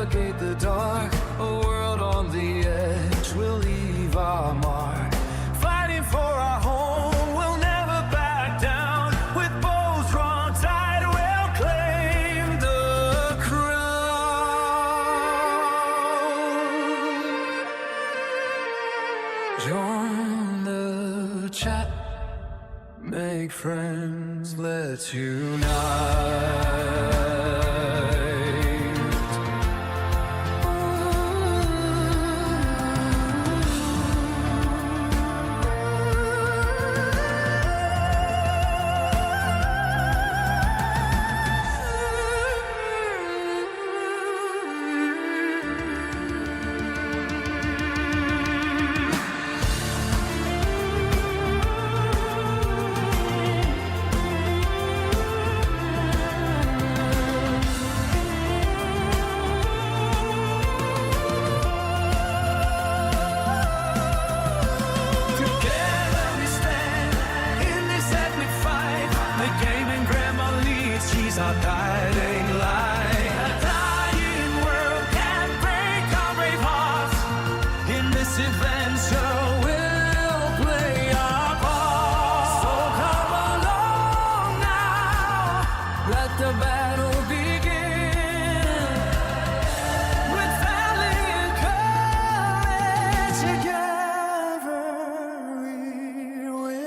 navigate the dark, a world on the edge, we'll leave our mark. Fighting for our home, we'll never back down. With bows drawn tight, we'll claim the crown. Join the chat, make friends, let's unite. She's our guiding light. A dying world can break our brave hearts. In this adventure, we'll play our part. So come along now, let the battle begin. With family and courage, together we win.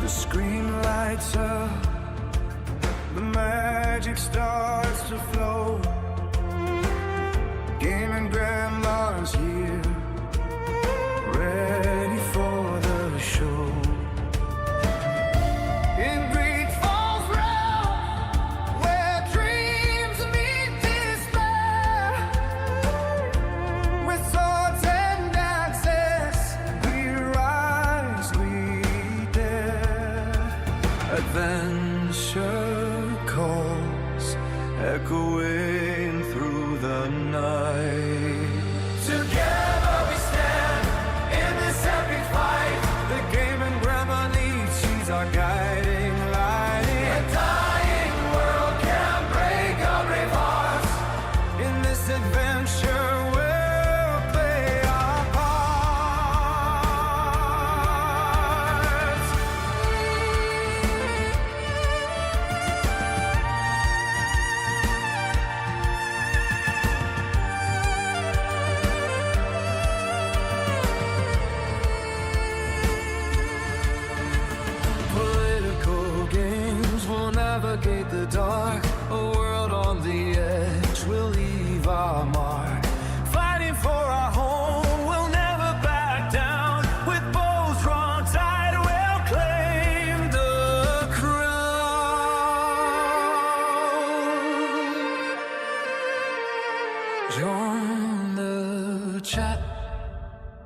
The screen lights up, the magic starts to flow. Game and Grandma's here, ready for the show. In Greedfall's realm, where dreams meet despair, with swords and axes, we rise, we dare. Adventure calls, echoing through the night. Together we stand in this epic fight. The game and Grandma needs, she's our guiding light. A dying world can break our brave hearts. In this adventure, we'll play our parts. Political games will navigate the dark, a world on the edge, we'll leave our mark. Fighting for our home, we'll never back down. With bows drawn tight, we'll claim the crown. Join the chat,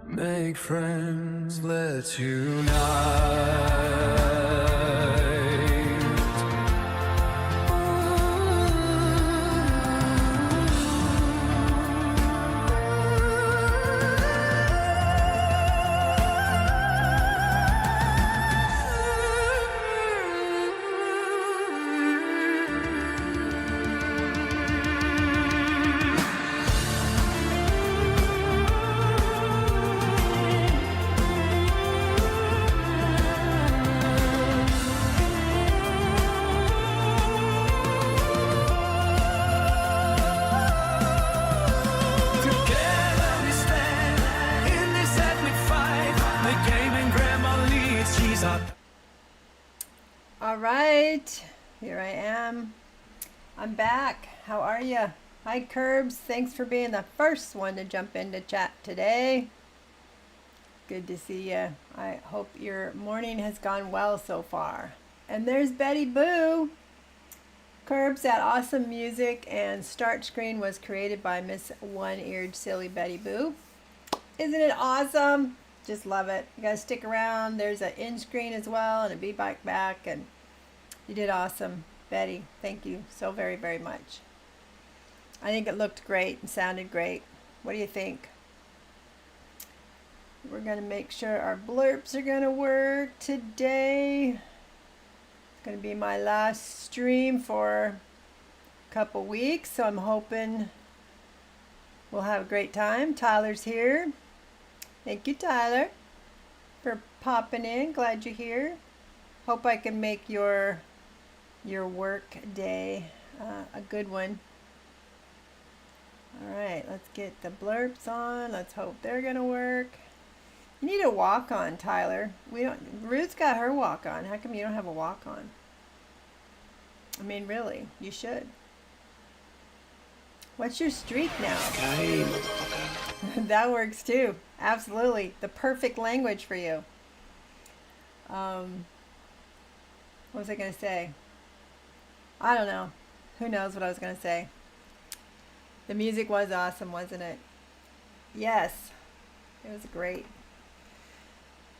make friends, let's unite. right, here I am. I'm back. How are you? Hi, Curbs. Thanks for being the first one to jump into chat today. Good to see you. I hope your morning has gone well so far. And there's Betty Boo. Curbs, that awesome music and start screen was created by Miss One-Eared Silly Betty Boo. Isn't it awesome? Just love it. You gotta stick around. There's an in screen as well and a be back, and you did awesome, Betty. Thank you so very, very much. I think it looked great and sounded great. What do you think? We're gonna make sure our blurps are gonna work today. It's gonna be my last stream for a couple weeks, so I'm hoping we'll have a great time. Tyler's here. Thank you, Tyler, for popping in. Glad you're here. Hope I can make your work day a good one. All right, let's get the blurps on. Let's hope they're gonna work. You need a walk on, Tyler. Ruth's got her walk on. How come you don't have a walk on? I mean, really, you should. What's your streak now? Hey, motherfucker. That works too. Absolutely. The perfect language for you. What was I going to say? I don't know. Who knows what I was going to say? The music was awesome, wasn't it? Yes. It was great.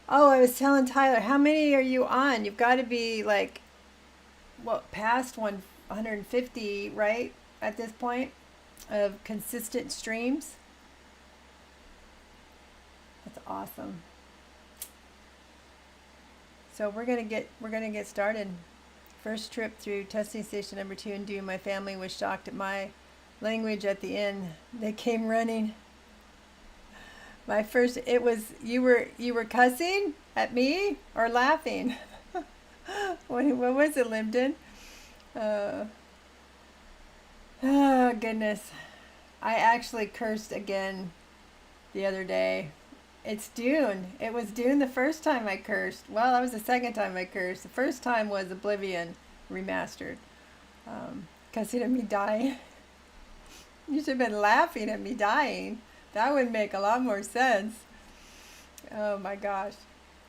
Oh, I was telling Tyler, how many are you on? You've got to be like, what, past 150, right? At this point? Of consistent streams. That's awesome. So we're gonna get started. First trip through testing station number 2 in Doom. My family was shocked at my language at the end. They came running. My first, it was, you were cussing at me or laughing? What was it, Limpton? Oh, goodness. I actually cursed again the other day. It's Dune. It was Dune the first time I cursed. Well, that was the second time I cursed. The first time was Oblivion Remastered. Cussing at me dying. You should have been laughing at me dying. That would make a lot more sense. Oh my gosh.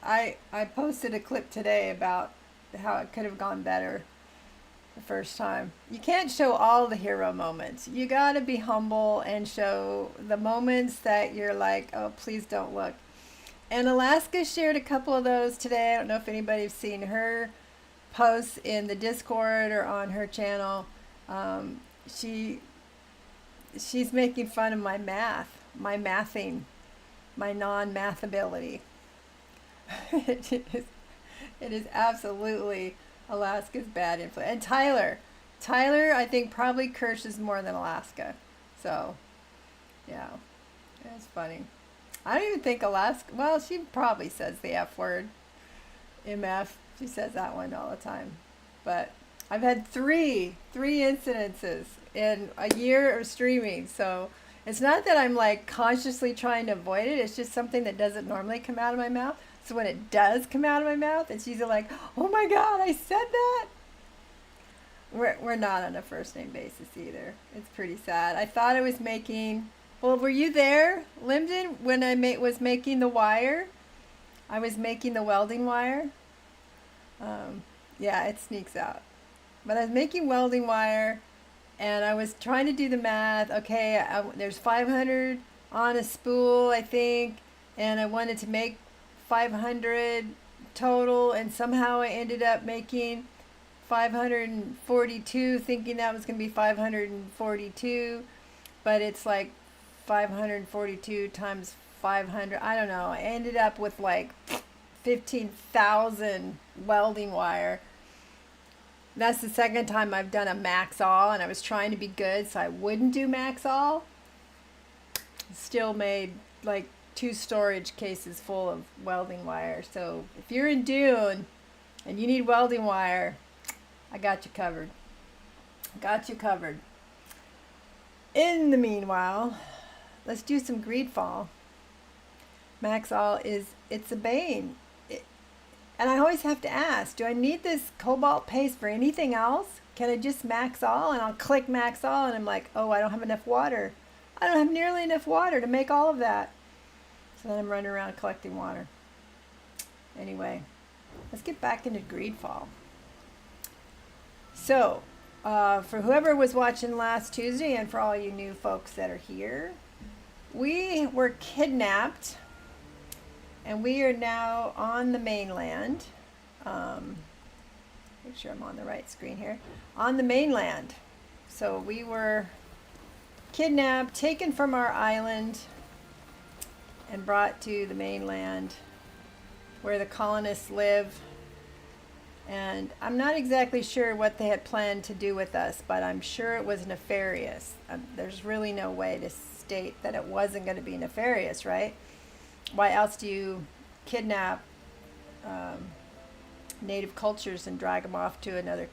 I posted a clip today about how it could have gone better the first time. You can't show all the hero moments. You gotta be humble and show the moments that you're like, oh, please don't look. And Alaska shared a couple of those today. I don't know if anybody's seen her posts in the Discord or on her channel. She's making fun of my math, my mathing, my non-math ability. It is absolutely Alaska's bad influence. And Tyler, I think probably curses more than Alaska. So, yeah, it's funny. I don't even think Alaska, well, she probably says the F word, MF. She says that one all the time. But I've had three incidences in a year of streaming. So it's not that I'm like consciously trying to avoid it. It's just something that doesn't normally come out of my mouth. So when it does come out of my mouth, it's usually like, oh my God, I said that. We're not on a first name basis either. It's pretty sad. I thought I was making, well, were you there, Linden, when I was making the wire? I was making the welding wire. Yeah, it sneaks out. But I was making welding wire, and I was trying to do the math. Okay, there's 500 on a spool, I think, and I wanted to make 500 total, and somehow I ended up making 542, thinking that was going to be 542, but it's like 542 times 500. I don't know. I ended up with like 15,000 welding wire. That's the second time I've done a max all, and I was trying to be good, so I wouldn't do max all. Still made like 2 storage cases full of welding wire. So if you're in Dune and you need welding wire, I got you covered. Got you covered. In the meanwhile, let's do some Greedfall. Max all it's a bane. And I always have to ask, do I need this cobalt paste for anything else? Can I just max all? And I'll click max all and I'm like, oh, I don't have enough water. I don't have nearly enough water to make all of that. So then I'm running around collecting water. Anyway, let's get back into Greedfall. So, for whoever was watching last Tuesday and for all you new folks that are here, we were kidnapped and we are now on the mainland. Make sure I'm on the right screen here. On the mainland. So we were kidnapped, taken from our island, and brought to the mainland where the colonists live. And I'm not exactly sure what they had planned to do with us, but I'm sure it was nefarious. There's really no way to state that it wasn't going to be nefarious, right? Why else do you kidnap native cultures and drag them off to another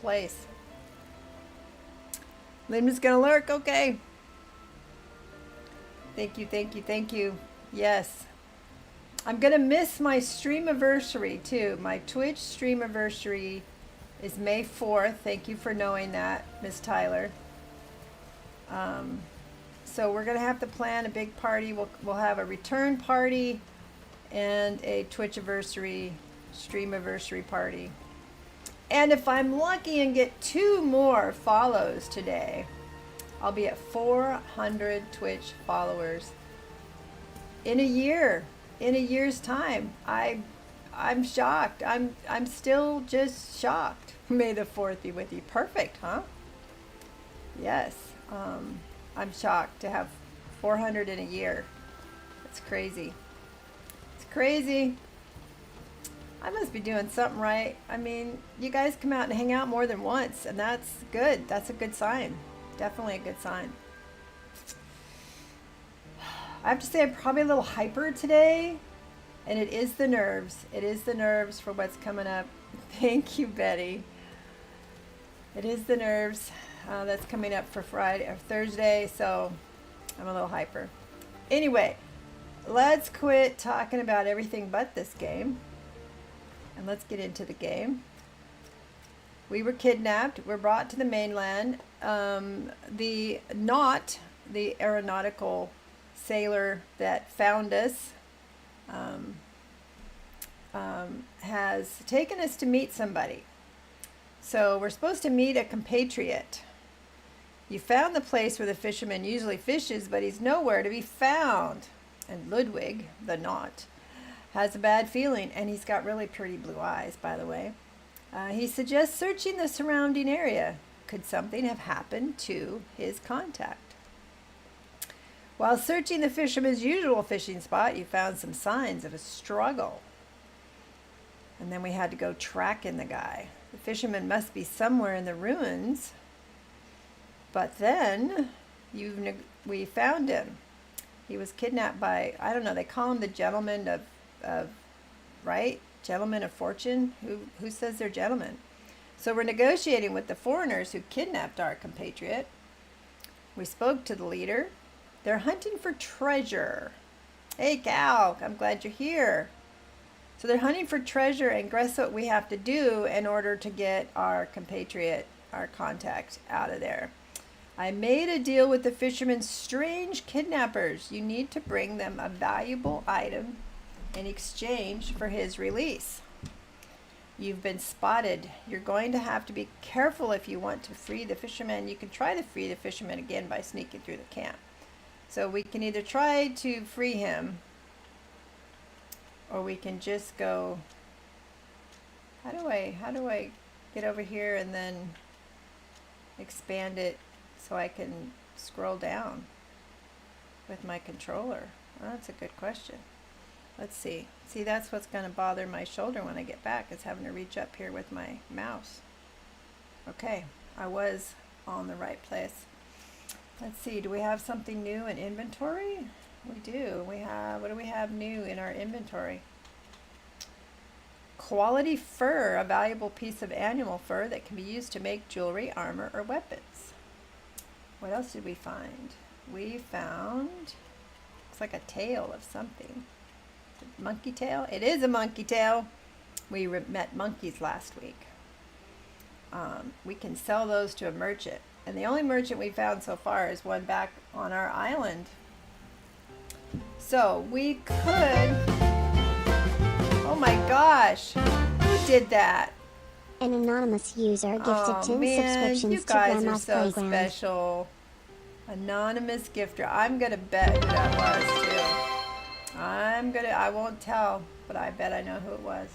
place? Linda's gonna lurk. Okay. Thank you, thank you, thank you. Yes. I'm gonna miss my streamiversary too. My Twitch streamiversary is May 4th. Thank you for knowing that, Miss Tyler. So we're gonna have to plan a big party. We'll have a return party and a Twitchiversary, streamiversary party. And if I'm lucky and get 2 more follows today, I'll be at 400 Twitch followers in a year. In a year's time. I'm shocked. I'm still just shocked. May the 4th be with you. Perfect, huh? Yes. I'm shocked to have 400 in a year. It's crazy. It's crazy. I must be doing something right. I mean, you guys come out and hang out more than once, and that's good. That's a good sign. Definitely a good sign. I have to say I'm probably a little hyper today, and it is the nerves. It is the nerves for what's coming up. Thank you, Betty. It is the nerves that's coming up for Friday or Thursday, so I'm a little hyper. Anyway, let's quit talking about everything but this game, and let's get into the game. We were kidnapped. We're brought to the mainland. The aeronautical sailor that found us has taken us to meet somebody. So we're supposed to meet a compatriot. You found the place where the fisherman usually fishes, but he's nowhere to be found. And Ludwig, the knot, has a bad feeling, and he's got really pretty blue eyes, by the way. He suggests searching the surrounding area. Could something have happened to his contact? While searching the fisherman's usual fishing spot, you found some signs of a struggle. And then we had to go tracking the guy. The fisherman must be somewhere in the ruins. But then we found him. He was kidnapped by, I don't know, they call him the gentleman of right? Gentlemen of fortune? Who says they're gentlemen? So we're negotiating with the foreigners who kidnapped our compatriot. We spoke to the leader. They're hunting for treasure. Hey, Cal, I'm glad you're here. So they're hunting for treasure, and guess what we have to do in order to get our compatriot, our contact, out of there. I made a deal with the fishermen's strange kidnappers. You need to bring them a valuable item in exchange for his release. You've been spotted. You're going to have to be careful if you want to free the fisherman. You can try to free the fisherman again by sneaking through the camp. So we can either try to free him, or we can just go, how do I get over here and then expand it so I can scroll down with my controller? Well, that's a good question. Let's see. See, that's what's going to bother my shoulder when I get back, is having to reach up here with my mouse. Okay, I was on the right place. Let's see, do we have something new in inventory? We do. We have, what do we have new in our inventory? Quality fur, a valuable piece of animal fur that can be used to make jewelry, armor, or weapons. What else did we find? We found, looks like a tail of something. Monkey tail? It is a monkey tail. We met monkeys last week. We can sell those to a merchant. And the only merchant we found so far is one back on our island. So we could... Oh my gosh. Who did that? An anonymous user gifted Oh 10 man, you subscriptions to guys are Grandma's so Playground. special. Anonymous gifter. I'm gonna bet who that was too. I won't tell, but I bet I know who it was.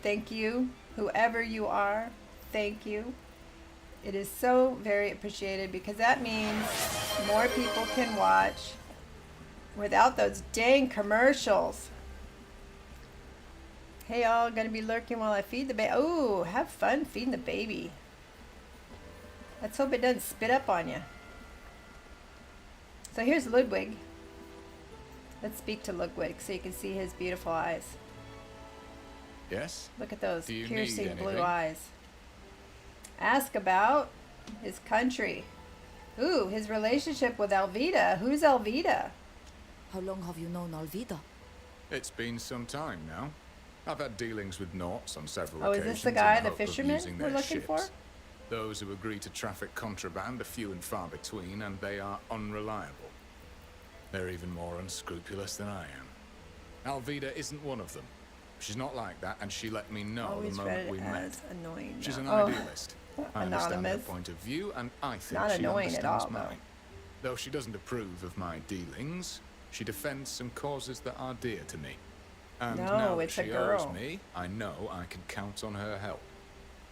Thank you, whoever you are. Thank you. It is so very appreciated because that means more people can watch without those dang commercials. Hey y'all, gonna be lurking while I feed the baby. Oh, have fun feeding the baby. Let's hope it doesn't spit up on you. So here's Ludwig. Let's speak to Ludwig so you can see his beautiful eyes. Yes? Look at those Do you piercing need blue anything? eyes. Ask about his country. Ooh, his relationship with Alvida. Who's Alvida? How long have you known Alvida? It's been some time now. I've had dealings with Naughts on several Oh, is occasions. this the guy, in the hope of fisherman using we're their looking for? ships. Those who agree to traffic contraband are few and far between, and they are unreliable. They're even more unscrupulous than I am. Alvida isn't one of them. She's not like that, and she let me know the Always moment read we it met. as annoying. She's an now. idealist. I understand her Anonymous. point of view, and I think Not she annoying at understands all, though. mine. Though she doesn't approve of my dealings, she defends some causes that are dear to me. And No, now that it's a she girl. owes me, I know I can count on her help.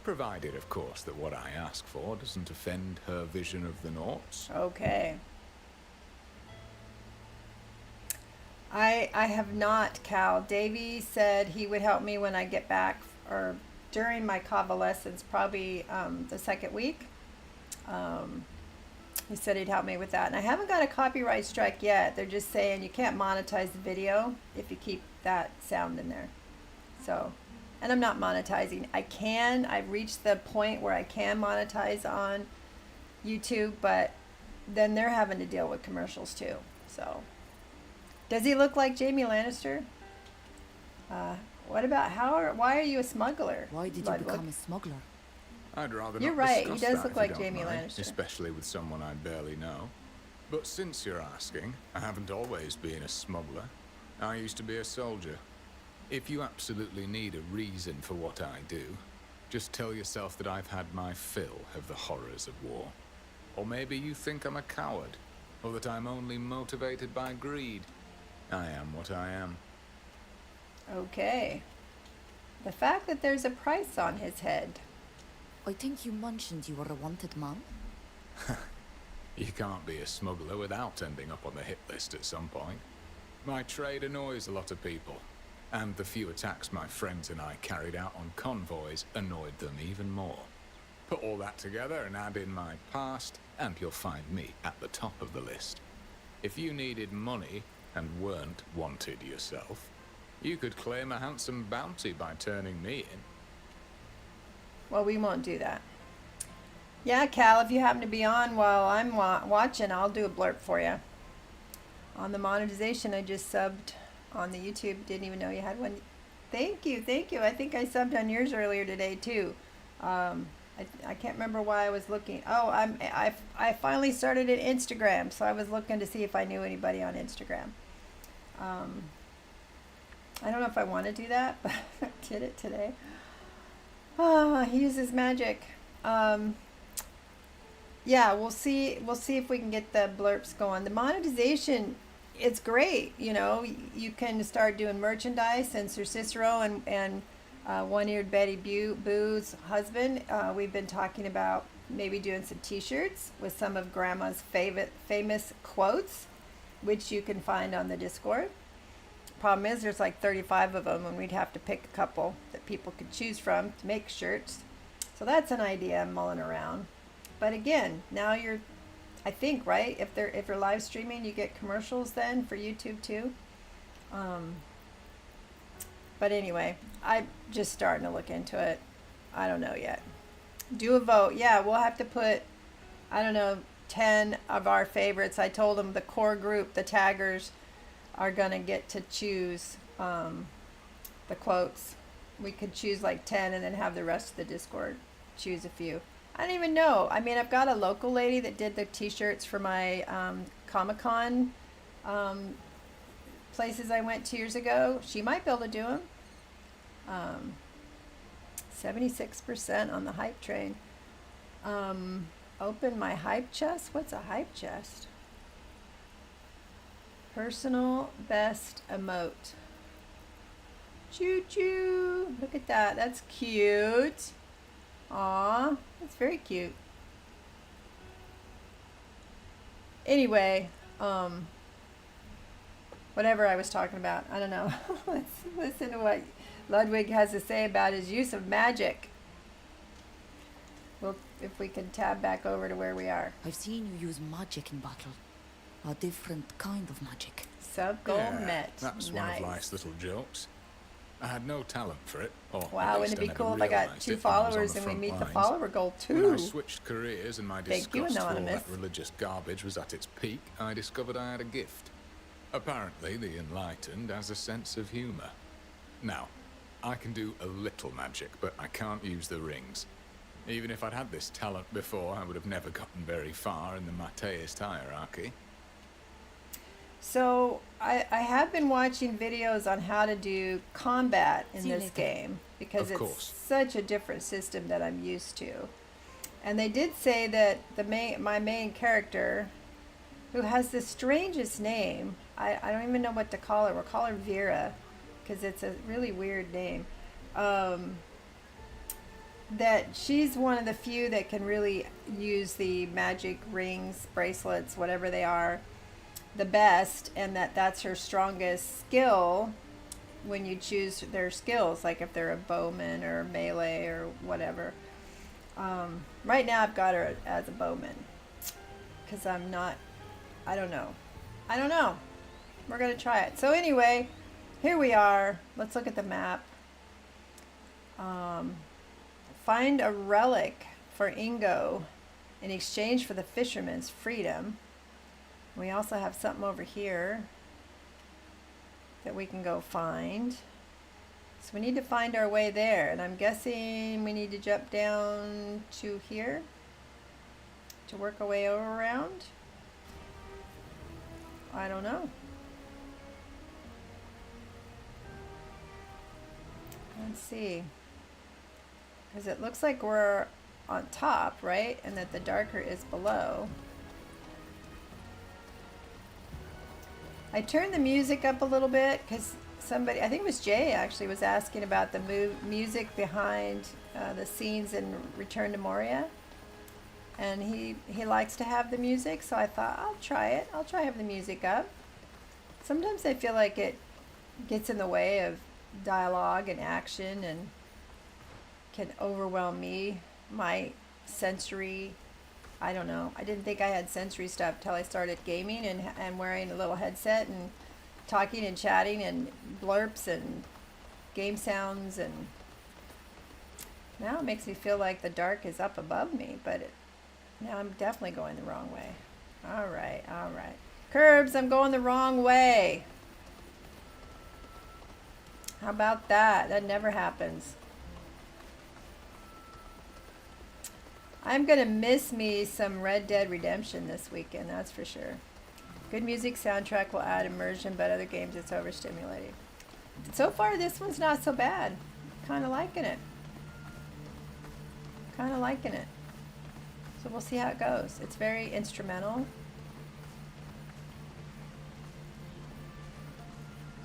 Provided, of course, that what I ask for doesn't offend her vision of the Naughts. Okay. I have not, Cal. Davey said he would help me when I get back, or during my convalescence, probably the second week. He said he'd help me with that. And I haven't got a copyright strike yet. They're just saying you can't monetize the video if you keep that sound in there. So, and I'm not monetizing. I've reached the point where I can monetize on YouTube, but then they're having to deal with commercials too. So, does he look like Jamie Lannister? What about why are you a smuggler? Why did you Ludwig? become a smuggler? I'd rather You're not right, he discuss does that look if you like don't Jamie mind, Lannister. especially with someone I barely know. But since you're asking, I haven't always been a smuggler. I used to be a soldier. If you absolutely need a reason for what I do, just tell yourself that I've had my fill of the horrors of war. Or maybe you think I'm a coward, or that I'm only motivated by greed. I am what I am. Okay. The fact that there's a price on his head. I think you mentioned you were a wanted man. You can't be a smuggler without ending up on the hit list at some point. My trade annoys a lot of people, and the few attacks my friends and I carried out on convoys annoyed them even more. Put all that together and add in my past, and you'll find me at the top of the list. If you needed money and weren't wanted yourself, you could claim a handsome bounty by turning me in. Well, we won't do that. Yeah, Cal, if you happen to be on while I'm watching, I'll do a blurb for you. On the monetization, I just subbed on the YouTube. Didn't even know you had one. Thank you, thank you. I think I subbed on yours earlier today too. I can't remember why I was looking. Oh, I finally started an Instagram, so I was looking to see if I knew anybody on Instagram. I don't know if I want to do that, but I did it today. He uses magic. Yeah, we'll see if we can get the blurps going. The monetization, it's great. You know, you can start doing merchandise, and Sir Cicero and One-Eared Betty Boo's husband, we've been talking about maybe doing some t-shirts with some of Grandma's famous quotes, which you can find on the Discord. Problem is, there's like 35 of them, and we'd have to pick a couple that people could choose from to make shirts. So that's an idea I'm mulling around. But again, now I think, right? If you're live streaming, you get commercials then for YouTube too. But anyway, I'm just starting to look into it. I don't know yet. Do a vote. Yeah, we'll have to put, I don't know, 10 of our favorites. I told them the core group, the taggers, are gonna get to choose the quotes. We could choose like 10 and then have the rest of the Discord choose a few. I don't even know. I mean, I've got a local lady that did the t-shirts for my Comic-Con places I went 2 years ago. She might be able to do them. 76% on the hype train. Open my hype chest. What's a hype chest? Personal best emote. Choo choo. Look at that. That's cute. Aw, that's very cute. Anyway, whatever I was talking about, I don't know. Let's listen to what Ludwig has to say about his use of magic. Well, if we can tab back over to where we are. I've seen you use magic in battle. A different kind of magic. Subgoal Yeah, met. that's one of life's little jokes. I had no talent for it. Or Wow, wouldn't it be cool if I got 2 followers and we meet the follower goal When I too? switched careers and my Thank you, disgust for all Anonymous. that religious garbage was at its peak, I discovered I had a gift. Apparently, the enlightened has a sense of humor. Now, I can do a little magic, but I can't use the rings. Even if I'd had this talent before, I would have never gotten very far in the Mateist hierarchy. So I have been watching videos on how to do combat in See you this later. game because Of it's course. such a different system that I'm used to. And they did say that my main character, who has the strangest name, I don't even know what to call her. We'll call her Vera because it's a really weird name. That she's one of the few that can really use the magic rings, bracelets, whatever they are, the best, and that's her strongest skill when you choose their skills, like if they're a bowman or melee or whatever. Right now I've got her as a bowman because I don't know. We're going to try it. So anyway, here we are. Let's look at the map. Find a relic for Ingo in exchange for the fisherman's freedom. We also have something over here that we can go find. So we need to find our way there. And I'm guessing we need to jump down to here to work our way around. I don't know. Let's see. Because it looks like we're on top, right? And that the darker is below. I turned the music up a little bit because somebody, I think it was Jay actually, was asking about the music behind the scenes in Return to Moria. And he likes to have the music, so I thought, I'll try it. I'll try having the music up. Sometimes I feel like it gets in the way of dialogue and action and can overwhelm me, my sensory. I don't know. I didn't think I had sensory stuff till I started gaming and wearing a little headset and talking and chatting and blurps and game sounds, and now it makes me feel like the dark is up above me, but now I'm definitely going the wrong way. All right. Curbs, I'm going the wrong way. How about that? That never happens. I'm going to miss me some Red Dead Redemption this weekend, that's for sure. Good music soundtrack will add immersion, but other games it's overstimulating. So far, this one's not so bad. Kind of liking it. So we'll see how it goes. It's very instrumental.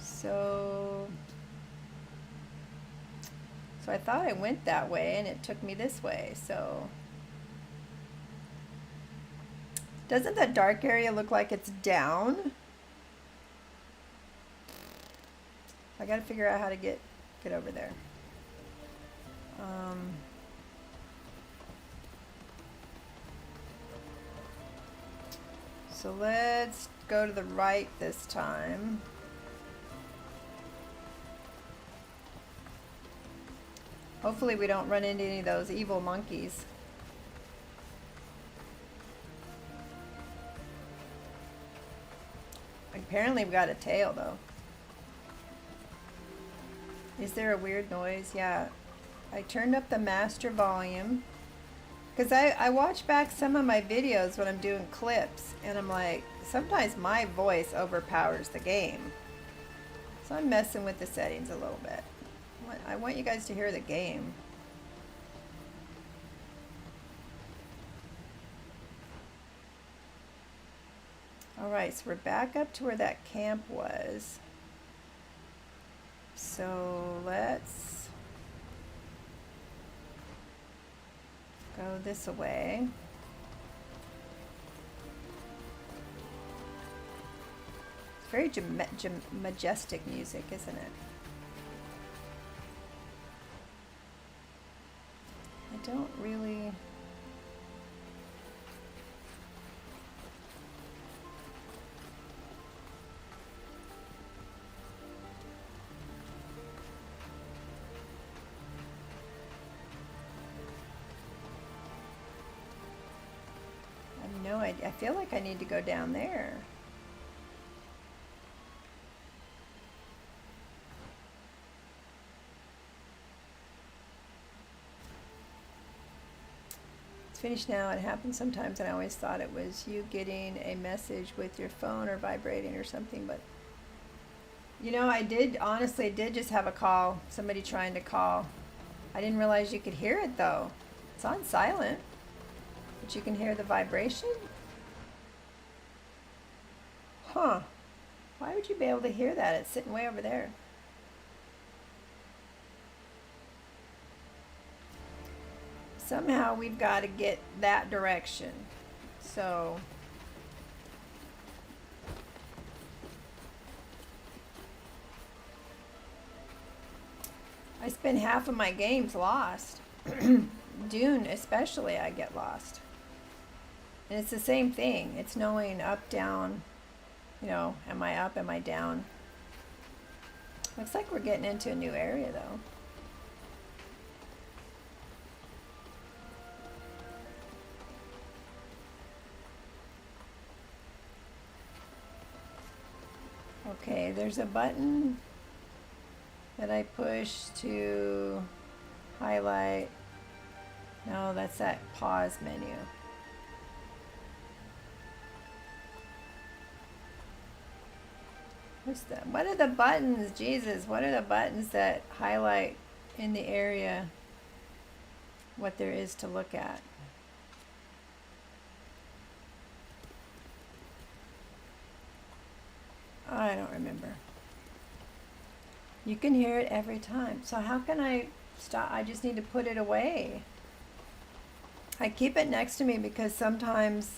So I thought I went that way and it took me this way, so. Doesn't that dark area look like it's down? I gotta figure out how to get over there. So let's go to the right this time. Hopefully we don't run into any of those evil monkeys. Apparently we got a tail though. Is there a weird noise? Yeah. I turned up the master volume. Because I watch back some of my videos when I'm doing clips. And I'm like, sometimes my voice overpowers the game. So I'm messing with the settings a little bit. I want you guys to hear the game. Alright, so we're back up to where that camp was. So let's go this way. It's very majestic music, isn't it? I don't really... No idea. I feel like I need to go down there. It's finished now. It happens sometimes, and I always thought it was you getting a message with your phone or vibrating or something, but you know, I honestly did just have a call, somebody trying to call. I didn't realize you could hear it though. It's on silent. But you can hear the vibration? Huh. Why would you be able to hear that? It's sitting way over there. Somehow we've got to get that direction. So... I spend half of my games lost. Dune especially, I get lost. And it's the same thing. It's knowing up, down, you know, am I up, am I down? Looks like we're getting into a new area though. Okay, there's a button that I push to highlight. No, that's that pause menu. What are the buttons? Jesus, what are the buttons that highlight in the area what there is to look at? I don't remember. You can hear it every time. So how can I stop? I just need to put it away. I keep it next to me because sometimes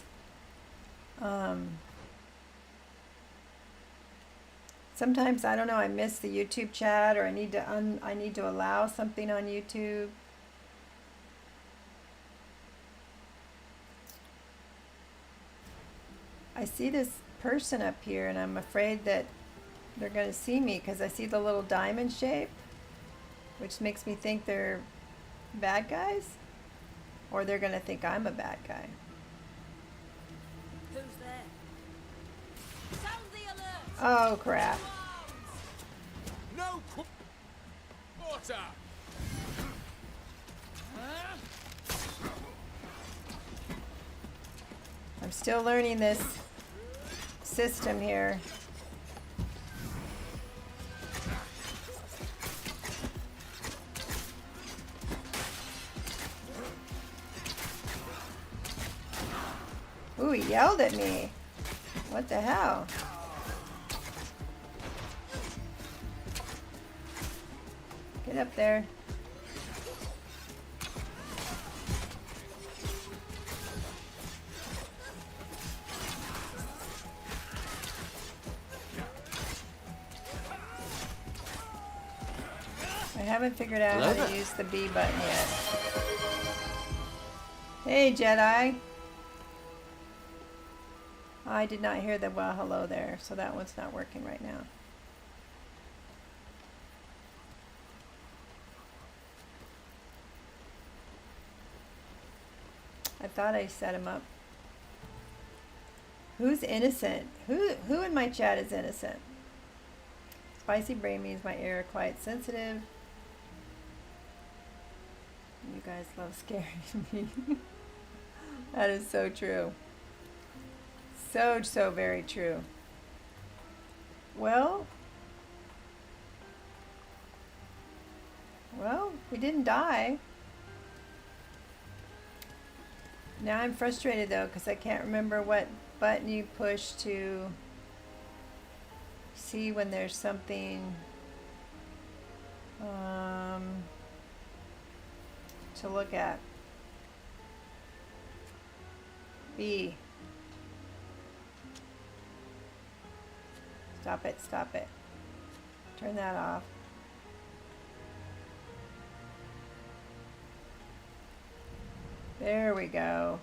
sometimes I don't know, I miss the YouTube chat, or I need to allow something on YouTube. I see this person up here and I'm afraid that they're going to see me because I see the little diamond shape, which makes me think they're bad guys, or they're going to think I'm a bad guy. Who's there? Sound the alert! Oh crap. No water! I'm still learning this system here. Ooh, he yelled at me. What the hell? Get up there. I haven't figured out how to use the B button yet. Hey, Jedi. I did not hear the well hello there, so that one's not working right now. I thought I set him up. Who's innocent? Who in my chat is innocent? Spicy brain means my ear quite sensitive. You guys love scaring me. That is so true. So very true. Well, we didn't die. Now I'm frustrated though because I can't remember what button you push to see when there's something to look at. B. Stop it, stop it. Turn that off. There we go.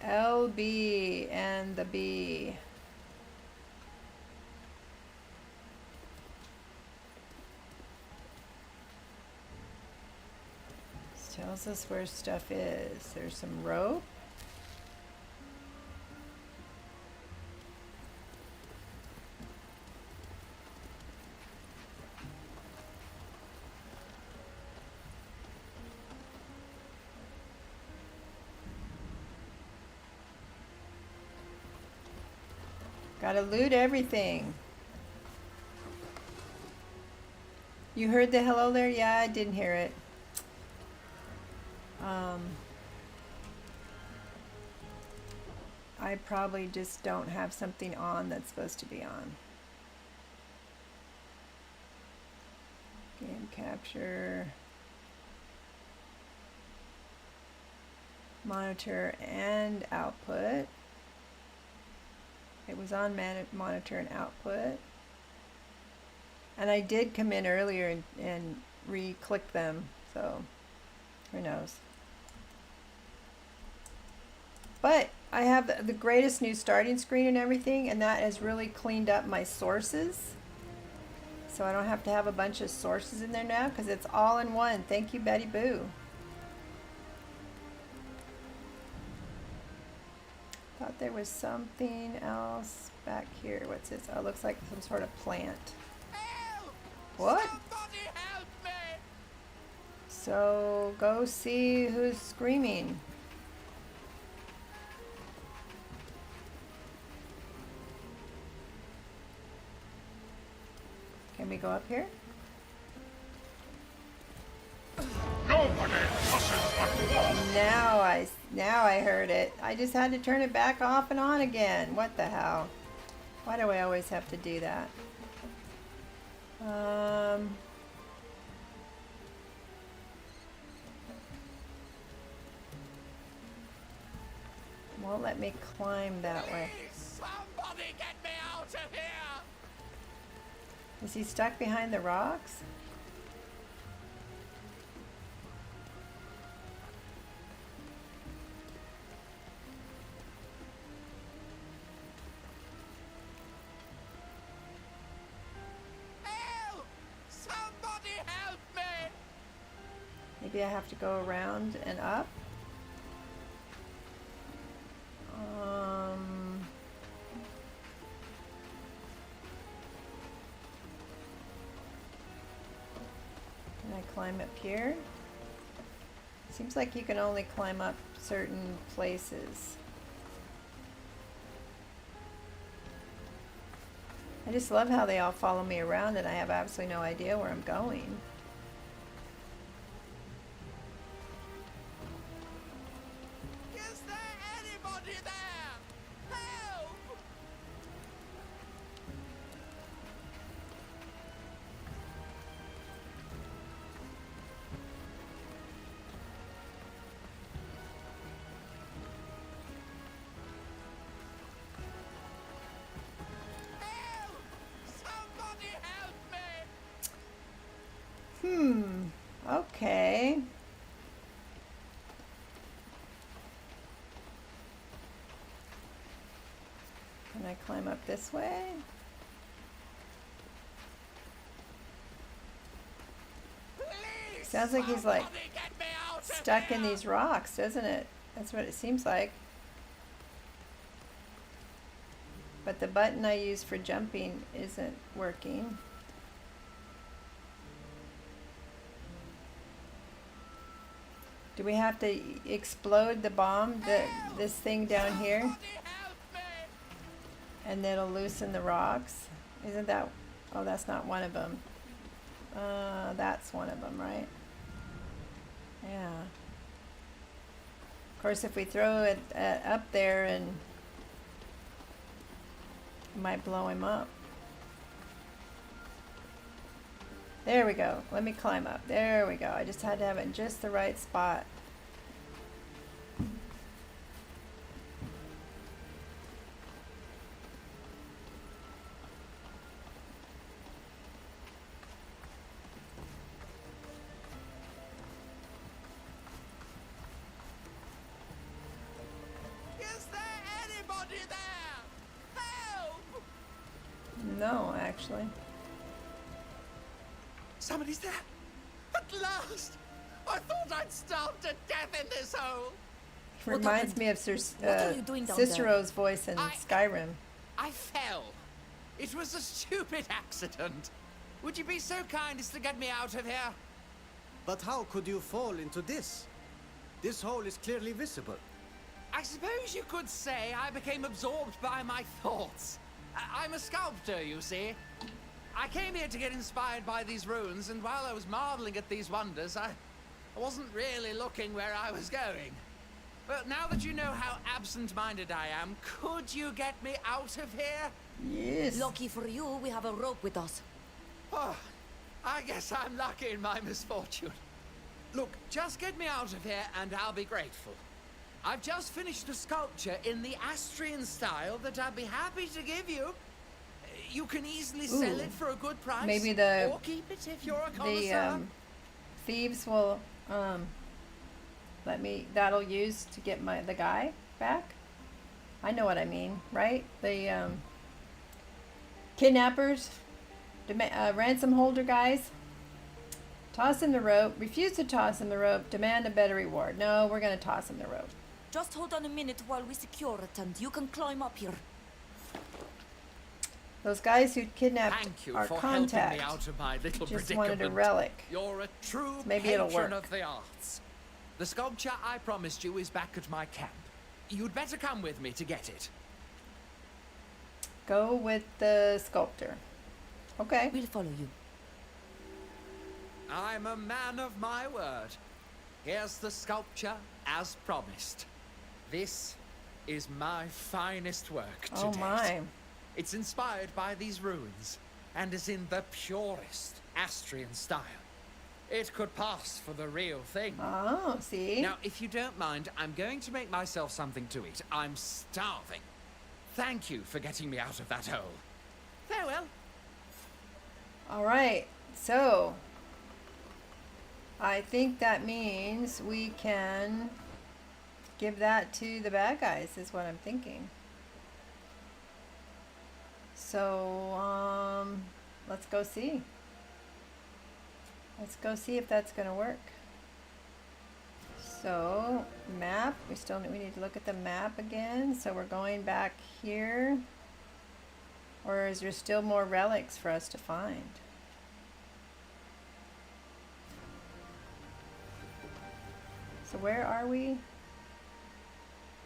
LB and the B. This tells us where stuff is. There's some rope. Gotta loot everything. You heard the hello there? Yeah, I didn't hear it. I probably just don't have something on that's supposed to be on. Game capture. Monitor and output. It was on monitor and output. And I did come in earlier and re-click them, so who knows. But I have the greatest new starting screen and everything, and that has really cleaned up my sources. So I don't have to have a bunch of sources in there now because it's all in one. Thank you, Betty Boo. Thought there was something else back here. What's this? Oh, it looks like some sort of plant. Help! What? Somebody help me! So go see who's screaming. Can we go up here? Nobody tosses but walk. Now I heard it. I just had to turn it back off and on again. What the hell? Why do I always have to do that? Won't let me climb that way. Please, somebody get me out of here! Is he stuck behind the rocks? Help! Somebody help me! Maybe I have to go around and up. Can I climb up here? Seems like you can only climb up certain places. I just love how they all follow me around and I have absolutely no idea where I'm going. Is there anybody there? Help! Help! Somebody help me! Okay. Can I climb up this way? Please, Sounds like he's like somebody get me out of stuck in here! these rocks, doesn't it? That's what it seems like. But the button I use for jumping isn't working. Do we have to explode the bomb, this thing down here? And then it'll loosen the rocks? Isn't that... Oh, that's not one of them. That's one of them, right? Yeah. Of course, if we throw it up there, and it might blow him up. There we go. Let me climb up. There we go. I just had to have it in just the right spot. Is there anybody there? Help! No, actually. Somebody's there. At last! I thought I'd starve to death in this hole. Reminds me of What are you doing down Cicero's voice in I- Skyrim. I fell. It was a stupid accident. Would you be so kind as to get me out of here? But how could you fall into this? This hole is clearly visible. I suppose you could say I became absorbed by my thoughts. I'm a sculptor, you see. I came here to get inspired by these ruins, and while I was marveling at these wonders, I wasn't really looking where I was going. But now that you know how absent-minded I am, could you get me out of here? Yes. Lucky for you, we have a rope with us. Oh, I guess I'm lucky in my misfortune. Look, just get me out of here and I'll be grateful. I've just finished a sculpture in the Astrian style that I'd be happy to give you. You can easily sell it for a good price. Maybe or keep it if you're a connoisseur. thieves will let me. That'll use to get the guy back. I know what I mean, right? The kidnappers, ransom holder guys. Toss him the rope. Refuse to toss him the rope. Demand a better reward. No, we're gonna toss him the rope. Just hold on a minute while we secure it, and you can climb up here. Those guys who kidnapped Thank you our for contact helping me out of my little just predicament. wanted a relic. You're a true Maybe it'll patron work. of the arts. The sculpture I promised you is back at my camp. You'd better come with me to get it. Go with the sculptor. Okay. We'll follow you. I'm a man of my word. Here's the sculpture as promised. This is my finest work to Oh date. my. It's inspired by these ruins and is in the purest Astrian style. It could pass for the real thing. Oh, see? Now, if you don't mind, I'm going to make myself something to eat. I'm starving. Thank you for getting me out of that hole. Farewell. All right. So, I think that means we can give that to the bad guys, is what I'm thinking. So, let's go see. Let's go see if that's going to work. So, map. We need to look at the map again. So we're going back here. Or is there still more relics for us to find? So where are we?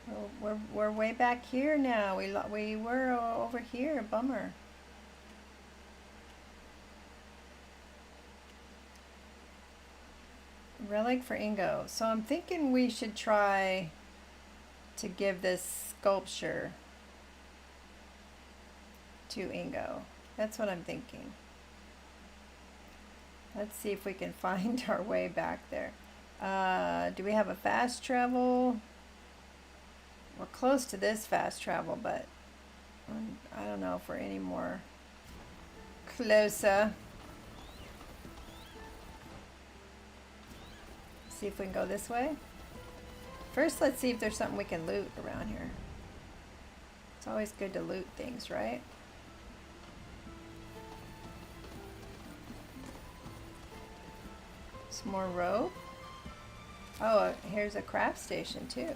Oh, we're way back here now. We were over here. Bummer. Relic for Ingo. So I'm thinking we should try to give this sculpture to Ingo. That's what I'm thinking. Let's see if we can find our way back there. Do we have a fast travel? We're close to this fast travel, but I don't know if we're any more closer. See if we can go this way. First, let's see if there's something we can loot around here. It's always good to loot things, right? Some more rope. Oh, here's a craft station too.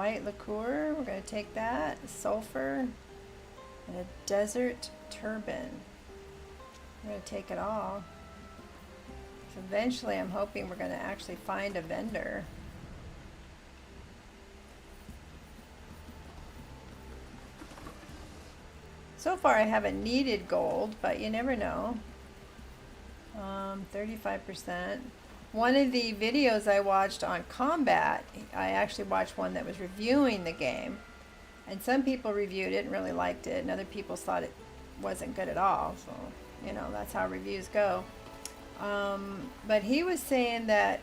white liqueur, we're going to take that. Sulfur and a desert turban. We're going to take it all. So eventually I'm hoping we're going to actually find a vendor. So far I haven't needed gold, but you never know. 35%. One of the videos I watched on combat, I actually watched one that was reviewing the game. And some people reviewed it and really liked it, and other people thought it wasn't good at all. So, you know, that's how reviews go. But he was saying that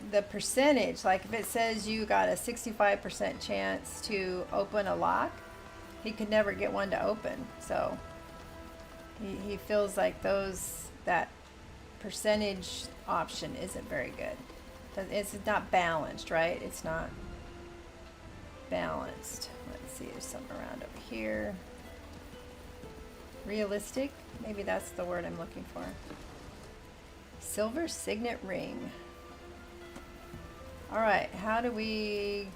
the percentage, like if it says you got a 65% chance to open a lock, he could never get one to open. So he feels like that percentage option isn't very good. It's not balanced, right? It's not balanced. Let's see, there's something around over here. Realistic, maybe that's the word I'm looking for. Silver signet ring. All right, how do we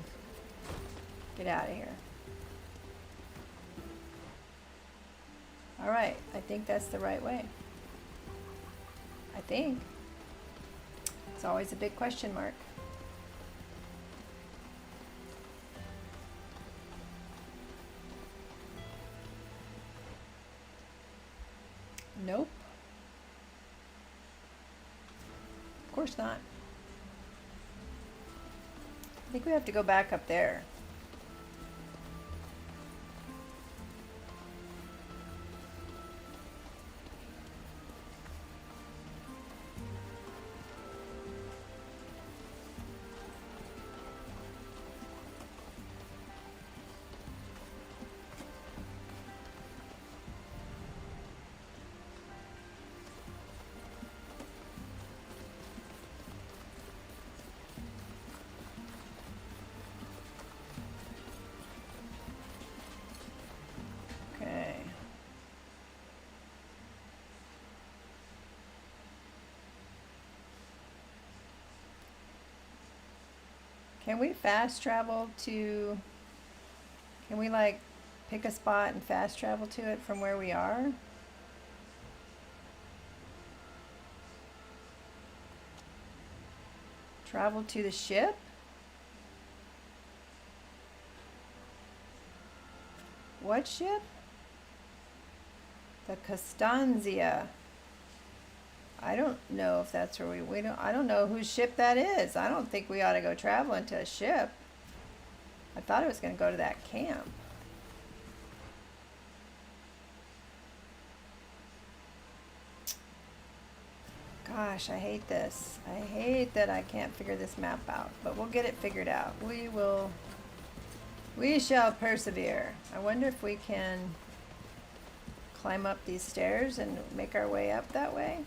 get out of here? All right, I think that's the right way. I think. It's always a big question mark. Nope. Of course not. I think we have to go back up there. Okay. Can we fast travel to, can we like pick a spot and fast travel to it from where we are? Travel to the ship? What ship? The Costanza. I don't know if that's where I don't know whose ship that is. I don't think we ought to go traveling to a ship. I thought it was going to go to that camp. Gosh, I hate this. I hate that I can't figure this map out, but we'll get it figured out. We shall persevere. I wonder if we can climb up these stairs and make our way up that way.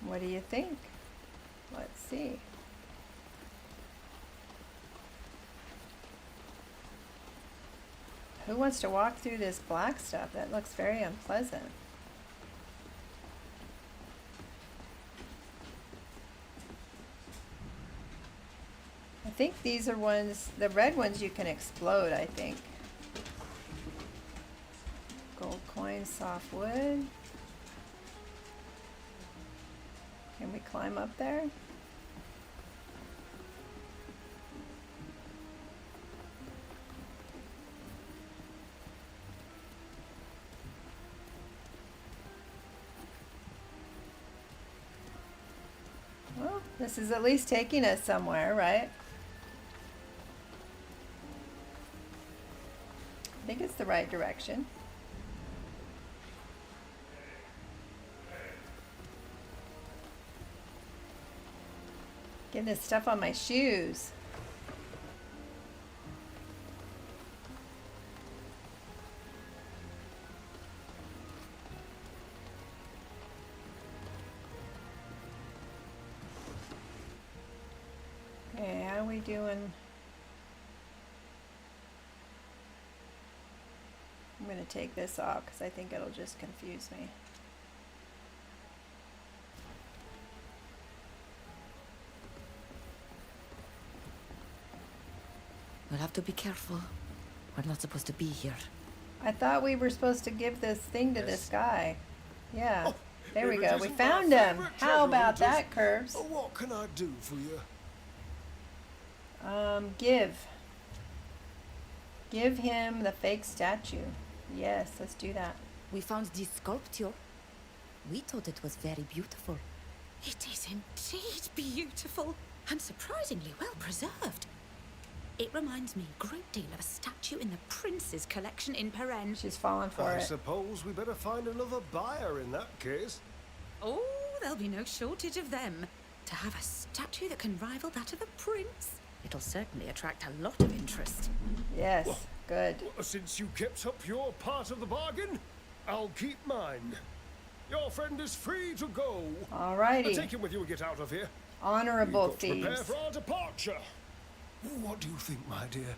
What do you think? Let's see. Who wants to walk through this black stuff? That looks very unpleasant. I think these are ones, the red ones you can explode, I think. Gold coin, soft wood. Can we climb up there? Well, this is at least taking us somewhere, right? I think it's the right direction. Getting this stuff on my shoes. Okay, how are we doing? going to take this off because I think it'll just confuse me. We'll have to be careful. We're not supposed to be here. I thought we were supposed to give this thing to this guy. Yeah. Oh, There we if it go. We isn't my found him. favourite How treasure about hunters. that, Curves? What can I do for you? Give. Give him the fake statue. Yes, let's do that. We found this sculpture. We thought it was very beautiful. It is indeed beautiful and surprisingly well preserved. It reminds me a great deal of a statue in the Prince's collection in Peren. She's falling for I it. suppose we better find another buyer in that case. Oh, there'll be no shortage of them. To have a statue that can rival that of a prince, it'll certainly attract a lot of interest. Yes, good. Since you kept up your part of the bargain, I'll keep mine. Your friend is free to go. Alrighty. Take him with you and get out of here. Honorable We've got to prepare thieves. for our departure. What do you think, my dear?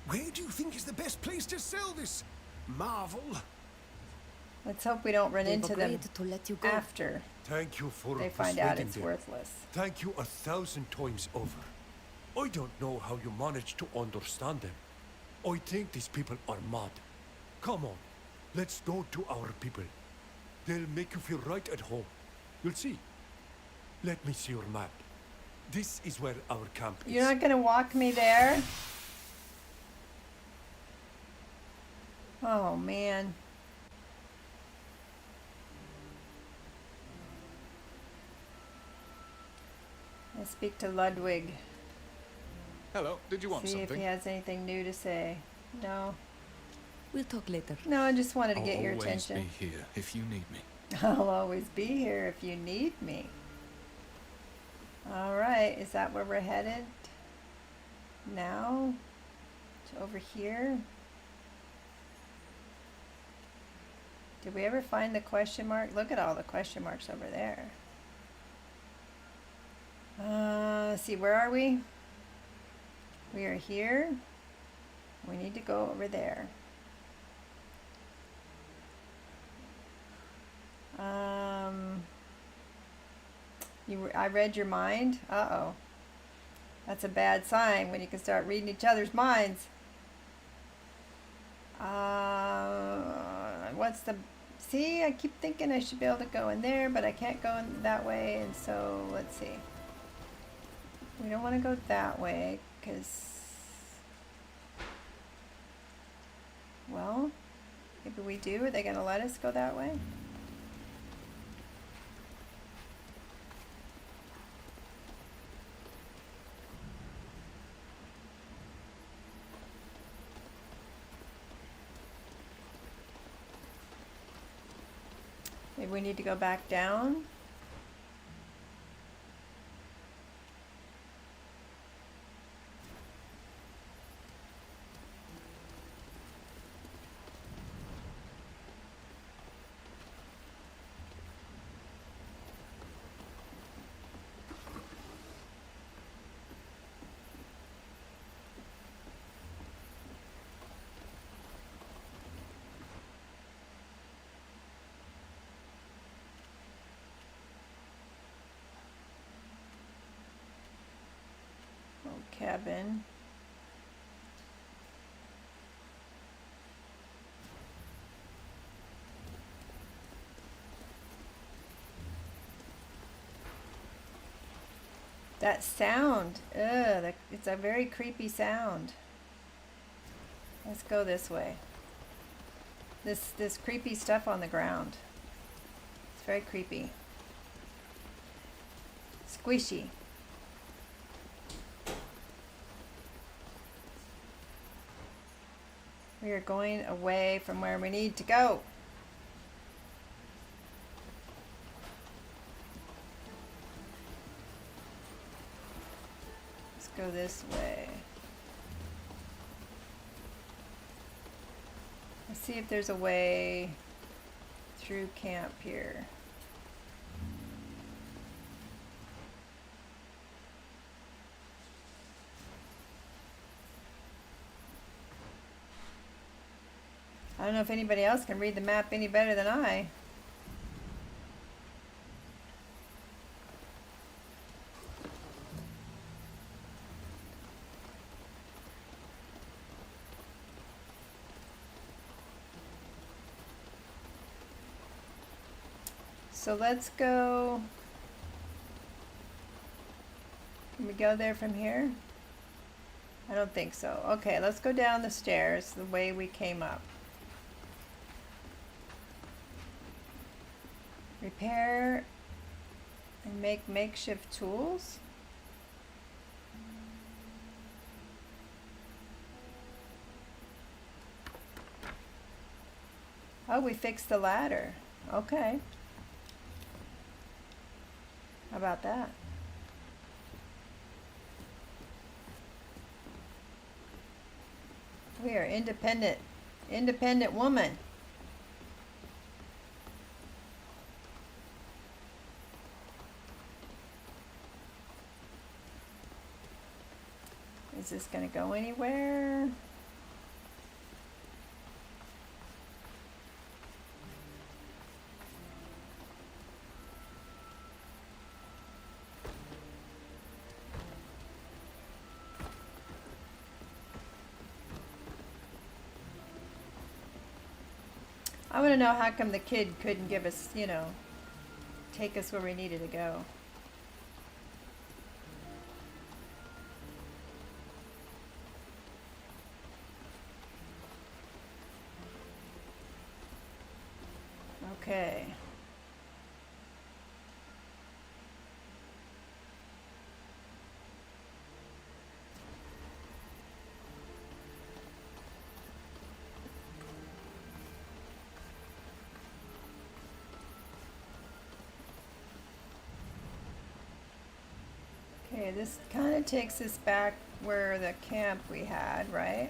Where do you think is the best place to sell this marvel? Let's hope we don't run They've into them agreed to let you go. after Thank you for they find out persuading it's them. worthless. Thank you 1,000 times over. I don't know how you managed to understand them. I think these people are mad. Come on, let's go to our people. They'll make you feel right at home. You'll see. Let me see your map. This is where our camp is. You're not going to walk me there? Oh, man. Let's speak to Ludwig. Hello, did you want See if something? he has anything new to say. No. We'll talk later. No, I just wanted to I'll get your always attention. be here if you need me. I'll always be here if you need me. Alright, is that where we're headed? Now? To over here? Did we ever find the question mark? Look at all the question marks over there. Let's see, where are we? We are here. We need to go over there. I read your mind. Uh-oh. That's a bad sign when you can start reading each other's minds. What's the... See, I keep thinking I should be able to go in there, but I can't go in that way, and so, let's see. We don't want to go that way, because... Well, maybe we do. Are they going to let us go that way? Maybe we need to go back down. Cabin. That sound. Ugh, it's a very creepy sound. Let's go this way. This creepy stuff on the ground. It's very creepy. Squishy. We are going away from where we need to go. Let's go this way. Let's see if there's a way through camp here. I don't know if anybody else can read the map any better than I. So let's go. Can we go there from here? I don't think so. Okay, let's go down the stairs the way we came up. Repair and make makeshift tools. Oh, we fixed the ladder. Okay. How about that? We are independent woman. Is this going to go anywhere? I want to know how come the kid couldn't give us, you know, take us where we needed to go. Okay. Okay, this kind of takes us back where the camp we had, right?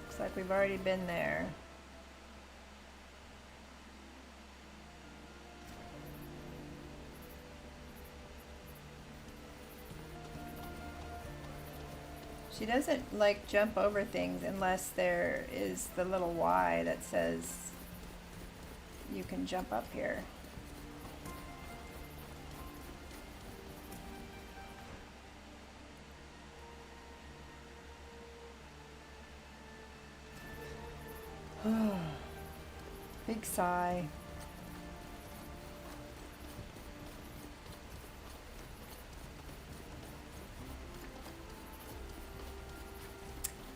Looks like we've already been there. She doesn't like jump over things unless there is the little Y that says you can jump up here. Big sigh.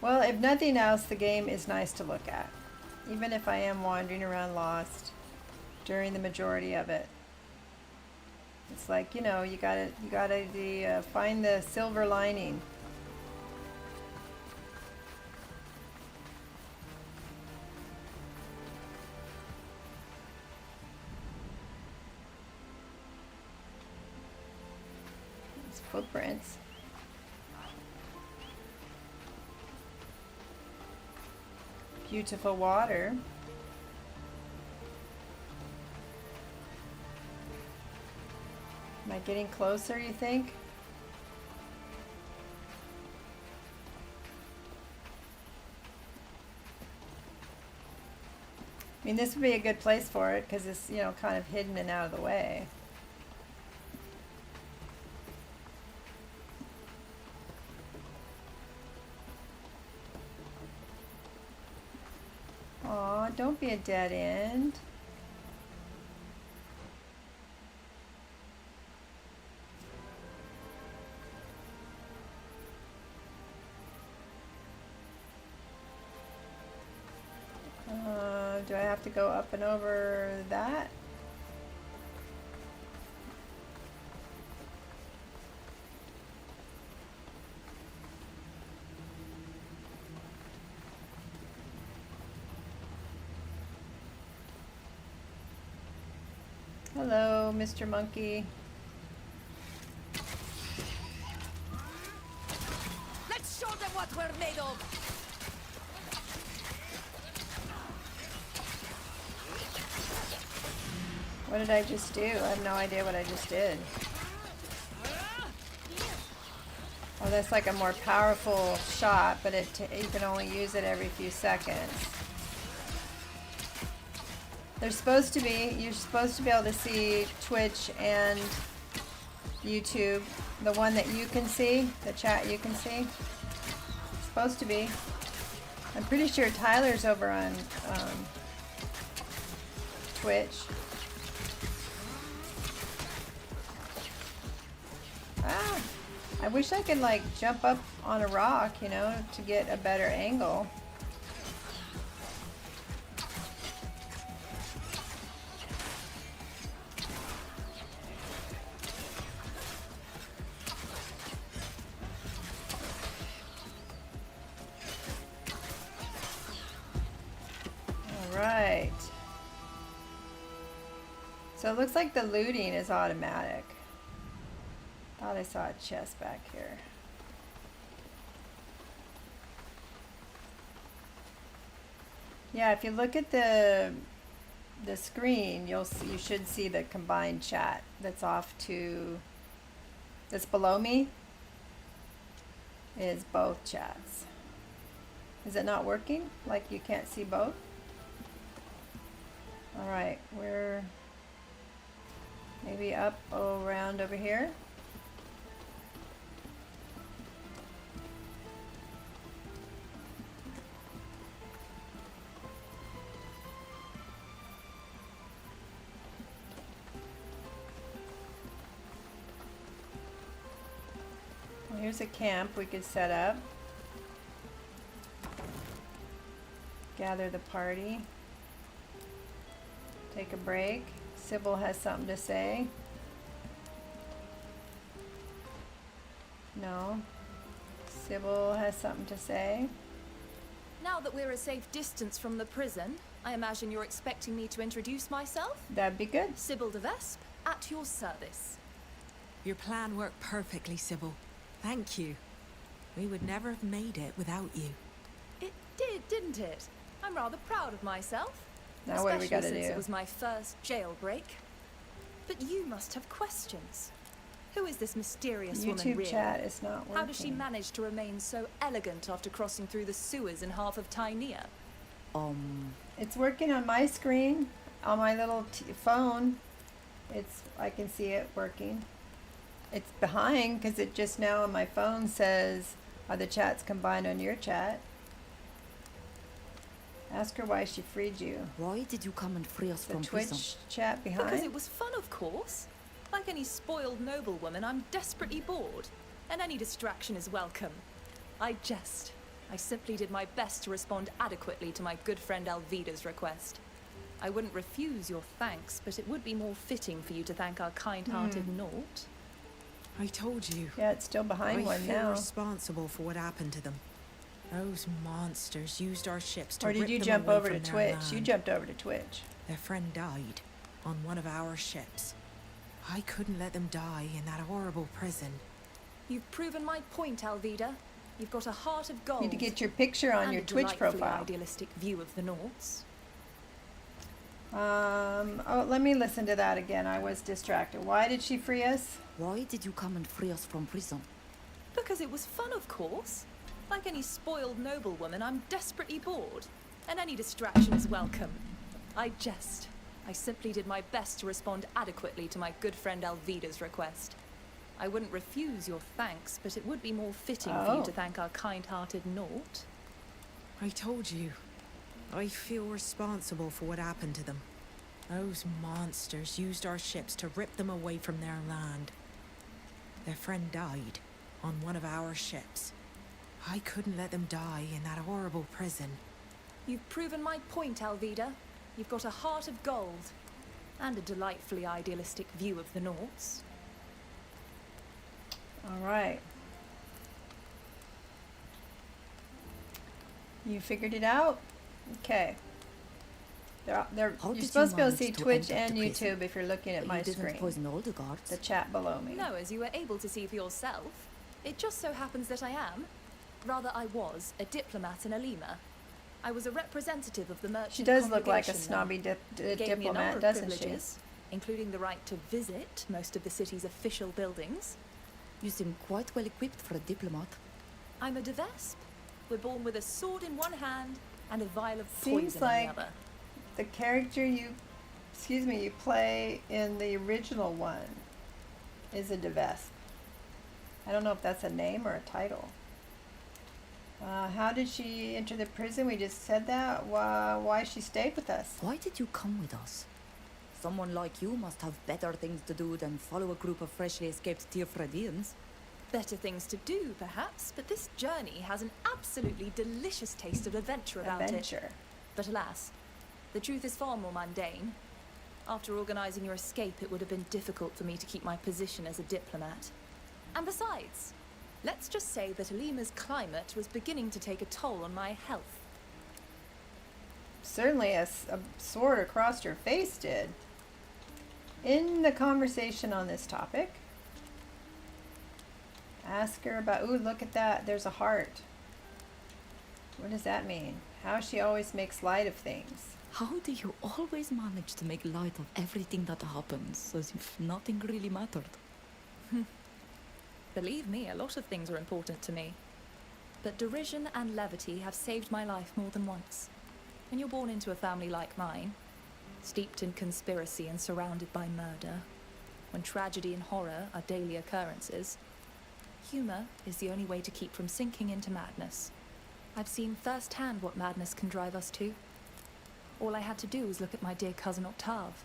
Well, if nothing else, the game is nice to look at, even if I am wandering around lost during the majority of it. It's like, you know, you gotta find the silver lining. There's footprints. Beautiful water. Am I getting closer, you think? I mean, this would be a good place for it because it's, you know, kind of hidden and out of the way. Aw, don't be a dead end. Do I have to go up and over that? Hello, Mr. Monkey. Let's show them what we're made of! What did I just do? I have no idea what I just did. Oh, that's like a more powerful shot, but you can only use it every few seconds. You're supposed to be able to see Twitch and YouTube, the one that you can see, the chat you can see. Supposed to be. I'm pretty sure Tyler's over on Twitch. Ah, I wish I could like jump up on a rock, you know, to get a better angle. Right. So it looks like the looting is automatic. Thought I saw a chest back here. Yeah, if you look at the screen, you should see the combined chat that's below me is both chats. Is it not working? Like you can't see both? Alright, we're maybe up around over here. Well, here's a camp we could set up. Gather the party. Take a break. Sybil has something to say. No. Sybil has something to say. Now that we're a safe distance from the prison, I imagine you're expecting me to introduce myself? That'd be good. Sybil de Vespe, at your service. Your plan worked perfectly, Sybil. Thank you. We would never have made it without you. It did, didn't it? I'm rather proud of myself. Now what do we gotta Especially since do? it was my first jailbreak. But you must have questions. Who is this mysterious woman YouTube really? chat is not working. How does she manage to remain so elegant after crossing through the sewers in half of Tynea? It's working on my screen, on my little phone. I can see it working. It's behind because it just now on my phone says, are the chats combined on your chat? Ask her why she freed you. Why did you come and free us The from Twitch prison? chat behind? Because it was fun, of course. Like any spoiled noblewoman, I'm desperately bored, and any distraction is welcome. I jest. I simply did my best to respond adequately to my good friend Alvida's request. I wouldn't refuse your thanks, but it would be more fitting for you to thank our kind-hearted Naut. I told you. Yeah, it's still behind I one feel now. responsible for what happened to them. Those monsters used our ships to Or did rip you them jump away over to from their Twitch? You land. jumped over to Twitch. Their friend died on one of our ships. I couldn't let them die in that horrible prison. You've proven my point, Alvida. You've got a heart of gold. Need to get your picture on and your a Twitch delightfully profile. idealistic view of the Nauts. Oh, let me listen to that again. I was distracted. Why did she free us? Why did you come and free us from prison? Because it was fun, of course. Like any spoiled noblewoman, I'm desperately bored, and any distraction is welcome. I jest. I simply did my best to respond adequately to my good friend Alvida's request. I wouldn't refuse your thanks, but it would be more fitting for you to thank our kind-hearted Naut. I told you. I feel responsible for what happened to them. Those monsters used our ships to rip them away from their land. Their friend died on one of our ships. I couldn't let them die in that horrible prison. You've proven my point, Alvida. You've got a heart of gold, and a delightfully idealistic view of the Nauts. All right. You figured it out? Okay. You're supposed to be able to see Twitch and YouTube if you're looking at my You didn't screen. poison all the guards. The chat below me. No, as you were able to see for yourself. It just so happens that I am, rather I was, a diplomat in Alima. I was a representative of the merchant She does look like a congregation snobby there. It gave me a number diplomat, of doesn't she? privileges, including the right to visit most of the city's official buildings. You seem quite well equipped for a diplomat. I'm a Devesp. We're born with a sword in one hand and a vial of Seems poison like in the other. the character you play in the original one is a Devesp. I don't know if that's a name or a title. How did she enter the prison? We just said that. Why she stayed with us? Why did you come with us? Someone like you must have better things to do than follow a group of freshly escaped Tirfredians. Better things to do, perhaps, but this journey has an absolutely delicious taste of adventure about it. But alas, the truth is far more mundane. After organizing your escape, it would have been difficult for me to keep my position as a diplomat. And besides, let's just say that Alima's climate was beginning to take a toll on my health. Certainly a sword across your face did. In the conversation on this topic, ask her about, ooh, look at that, there's a heart. What does that mean? How she always makes light of things. How do you always manage to make light of everything that happens, as if nothing really mattered? Believe me, a lot of things are important to me. But derision and levity have saved my life more than once. When you're born into a family like mine, steeped in conspiracy and surrounded by murder, when tragedy and horror are daily occurrences, humor is the only way to keep from sinking into madness. I've seen firsthand what madness can drive us to. All I had to do was look at my dear cousin Octave.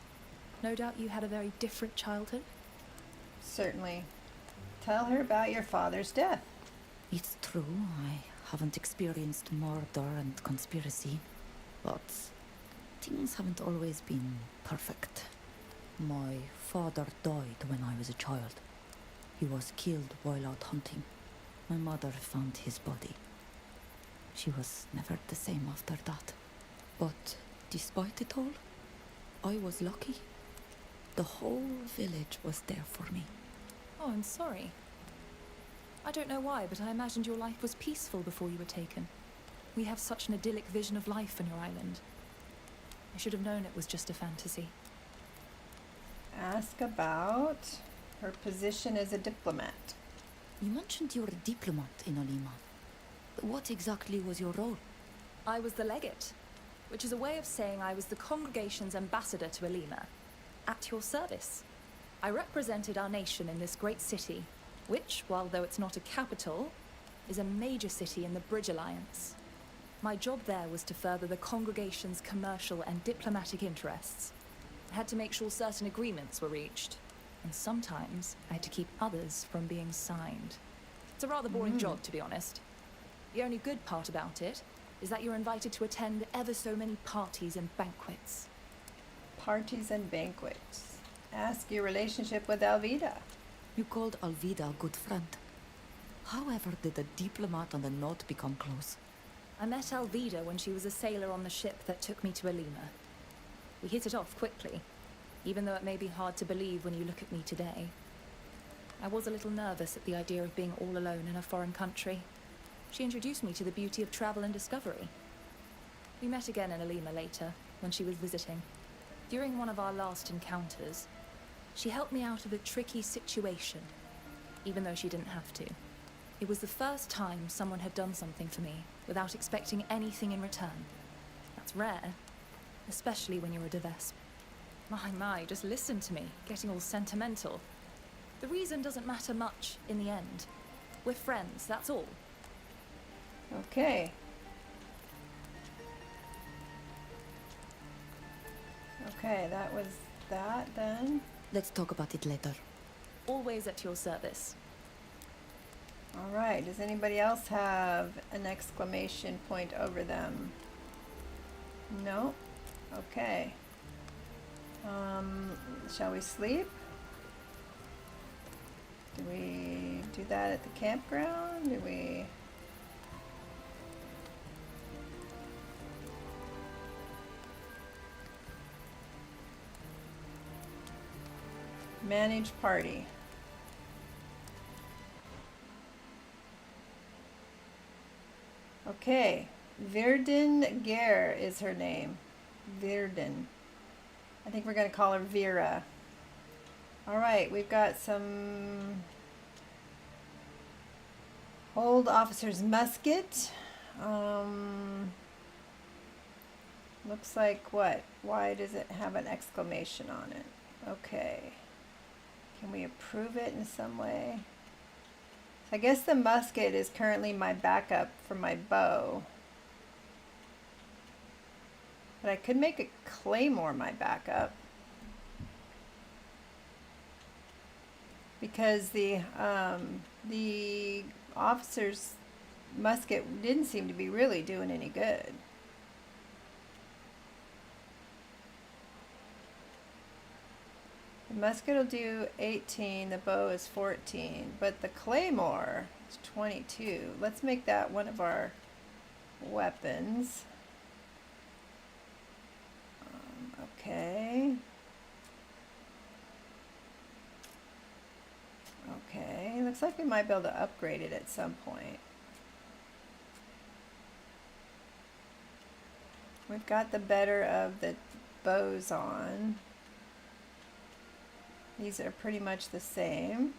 No doubt you had a very different childhood? Certainly. Tell her about your father's death. It's true, I haven't experienced murder and conspiracy, but things haven't always been perfect. My father died when I was a child. He was killed while out hunting. My mother found his body. She was never the same after that. But despite it all, I was lucky. The whole village was there for me. Oh, I'm sorry. I don't know why, but I imagined your life was peaceful before you were taken. We have such an idyllic vision of life on your island. I should have known it was just a fantasy. Ask about her position as a diplomat. You mentioned you were a diplomat in Olima. What exactly was your role? I was the legate, which is a way of saying I was the congregation's ambassador to Olima. At your service. I represented our nation in this great city, which, while though it's not a capital, is a major city in the Bridge Alliance. My job there was to further the congregation's commercial and diplomatic interests. I had to make sure certain agreements were reached, and sometimes I had to keep others from being signed. It's a rather boring job, to be honest. The only good part about it is that you're invited to attend ever so many parties and banquets. Parties and banquets. Ask your relationship with Alvida. You called Alvida a good friend. However did the diplomat and the knot become close? I met Alvida when she was a sailor on the ship that took me to Olima. We hit it off quickly, even though it may be hard to believe when you look at me today. I was a little nervous at the idea of being all alone in a foreign country. She introduced me to the beauty of travel and discovery. We met again in Olima later, when she was visiting. During one of our last encounters, she helped me out of a tricky situation, even though she didn't have to. It was the first time someone had done something for me without expecting anything in return. That's rare, especially when you're a Devesp. My, just listen to me, getting all sentimental. The reason doesn't matter much in the end. We're friends, that's all. Okay. Okay, that was that then. Let's talk about it later. Always at your service. All right, does anybody else have an exclamation point over them? No? Okay. Shall we sleep? Do we do that at the campground? Do we... Manage party. Okay, Virden Gare is her name. Virden. I think we're going to call her Vera. All right, we've got some Old officer's musket. Looks like what? Why does it have an exclamation on it? Okay. Can we approve it in some way? I guess the musket is currently my backup for my bow. But I could make a claymore my backup. Because the officer's musket didn't seem to be really doing any good. The musket will do 18, the bow is 14, but the claymore is 22. Let's make that one of our weapons. Okay. Okay, looks like we might be able to upgrade it at some point. We've got the better of the bows on. These are pretty much the same.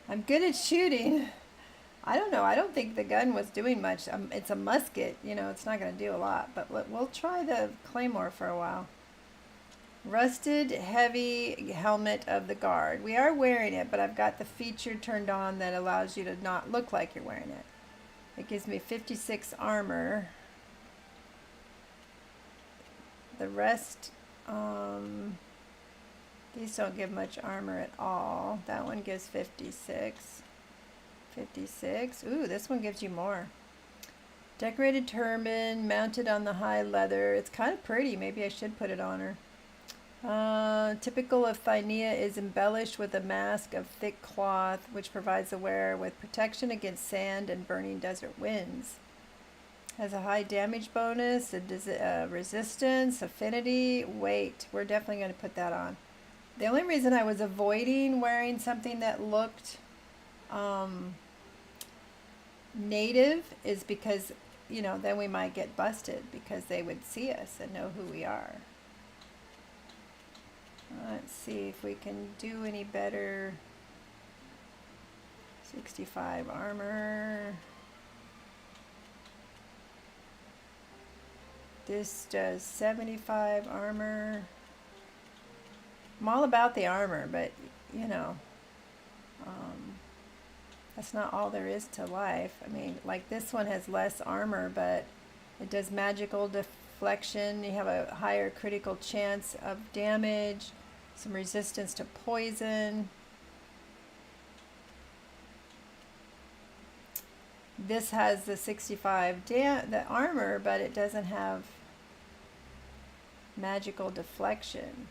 I'm good at shooting. I don't know. I don't think the gun was doing much. It's a musket. You know, it's not going to do a lot. But we'll try the claymore for a while. Rusted heavy helmet of the guard. We are wearing it, but I've got the feature turned on that allows you to not look like you're wearing it. It gives me 56 armor. The rest... these don't give much armor at all. That one gives 56. 56. Ooh, this one gives you more. Decorated turban, mounted on the high leather. It's kind of pretty. Maybe I should put it on her. Typical of Thynea is embellished with a mask of thick cloth, which provides the wearer with protection against sand and burning desert winds. Has a high damage bonus, a resistance, affinity, weight. We're definitely going to put that on. The only reason I was avoiding wearing something that looked native is because, you know, then we might get busted because they would see us and know who we are. Let's see if we can do any better. 65 armor. This does 75 armor. I'm all about the armor, but you know, that's not all there is to life. I mean, like this one has less armor, but it does magical deflection. You have a higher critical chance of damage, some resistance to poison. This has the 65 the armor, but it doesn't have magical deflection.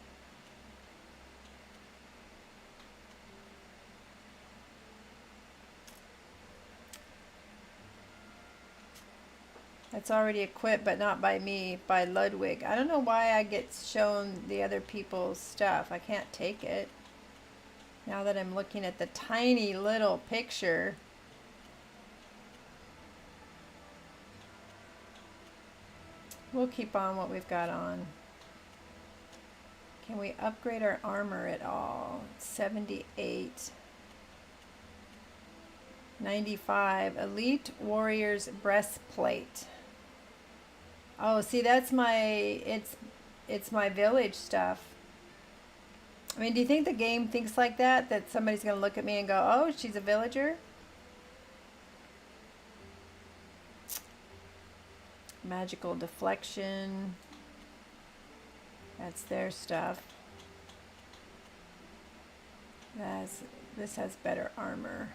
It's already equipped, but not by me, by Ludwig. I don't know why I get shown the other people's stuff. I can't take it. Now that I'm looking at the tiny little picture. We'll keep on what we've got on. Can we upgrade our armor at all? 78. 95. Elite Warrior's Breastplate. Oh, see, that's my, it's my village stuff. I mean, do you think the game thinks like that? That somebody's going to look at me and go, oh, she's a villager? Magical deflection. That's their stuff. This has better armor.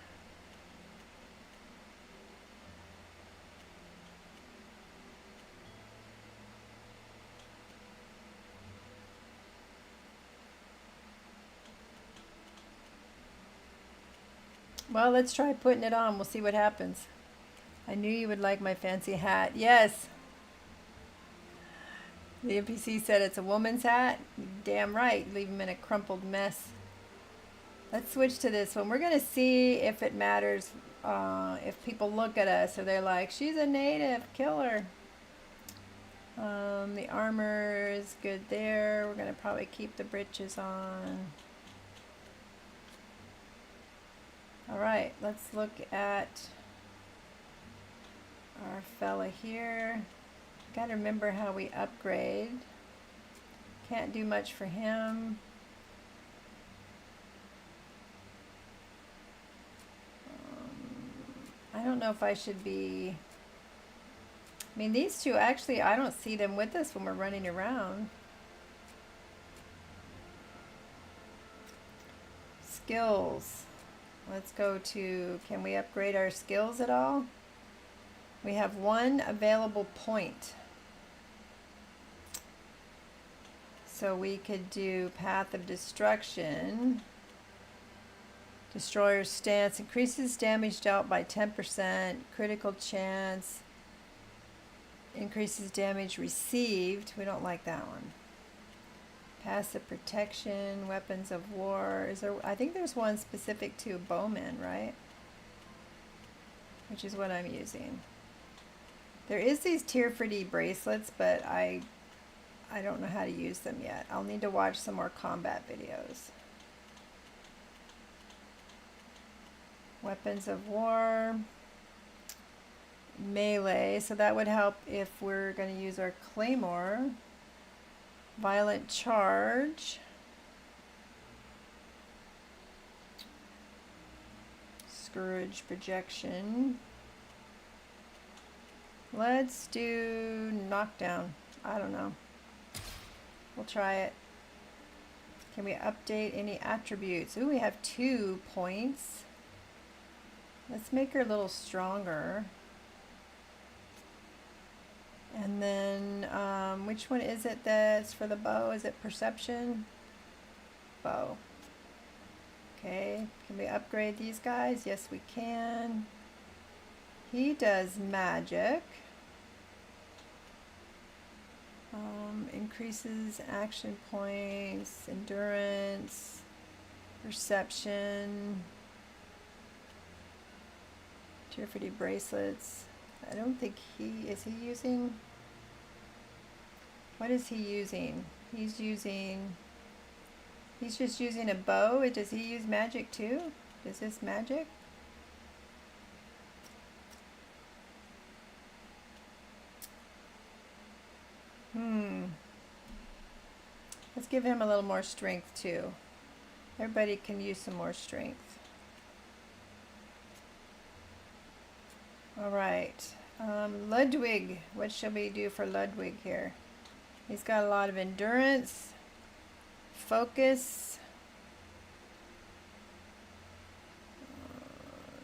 Well, let's try putting it on. We'll see what happens. I knew you would like my fancy hat. Yes. The NPC said it's a woman's hat. Damn right. Leave him in a crumpled mess. Let's switch to this one. We're going to see if it matters. If people look at us or they're like, she's a native. Kill her. The armor is good there. We're going to probably keep the breeches on. All right, let's look at our fella here. Got to remember how we upgrade. Can't do much for him. I don't know if I should be... I mean, these two, actually, I don't see them with us when we're running around. Skills. Let's go to, can we upgrade our skills at all? We have one available point. So we could do Path of Destruction. Destroyer's Stance increases damage dealt by 10%. Critical chance increases damage received. We don't like that one. Passive Protection, Weapons of War. Is there? I think there's one specific to bowmen, right? Which is what I'm using. There is these tier 3 bracelets, but I don't know how to use them yet. I'll need to watch some more combat videos. Weapons of War. Melee, so that would help if we're going to use our claymore. Violent Charge. Scourge Projection. Let's do Knockdown. I don't know. We'll try it. Can we update any attributes? Ooh, we have 2 points. Let's make her a little stronger. And then, which one is it that's for the bow? Is it Perception? Bow. Okay, can we upgrade these guys? Yes, we can. He does magic. Increases action points, endurance, perception, tier 3 bracelets. I don't think is he using, what is he using? He's just using a bow. Does he use magic too? Is this magic? Let's give him a little more strength too. Everybody can use some more strength. All right, Ludwig, what shall we do for Ludwig here? He's got a lot of endurance, focus,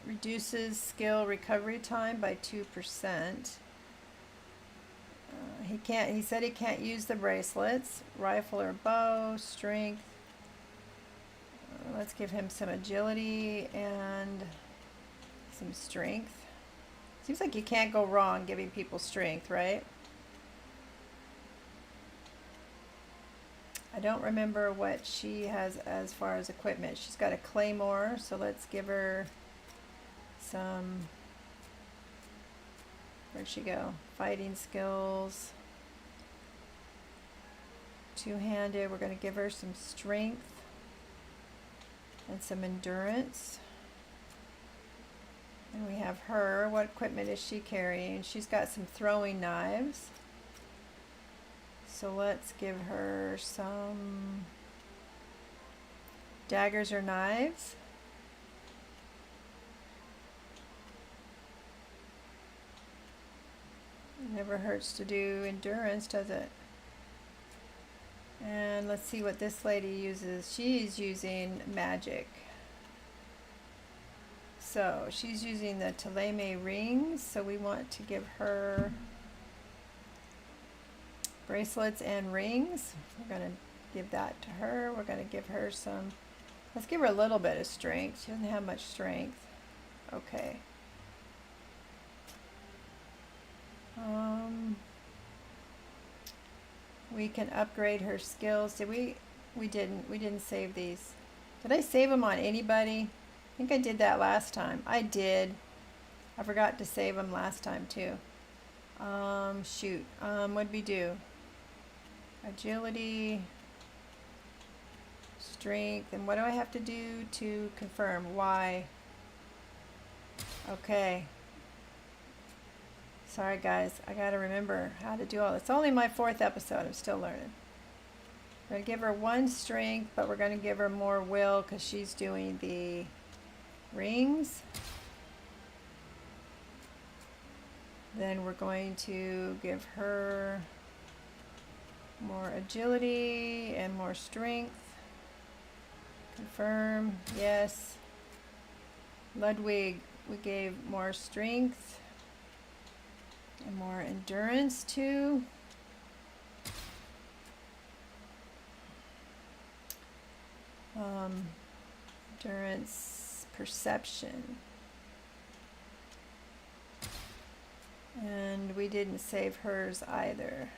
reduces skill recovery time by 2%. He said he can't use the bracelets, rifle or bow, strength. Let's give him some agility and some strength. Seems like you can't go wrong giving people strength, right? I don't remember what she has as far as equipment. She's got a claymore, so let's give her some, where'd she go? Fighting skills. Two-handed, we're going to give her some strength and some endurance. And we have her. What equipment is she carrying? She's got some throwing knives. So let's give her some daggers or knives. Never hurts to do endurance, does it? And let's see what this lady uses. She's using magic. So she's using the Teleme rings, so we want to give her bracelets and rings. We're going to give that to her. We're going to give her some, let's give her a little bit of strength. She doesn't have much strength. Okay. We can upgrade her skills. Did we didn't save these. Did I save them on anybody? I think I did that last time. I did. I forgot to save them last time too. Shoot. What'd we do? Agility, strength, and what do I have to do to confirm? Y. Okay. Sorry guys, I gotta remember how to do all this. It's only my 4th episode, I'm still learning. We're gonna give her 1 strength, but we're gonna give her more will because she's doing the rings. Then we're going to give her more agility and more strength. Confirm, yes. Ludwig, we gave more strength and more endurance too. Endurance, perception. And we didn't save hers either.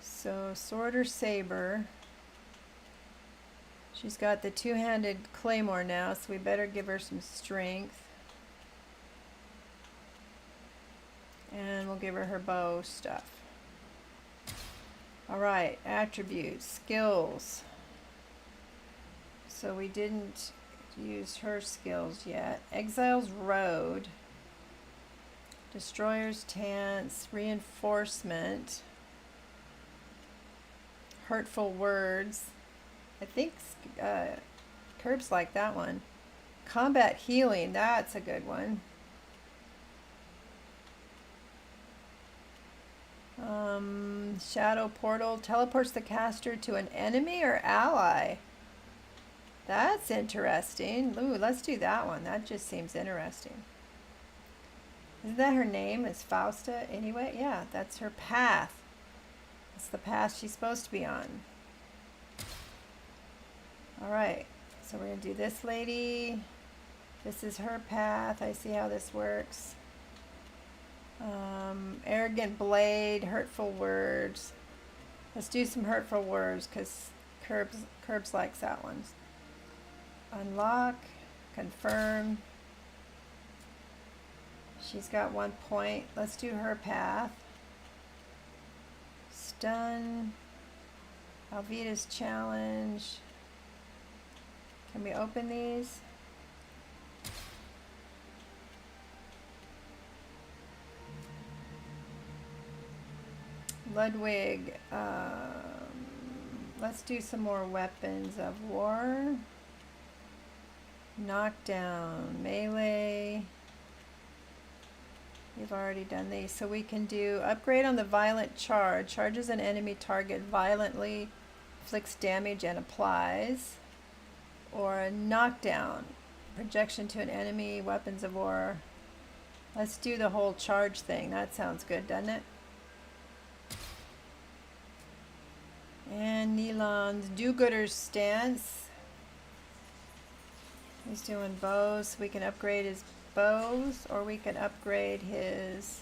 So sword or saber. She's got the 2-handed claymore now, so we better give her some strength. And we'll give her her bow stuff. Alright, attributes, skills. So we didn't use her skills yet. Exile's Road. Destroyer's Stance, Reinforcement. Hurtful Words. I think Curbs like that one. Combat Healing, that's a good one. Shadow Portal teleports the caster to an enemy or ally. That's interesting. Ooh, let's do that one. That just seems interesting. Isn't that her name? Is Fausta anyway? Yeah, that's her path. That's the path she's supposed to be on. Alright, so we're going to do this lady. This is her path. I see how this works. Arrogant Blade, Hurtful Words. Let's do some Hurtful Words because Curbs likes that one. Unlock, confirm. She's got 1 point. Let's do her path. Stun. Alvida's Challenge. Can we open these? Ludwig. Let's do some more weapons of war. Knockdown, melee. We've already done these. So we can do upgrade on the violent charge. Charges an enemy target violently, inflicts damage and applies. Or a knockdown. Projection to an enemy, weapons of war. Let's do the whole charge thing. That sounds good, doesn't it? And Nilon's do-gooder's stance. He's doing bows. We can upgrade his bows, or we can upgrade his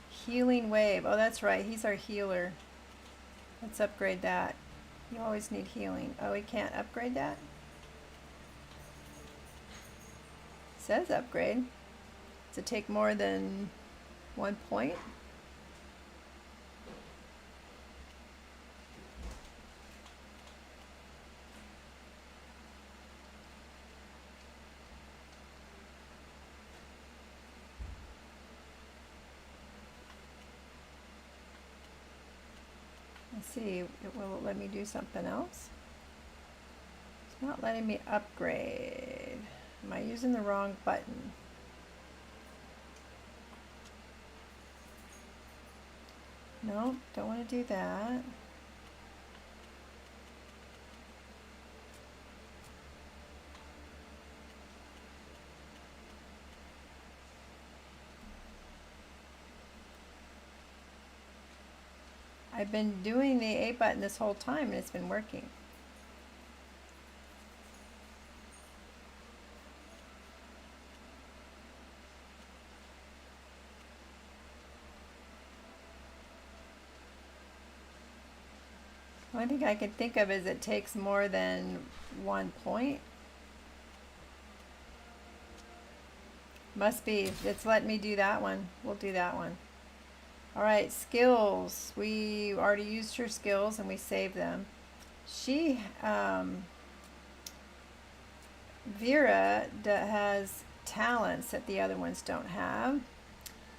healing wave. Oh, that's right. He's our healer. Let's upgrade that. You always need healing. Oh, we can't upgrade that? It says upgrade. Does it take more than 1 point? Let's see, will it let me do something else? It's not letting me upgrade. Am I using the wrong button? No, don't want to do that. I've been doing the A button this whole time and it's been working. The only thing I can think of is it takes more than 1 point. Must be. It's letting me do that one. We'll do that one. Alright, skills. We already used her skills and we saved them. She, Vera has talents that the other ones don't have.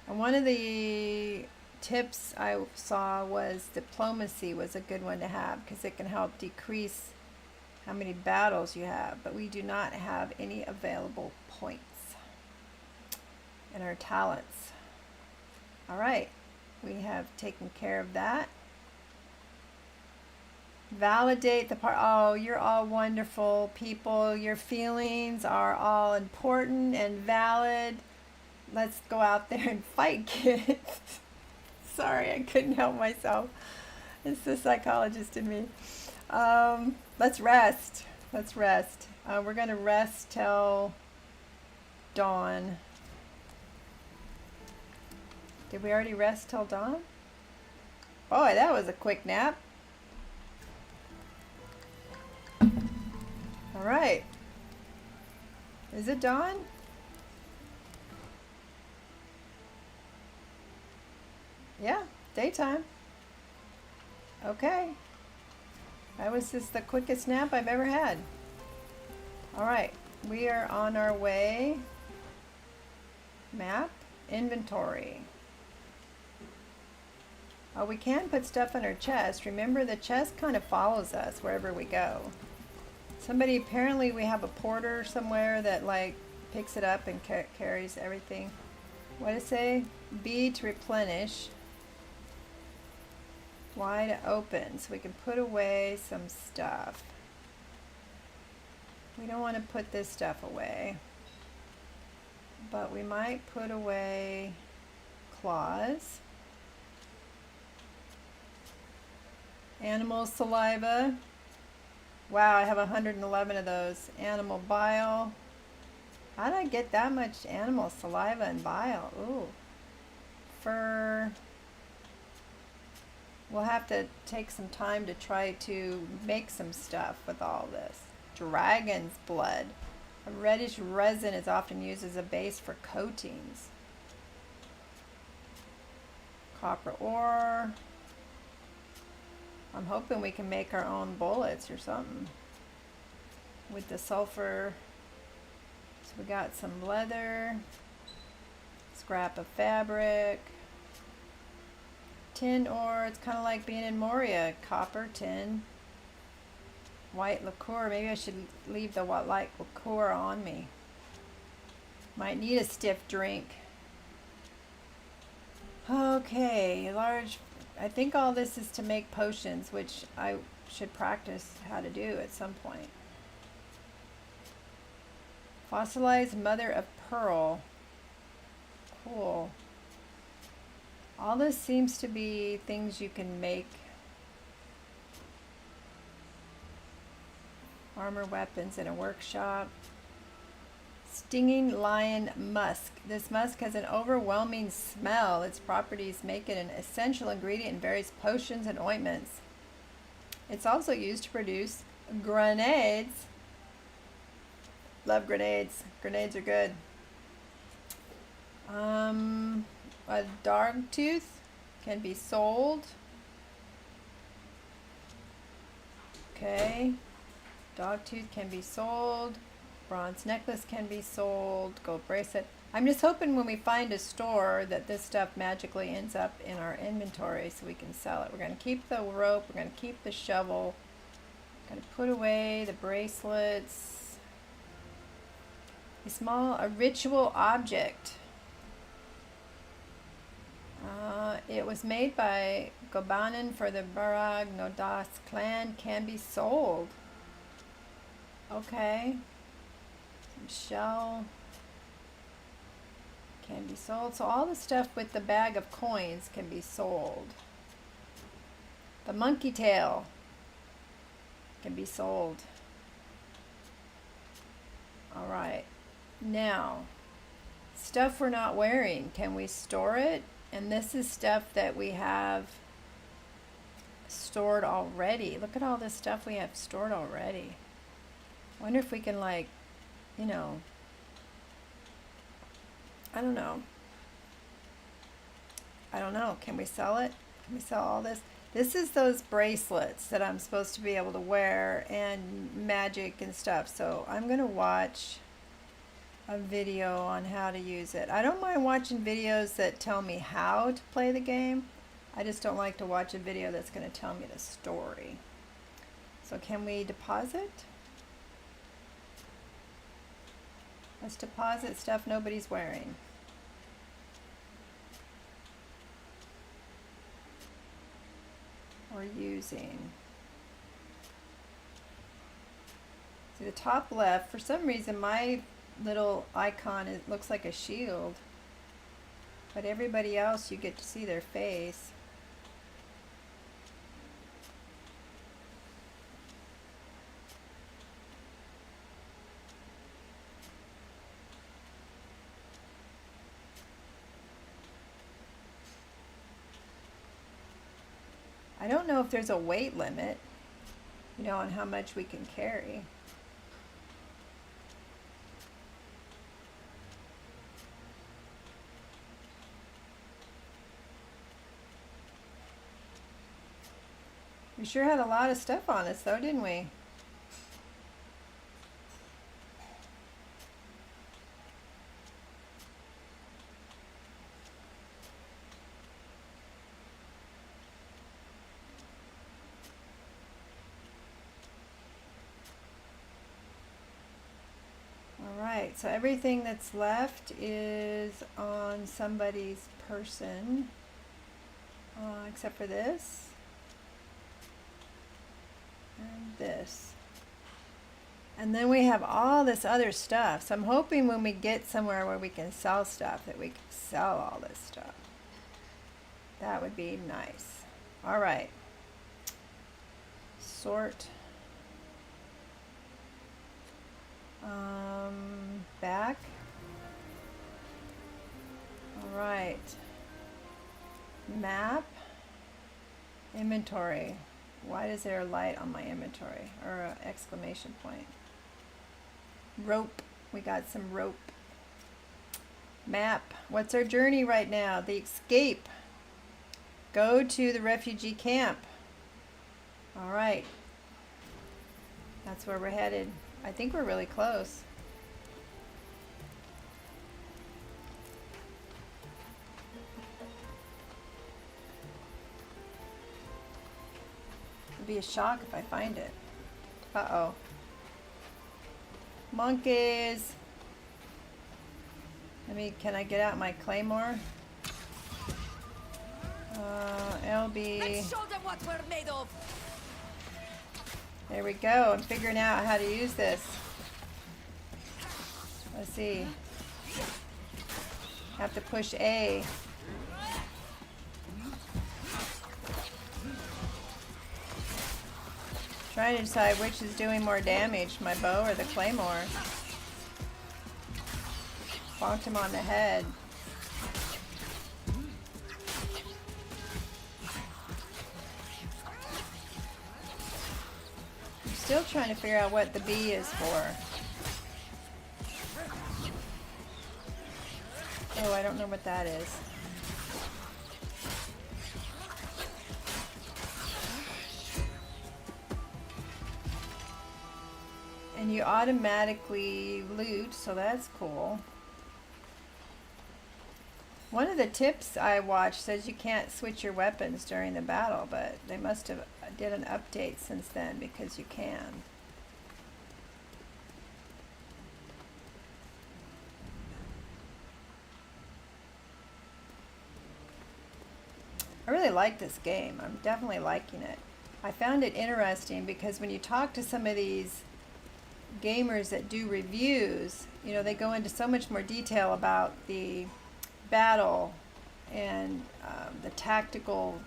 And one of the tips I saw was diplomacy was a good one to have because it can help decrease how many battles you have, but we do not have any available points in our talents. All right, we have taken care of that. Validate the part. Oh, you're all wonderful people. Your feelings are all important and valid. Let's go out there and fight, kids. Sorry, I couldn't help myself. It's the psychologist in me. Let's rest. Let's rest. We're going to rest till dawn. Did we already rest till dawn? Boy, that was a quick nap. All right. Is it dawn? Yeah, daytime. Okay. That was just the quickest nap I've ever had. All right, we are on our way. Map, inventory. Oh, we can put stuff in our chest. Remember, the chest kind of follows us wherever we go. Somebody, apparently we have a porter somewhere that like picks it up and carries everything. What does it say? B to replenish. Y to open, so we can put away some stuff. We don't want to put this stuff away, but we might put away claws. Animal saliva. Wow, I have 111 of those. Animal bile. How did I get that much animal saliva and bile? Ooh. Fur. We'll have to take some time to try to make some stuff with all this. Dragon's blood. A reddish resin is often used as a base for coatings. Copper ore. I'm hoping we can make our own bullets or something with the sulfur. So we got some leather, scrap of fabric, tin ore. It's kind of like being in Moria. Copper, tin, white liqueur. Maybe I should leave the white liqueur on me. Might need a stiff drink. Okay, large. I think all this is to make potions, which I should practice how to do at some point. Fossilized mother of pearl. Cool. All this seems to be things you can make. Armor weapons in a workshop. Stinging lion musk. This musk has an overwhelming smell. Its properties make it an essential ingredient in various potions and ointments. It's also used to produce grenades. Love grenades. Grenades are good. A dog tooth can be sold. Okay. Dog tooth can be sold. Bronze necklace can be sold. Gold bracelet. I'm just hoping when we find a store that this stuff magically ends up in our inventory so we can sell it. We're going to keep the rope. We're going to keep the shovel. Going to put away the bracelets. A ritual object. It was made by Gobanin for the Barag Nodas clan. Can be sold. Okay. Some shell. Can be sold. So all the stuff with the bag of coins can be sold. The monkey tail can be sold. All right. Now, stuff we're not wearing, can we store it? And this is stuff that we have stored already. Look at all this stuff we have stored already. I wonder if we can, like, you know, I don't know. Can we sell it? Can we sell all this? This is those bracelets that I'm supposed to be able to wear and magic and stuff. So I'm going to watch a video on how to use it. I don't mind watching videos that tell me how to play the game. I just don't like to watch a video that's going to tell me the story. So can we deposit? Let's deposit stuff nobody's wearing. Or using. See the top left, for some reason my little icon looks like a shield, but everybody else you get to see their face. I don't know if there's a weight limit, you know, on how much we can carry. We sure had a lot of stuff on us though, didn't we? Alright, so everything that's left is on somebody's person, except for this. And this. And then we have all this other stuff. So I'm hoping when we get somewhere where we can sell stuff that we can sell all this stuff. That would be nice. All right. Sort. Back. All right. Map. Inventory. Why is there a light on my inventory or an exclamation point? Rope. We got some rope. Map. What's our journey right now? The escape. Go to the refugee camp. All right. That's where we're headed. I think we're really close. It'd be a shock if I find it. Uh-oh. Monkeys. Can I get out my claymore? LB. Let's show them what we're made of. There we go. I'm figuring out how to use this. Let's see. Have to push A. Trying to decide which is doing more damage, my bow or the claymore. Bonked him on the head. I'm still trying to figure out what the B is for. Oh, I don't know what that is. And you automatically loot, so that's cool. One of the tips I watched says you can't switch your weapons during the battle, but they must have did an update since then because you can. I really like this game. I'm definitely liking it. I found it interesting because when you talk to some of these gamers that do reviews, you know, they go into so much more detail about the battle and the tactical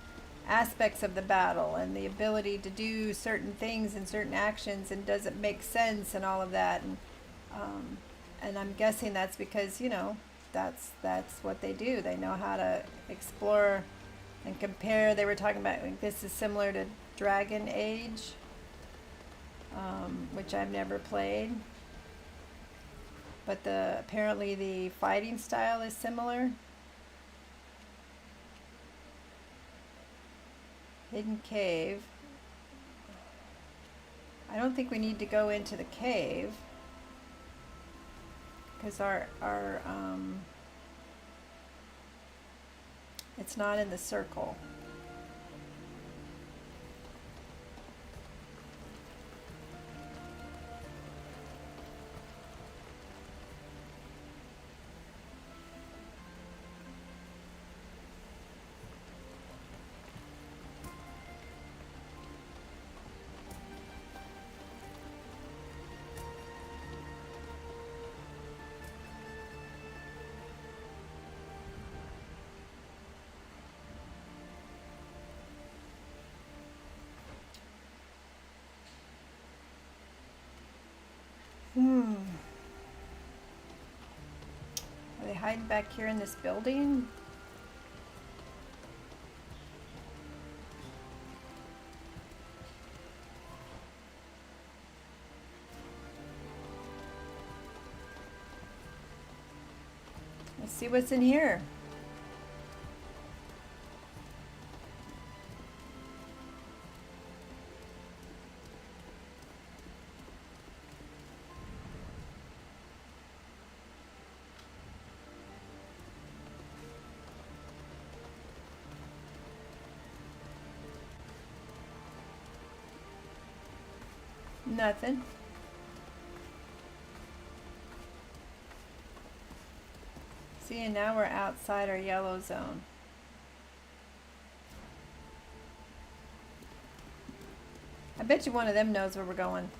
aspects of the battle and the ability to do certain things and certain actions and does it make sense and all of that, and I'm guessing that's because, you know, that's what they do. They know how to explore and compare. They were talking about, like, this is similar to Dragon Age, which I've never played, but apparently the fighting style is similar. Hidden cave. I don't think we need to go into the cave Because our it's not in the circle. Are they hiding back here in this building? Let's see what's in here. Nothing. See, and now we're outside our yellow zone. I bet you one of them knows where we're going.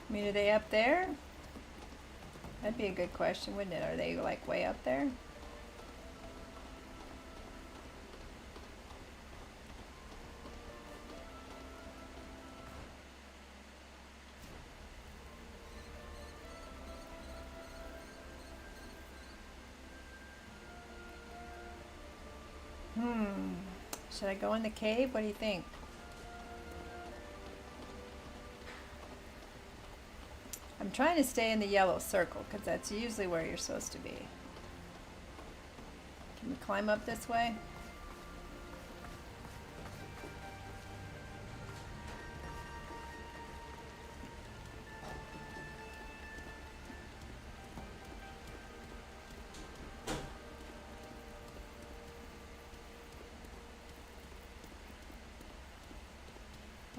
I mean, are they up there? That'd be a good question, wouldn't it? Are they like way up there? Should I go in the cave? What do you think? I'm trying to stay in the yellow circle because that's usually where you're supposed to be. Can we climb up this way?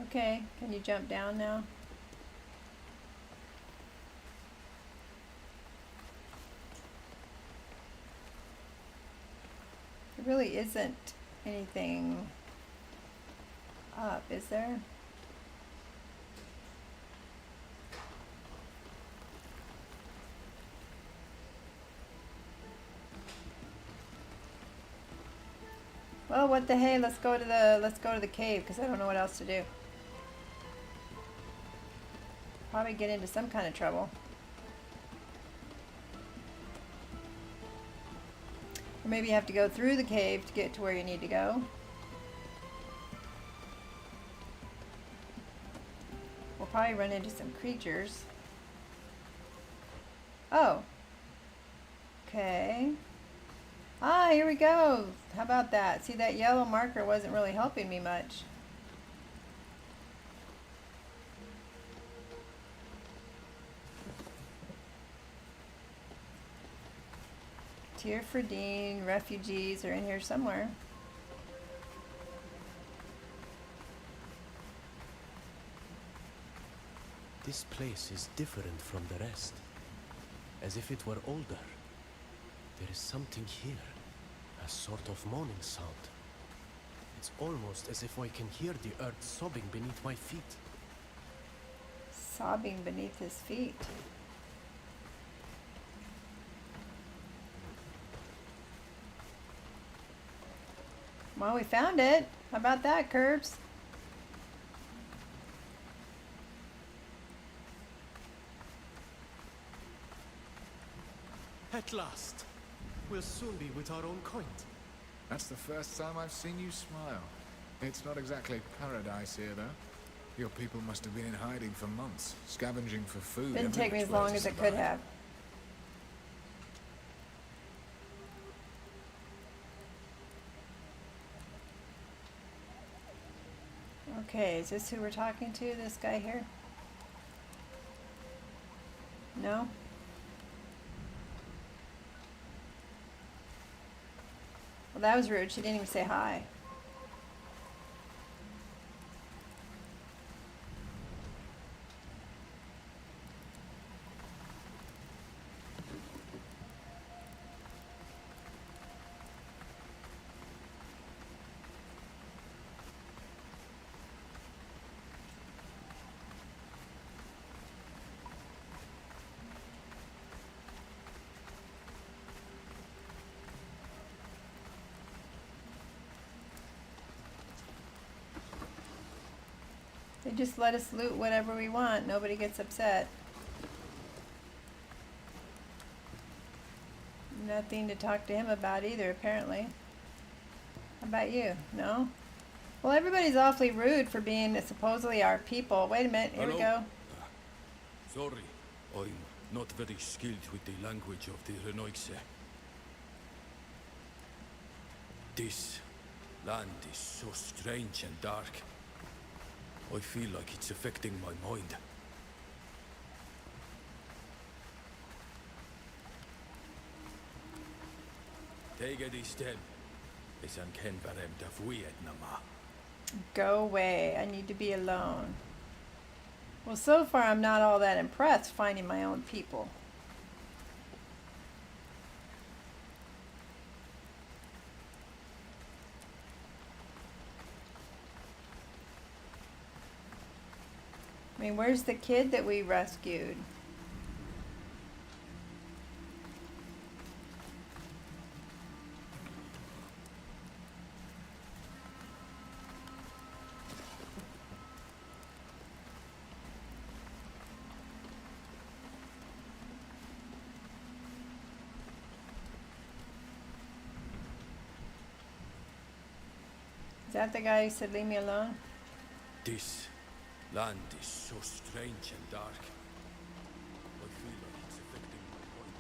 Okay, can you jump down now? There really isn't anything up, is there? Well, what the hey? Let's go to the cave because I don't know what else to do. Probably get into some kind of trouble. Or maybe you have to go through the cave to get to where you need to go. We'll probably run into some creatures. Oh. Okay. Ah, here we go. How about that? See, that yellow marker wasn't really helping me much. Tear for Dean, refugees are in here somewhere. This place is different from the rest. As if it were older. There is something here. A sort of moaning sound. It's almost as if I can hear the earth sobbing beneath my feet. Sobbing beneath his feet. Well, we found it. How about that, Curbs? At last. We'll soon be with our own kind. That's the first time I've seen you smile. It's not exactly paradise here, though. Your people must have been in hiding for months, scavenging for food. Didn't every take me which as way long to as it could survive. have. Okay, is this who we're talking to? This guy here? No? Well, that was rude. She didn't even say hi. They just let us loot whatever we want. Nobody gets upset. Nothing to talk to him about either, apparently. How about you? No? Well, everybody's awfully rude for being supposedly our people. Wait a minute. Here we go. Sorry, I'm not very skilled with the language of the Renoixe. This land is so strange and dark. I feel like it's affecting my mind. Take it istem. Isan ken varem davuiet nama. Go away. I need to be alone. Well, so far I'm not all that impressed finding my own people. I mean, where's the kid that we rescued? Is that the guy who said leave me alone? This land is so strange and dark. I feel like it's affecting my mind.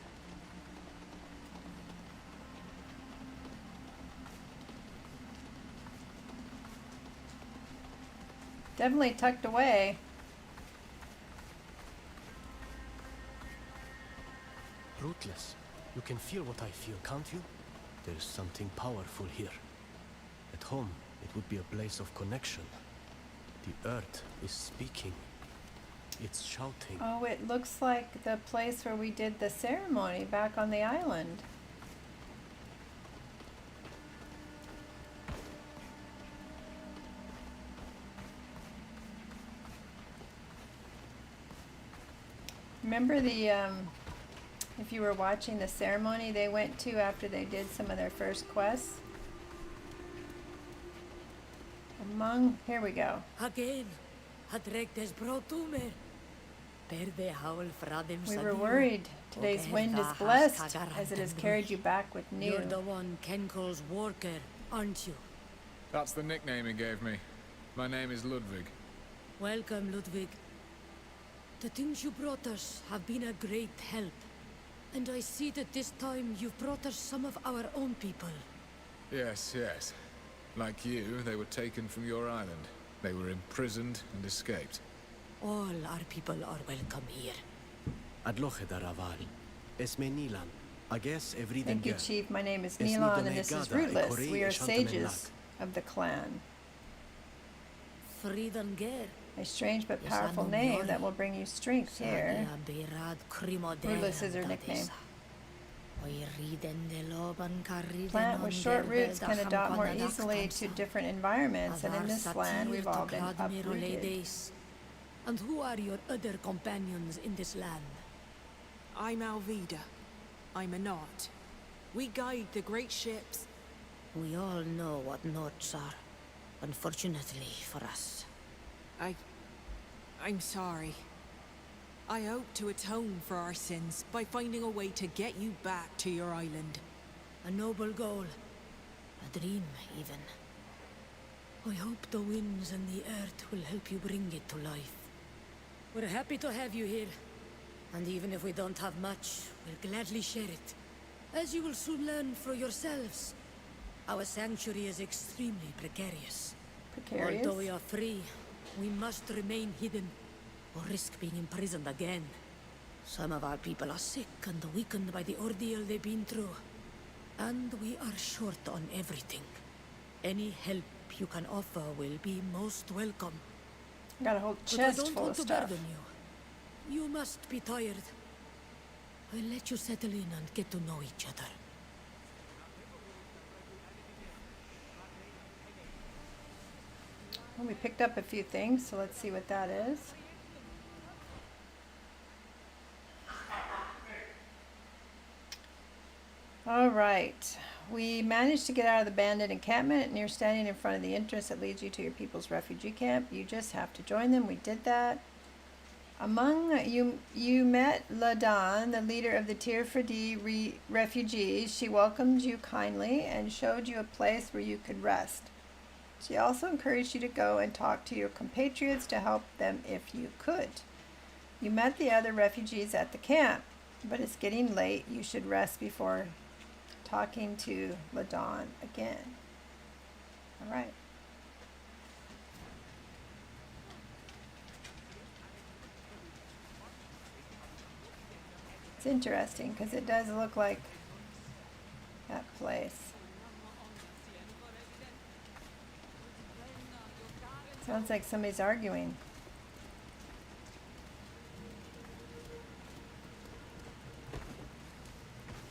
Definitely tucked away. Rootless. You can feel what I feel, can't you? There's something powerful here. At home, it would be a place of connection. The earth is speaking. It's shouting. Oh, it looks like the place where we did the ceremony back on the island. Remember the, if you were watching the ceremony they went to after they did some of their first quests? Here we go. Again, hadrektes brotumer. We were worried. Today's wind is blessed, as it has carried you back with new. You're the one Kenkol's worker, aren't you? That's the nickname he gave me. My name is Ludwig. Welcome, Ludwig. The things you brought us have been a great help. And I see that this time you've brought us some of our own people. Yes, yes. Like you, they were taken from your island. They were imprisoned and escaped. All our people are welcome here. Adloche daraval. Esme Nilan. I guess every Thank you, Chief. My name is Nilan, and this is Rootless. We are sages of the clan. Fridanger. A strange but powerful name that will bring you strength here. Rootless is her nickname. Plant with short roots can adapt more easily to different environments, and in this land we've all been uprooted. And who are your other companions in this land? I'm Alvida. I'm a Naut. We guide the great ships. We all know what Nauts are, unfortunately for us. I'm sorry. I hope to atone for our sins by finding a way to get you back to your island. A noble goal. A dream, even. I hope the winds and the earth will help you bring it to life. We're happy to have you here. And even if we don't have much, we'll gladly share it. As you will soon learn for yourselves, our sanctuary is extremely precarious. Precarious? Although we are free, we must remain hidden, or risk being imprisoned again. Some of our people are sick and weakened by the ordeal they've been through. And we are short on everything. Any help you can offer will be most welcome. Got a whole But I chest don't full want of to stuff. burden you. You must be tired. I'll let you settle in and get to know each other. Well, we picked up a few things, so let's see what that is. All right. We managed to get out of the bandit encampment, and you're standing in front of the entrance that leads you to your people's refugee camp. You just have to join them. We did that. Among you met Ladan, the leader of the Tir Fadi refugees. She welcomed you kindly and showed you a place where you could rest. She also encouraged you to go and talk to your compatriots to help them if you could. You met the other refugees at the camp, but it's getting late. You should rest before talking to Ladan again. All right. It's interesting because it does look like that place. Sounds like somebody's arguing.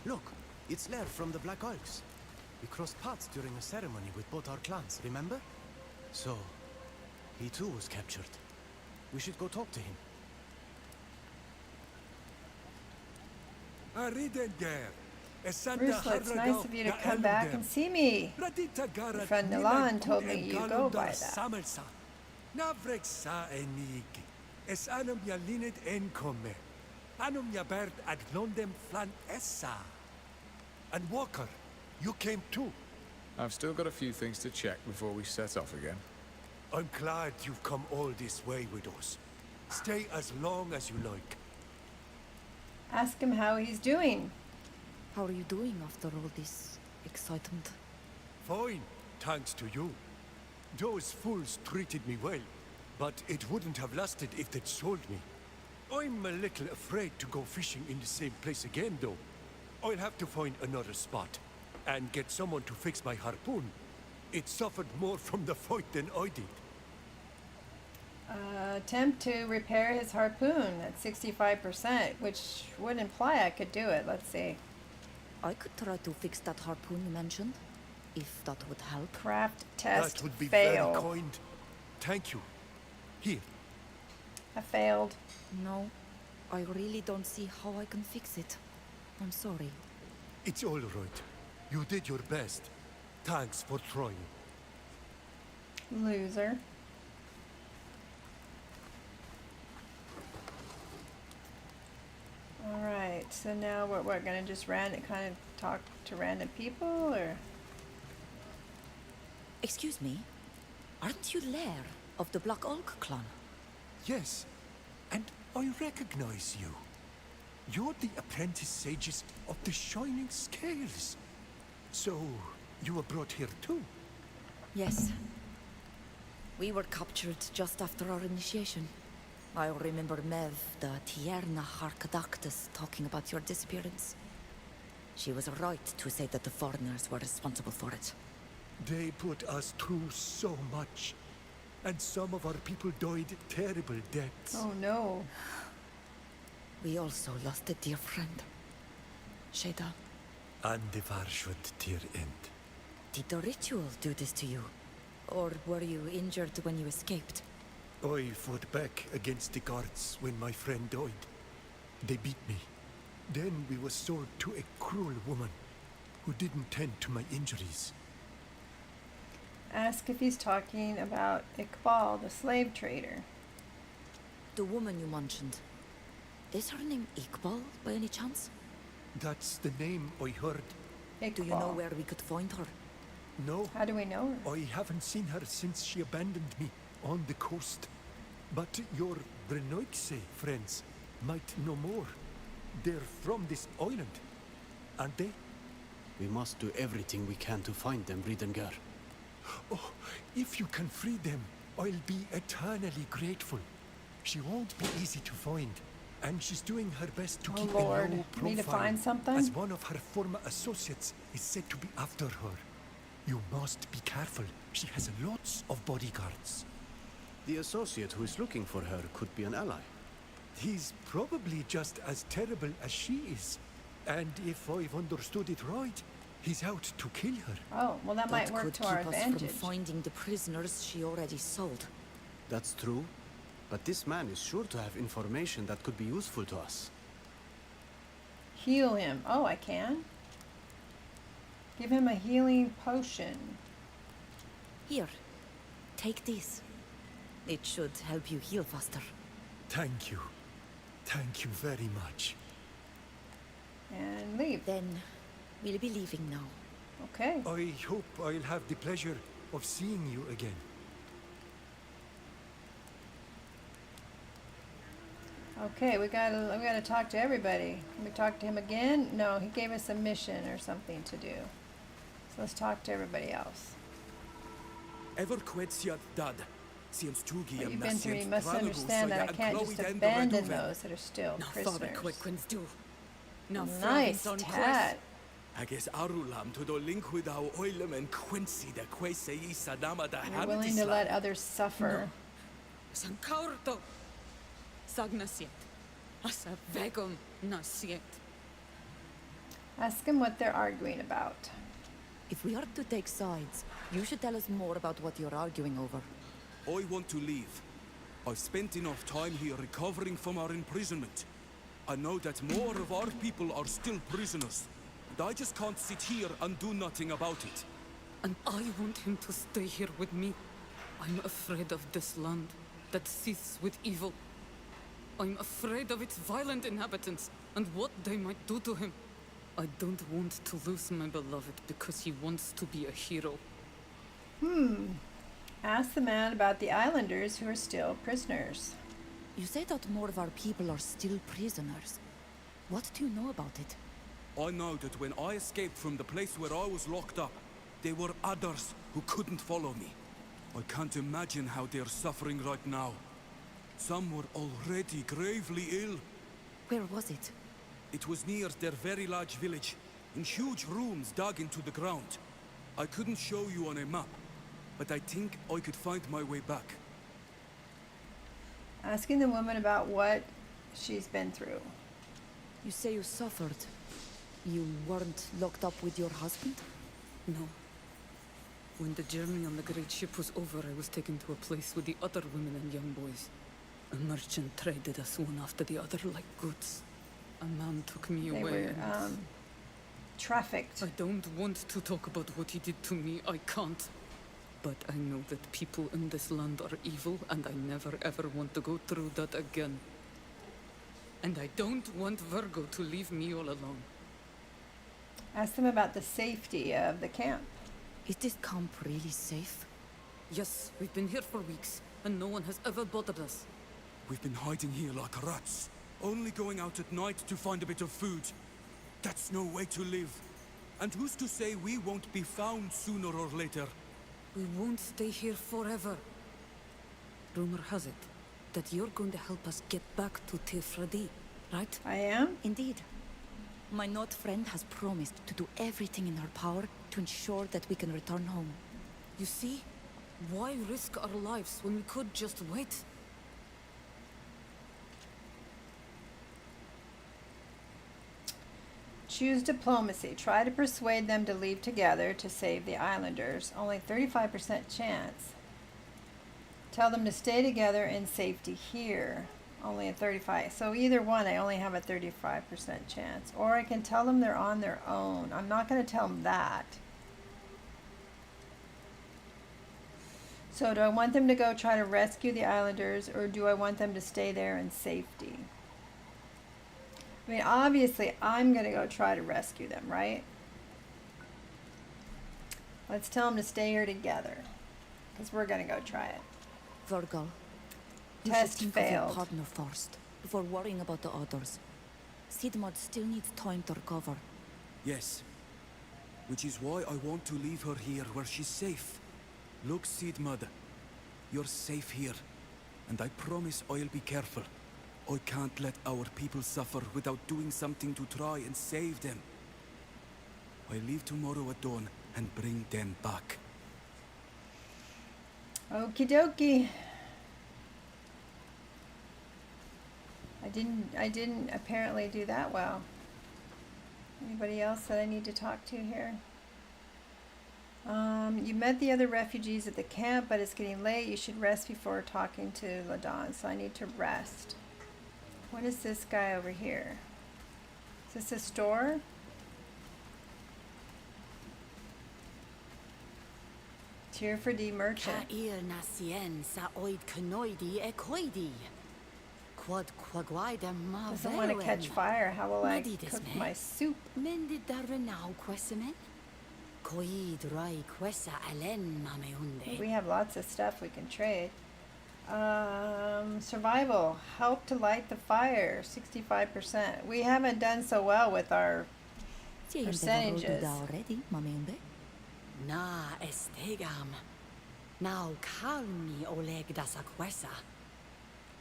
Look, it's Lair from the Black Oaks. We crossed paths during a ceremony with both our clans, remember? So, he too was captured. We should go talk to him. Rusla, it's nice of you to come back and see me. Your friend Nilan told me you go by that. Navreksa enig. Es anum ya lined enkome. Anum ya bert ad londem flan essa. And Walker, you came too. I've still got a few things to check before we set off again. I'm glad you've come all this way with us. Stay as long as you like. Ask him how he's doing. How are you doing after all this excitement? Fine, thanks to you. Those fools treated me well, but it wouldn't have lasted if they'd sold me. I'm a little afraid to go fishing in the same place again, though. I'll have to find another spot, and get someone to fix my harpoon. It suffered more from the fight than I did. Attempt to repair his harpoon at 65%, which would imply I could do it. Let's see. I could try to fix that harpoon you mentioned, if that would help. Craft test That would be fail. very kind. Thank you. Here. I failed. No, I really don't see how I can fix it. I'm sorry. It's all right. You did your best. Thanks for trying. Loser. Alright, so now we're gonna just kind of talk to random people, or? Excuse me, aren't you Lair of the Black Oak clan? Yes, and I recognize you. You're the apprentice sages of the Shining Scales. So, you were brought here too? Yes. We were captured just after our initiation. I remember Mev, the Tierna Harkadactus, talking about your disappearance. She was right to say that the foreigners were responsible for it. They put us through so much. And some of our people died terrible deaths. Oh no. We also lost a dear friend. Sheda. And the Varshut dear end. Did the ritual do this to you? Or were you injured when you escaped? I fought back against the guards when my friend died. They beat me. Then we were sold to a cruel woman who didn't tend to my injuries. Ask if he's talking about Iqbal, the slave trader. The woman you mentioned. Is her name Iqbal, by any chance? That's the name I heard. Do you know where we could find her? No. How do we know her? I haven't seen her since she abandoned me on the coast. But your Brenoikse friends might know more. They're from this island, aren't they? We must do everything we can to find them, Bridengar. Oh, if you can free them, I'll be eternally grateful. She won't be easy to find, and she's doing her best to keep Lord. a low profile. Need to find something? As one of her former associates is said to be after her. You must be careful. She has lots of bodyguards. The associate who is looking for her could be an ally. He's probably just as terrible as she is. And if I've understood it right, he's out to kill her. Oh, well that might work could to our keep us advantage. from finding the prisoners she already sold. That's true. But this man is sure to have information that could be useful to us. Heal him. Oh, I can? Give him a healing potion. Here, take this. It should help you heal faster. Thank you. Thank you very much. And leave. Then we'll be leaving now. Okay. I hope I'll have the pleasure of seeing you again. Okay, we gotta talk to everybody. Can we talk to him again? No, he gave us a mission or something to do. So let's talk to everybody else. Ever quetsiat dad. Since Tugi What you've been through, you must understand that I can't just abandon those that are still prisoners. do. No Nice tat. I guess Arulam to the link with our oilem and Quincy the Quese Sadama da You're willing to let others suffer. San Kaurto. Sagnasiet. Asa vegum nasiet. Ask them what they're arguing about. If we are to take sides, you should tell us more about what you're arguing over. I want to leave. I've spent enough time here recovering from our imprisonment. I know that more of our people are still prisoners. And I just can't sit here and do nothing about it. And I want him to stay here with me. I'm afraid of this land that seethes with evil. I'm afraid of its violent inhabitants and what they might do to him. I don't want to lose my beloved because he wants to be a hero. Ask the man about the islanders who are still prisoners. You say that more of our people are still prisoners. What do you know about it? I know that when I escaped from the place where I was locked up, there were others who couldn't follow me. I can't imagine how they're suffering right now. Some were already gravely ill. Where was it? It was near their very large village, in huge rooms dug into the ground. I couldn't show you on a map, but I think I could find my way back. Asking the woman about what she's been through. You say you suffered. You weren't locked up with your husband? No. When the journey on the great ship was over, I was taken to a place with the other women and young boys. A merchant traded us one after the other like goods. A man took me They away were and... trafficked. I don't want to talk about what he did to me. I can't. But I know that people in this land are evil, and I never ever want to go through that again. And I don't want Virgo to leave me all alone. Ask them about the safety of the camp. Is this camp really safe? Yes, we've been here for weeks, and no one has ever bothered us. We've been hiding here like rats, only going out at night to find a bit of food. That's no way to live. And who's to say we won't be found sooner or later? We won't stay here forever. Rumor has it that you're going to help us get back to Tefradi, right? I am? Indeed. My Nord friend has promised to do everything in her power to ensure that we can return home. You see? Why risk our lives when we could just wait? Choose diplomacy. Try to persuade them to leave together to save the islanders. Only 35% chance. Tell them to stay together in safety here. Only a 35. So either one, I only have a 35% chance. Or I can tell them they're on their own. I'm not going to tell them that. So do I want them to go try to rescue the islanders, or do I want them to stay there in safety? I mean, obviously, I'm going to go try to rescue them, right? Let's tell them to stay here together. Because we're going to go try it. Virgil, you Test should think of your failed. partner first, before worrying about the others. Sidmod still needs time to recover. Yes. Which is why I want to leave her here where she's safe. Look, Sidmud, you're safe here. And I promise I'll be careful. I can't let our people suffer without doing something to try and save them. I leave tomorrow at dawn and bring them back. Okie dokie. I didn't apparently do that well. Anybody else that I need to talk to here? You met the other refugees at the camp, but it's getting late. You should rest before talking to Ladon, so I need to rest. What is this guy over here? Is this a store? Cheer for D merchant. Doesn't want to catch fire. How will I cook my soup? We have lots of stuff we can trade. Survival. Help to light the fire. 65%. We haven't done so well with our percentages. Na estegam. Now calmi oleg dasa quesa.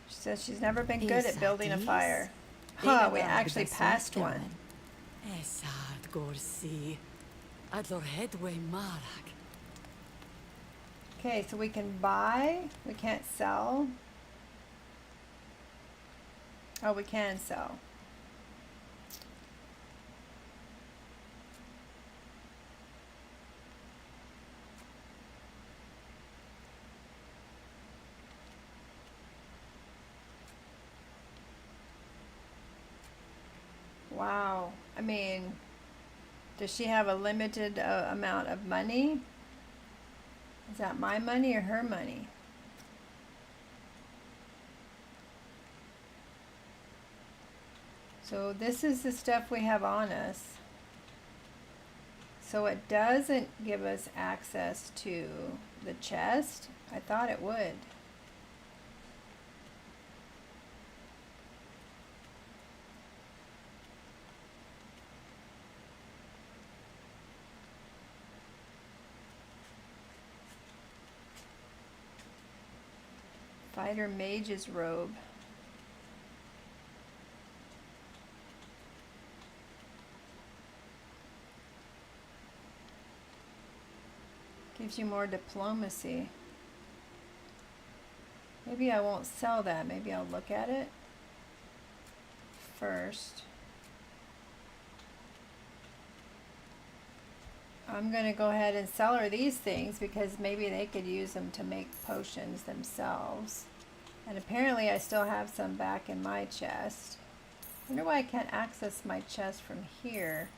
She says she's never been good at building a fire. Huh, we actually passed one. Esad gorsi. Adlor headway marak. Okay, so we can buy. We can't sell. Oh, we can sell. Wow. I mean, does she have a limited amount of money? Is that my money or her money? So this is the stuff we have on us. So it doesn't give us access to the chest. I thought it would. Fighter mage's robe. Gives you more diplomacy. Maybe I won't sell that. Maybe I'll look at it first. I'm going to go ahead and sell her these things because maybe they could use them to make potions themselves. And apparently I still have some back in my chest. I wonder why I can't access my chest from here.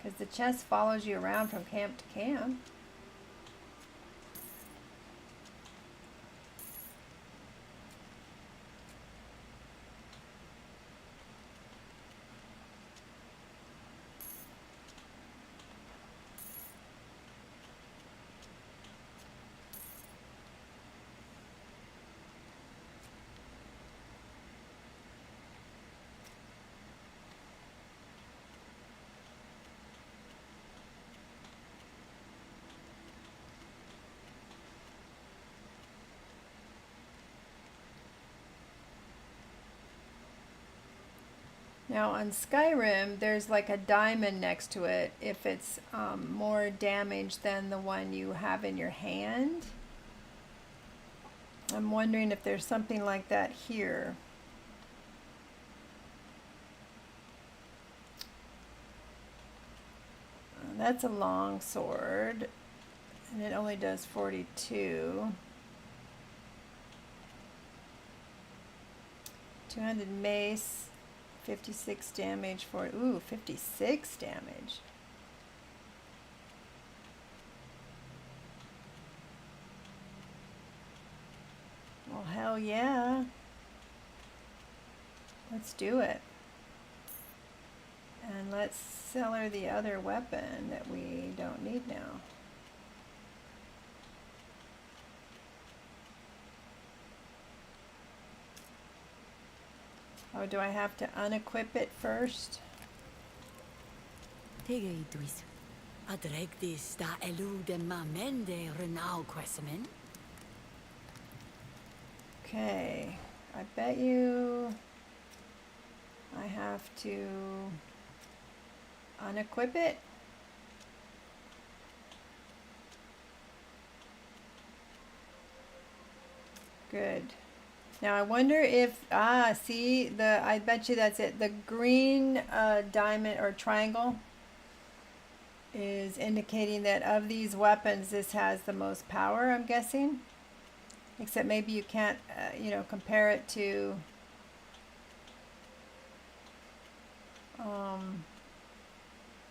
Because the chest follows you around from camp to camp. Now on Skyrim, there's like a diamond next to it if it's more damage than the one you have in your hand. I'm wondering if there's something like that here. That's a long sword, and it only does 42. 200 mace. 56 damage for, ooh, 56 damage. Well, hell yeah. Let's do it. And let's sell her the other weapon that we don't need now. Oh, do I have to unequip it first? Tege Idris. Adregdis da elude mamende renau quesamen. Okay, I bet you I have to unequip it. Good. Now I wonder if, see, I bet you that's it. The green diamond or triangle is indicating that of these weapons, this has the most power, I'm guessing. Except maybe you can't, compare it to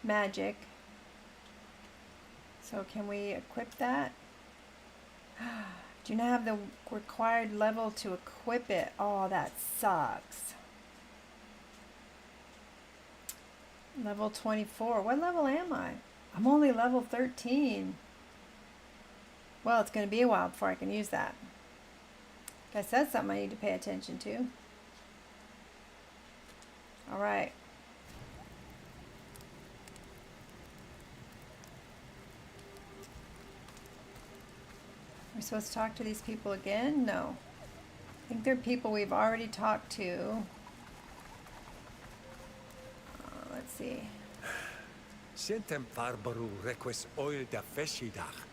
magic. So can we equip that? Do you not have the required level to equip it? Oh, that sucks. Level 24. What level am I? I'm only level 13. Well, it's going to be a while before I can use that. Guess that's something I need to pay attention to. All right. We're supposed to talk to these people again? No. I think they're people we've already talked to. Let's see. Sentem farbaru request oil da feshidach.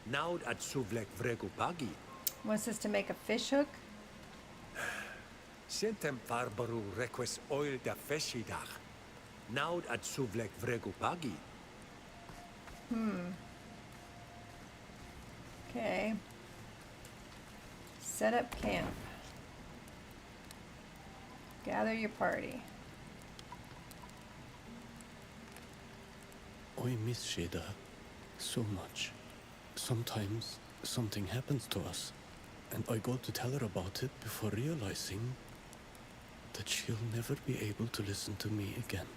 Naud at suvlek vregu pagi. Wants us to make a fish hook? Sentem farbaru request oil da feshidach. Naud at suvlek vregu pagi. Okay. Set up camp. Gather your party. I miss Sheda so much. Sometimes something happens to us, and I go to tell her about it before realizing that she'll never be able to listen to me again.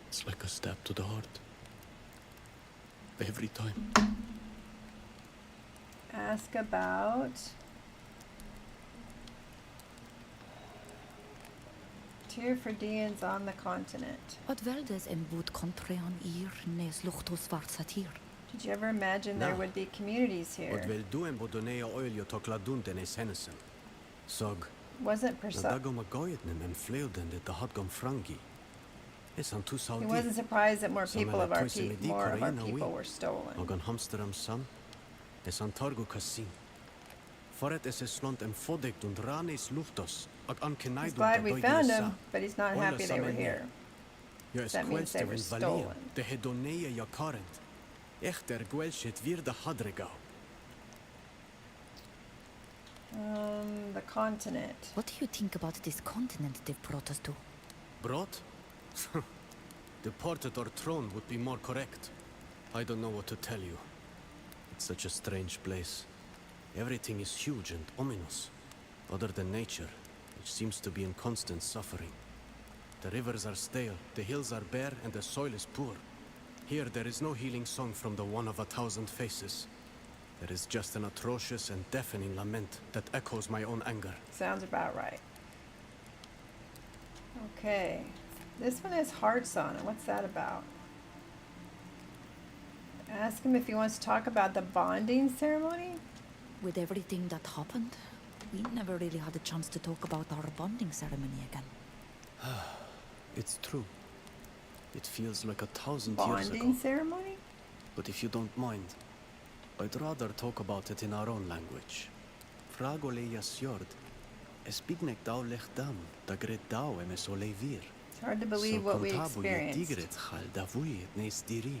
It's like a stab to the heart. Every time. Ask about Tier for Deans on the continent. Od veldes en boot contrean ir nes luchtos varsatir. Did you ever imagine there would be communities here? Od vel duen bodonea oilio tokladunten es hennesen. Sog. Wasn't Nadagom agoyetnem en fleuden de hadgom frangi. Es an tu He saudi. wasn't surprised that more of our people were stolen. Ogan hamsteram sam. Es an targo kassin. Foret es slont em fodek und ranes luftos. He's glad we found him, but he's not happy they were here. That means they were stolen. De hedonea yakarent. Echter gwelshit vir de hadregau. The continent. What do you think about this continent they've brought us to? Brought? Deported or thrown would be more correct. I don't know what to tell you. It's such a strange place. Everything is huge and ominous. Other than nature, which seems to be in constant suffering. The rivers are stale, the hills are bare, and the soil is poor. Here there is no healing song from the one of 1,000 faces. There is just an atrocious and deafening lament that echoes my own anger. Sounds about right. Okay. This one has hearts on it. What's that about? Ask him if he wants to talk about the bonding ceremony. With everything that happened, we never really had a chance to talk about our bonding ceremony again. It's true. It feels like 1,000 years ago. Bonding ceremony? But if you don't mind, I'd rather talk about it in our own language. Fragole jasjord. Espignek dau lech dam, da gred dau emes olevir. It's hard to believe what we experienced. Tigret chal da vuit nes diri.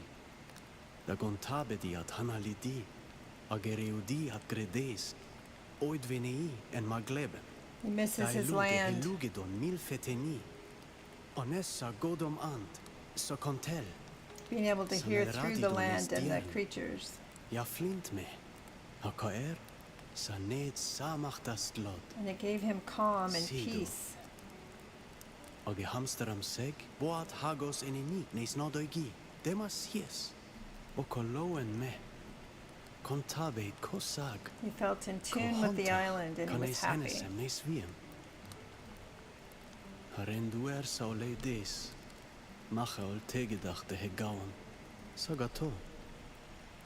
Da gontabedi at hanalidi. Agereudi at gredes. Oid venei en magleben. He misses his land. Elugedon mil feteni. Onessa godom ant. So contel. Being able to hear through the land and the creatures. Ja flint me. Hakaer. Sa ned samach das glod. And it gave him calm and Sido. peace. Agi hamsteram seg, boat hagos enenik nes nodoigi, demas yes. Okolo en me. Kontabe kosag. He felt in tune with the island and he was happy. Henesem nes wiem. Harenduer sa ole des. Macha ol tegedachte he gawan. Sagato.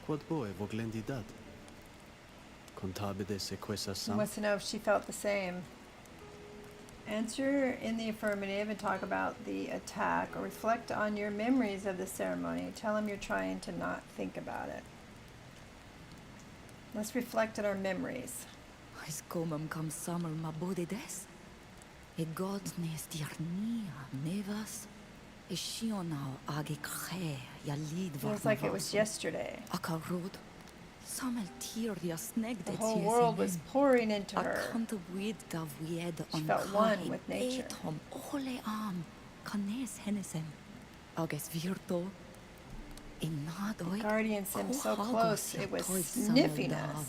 Quod boe voglendidad. Kontabe de sequesa He sam. wants to know if she felt the same. Answer in the affirmative and talk about the attack, or reflect on your memories of the ceremony. Tell him you're trying to not think about it. Let's reflect on our memories. Is komam kam samel ma bode des? E god nes diarnia nevas. E shionau age khe ya lid Feels like it was yesterday. Akarod. Samel tiria sneg The whole world was pouring into her. She felt one with nature. Ole am kanes henesem. Ages virto. The guardian seemed so close, it was sniffing us.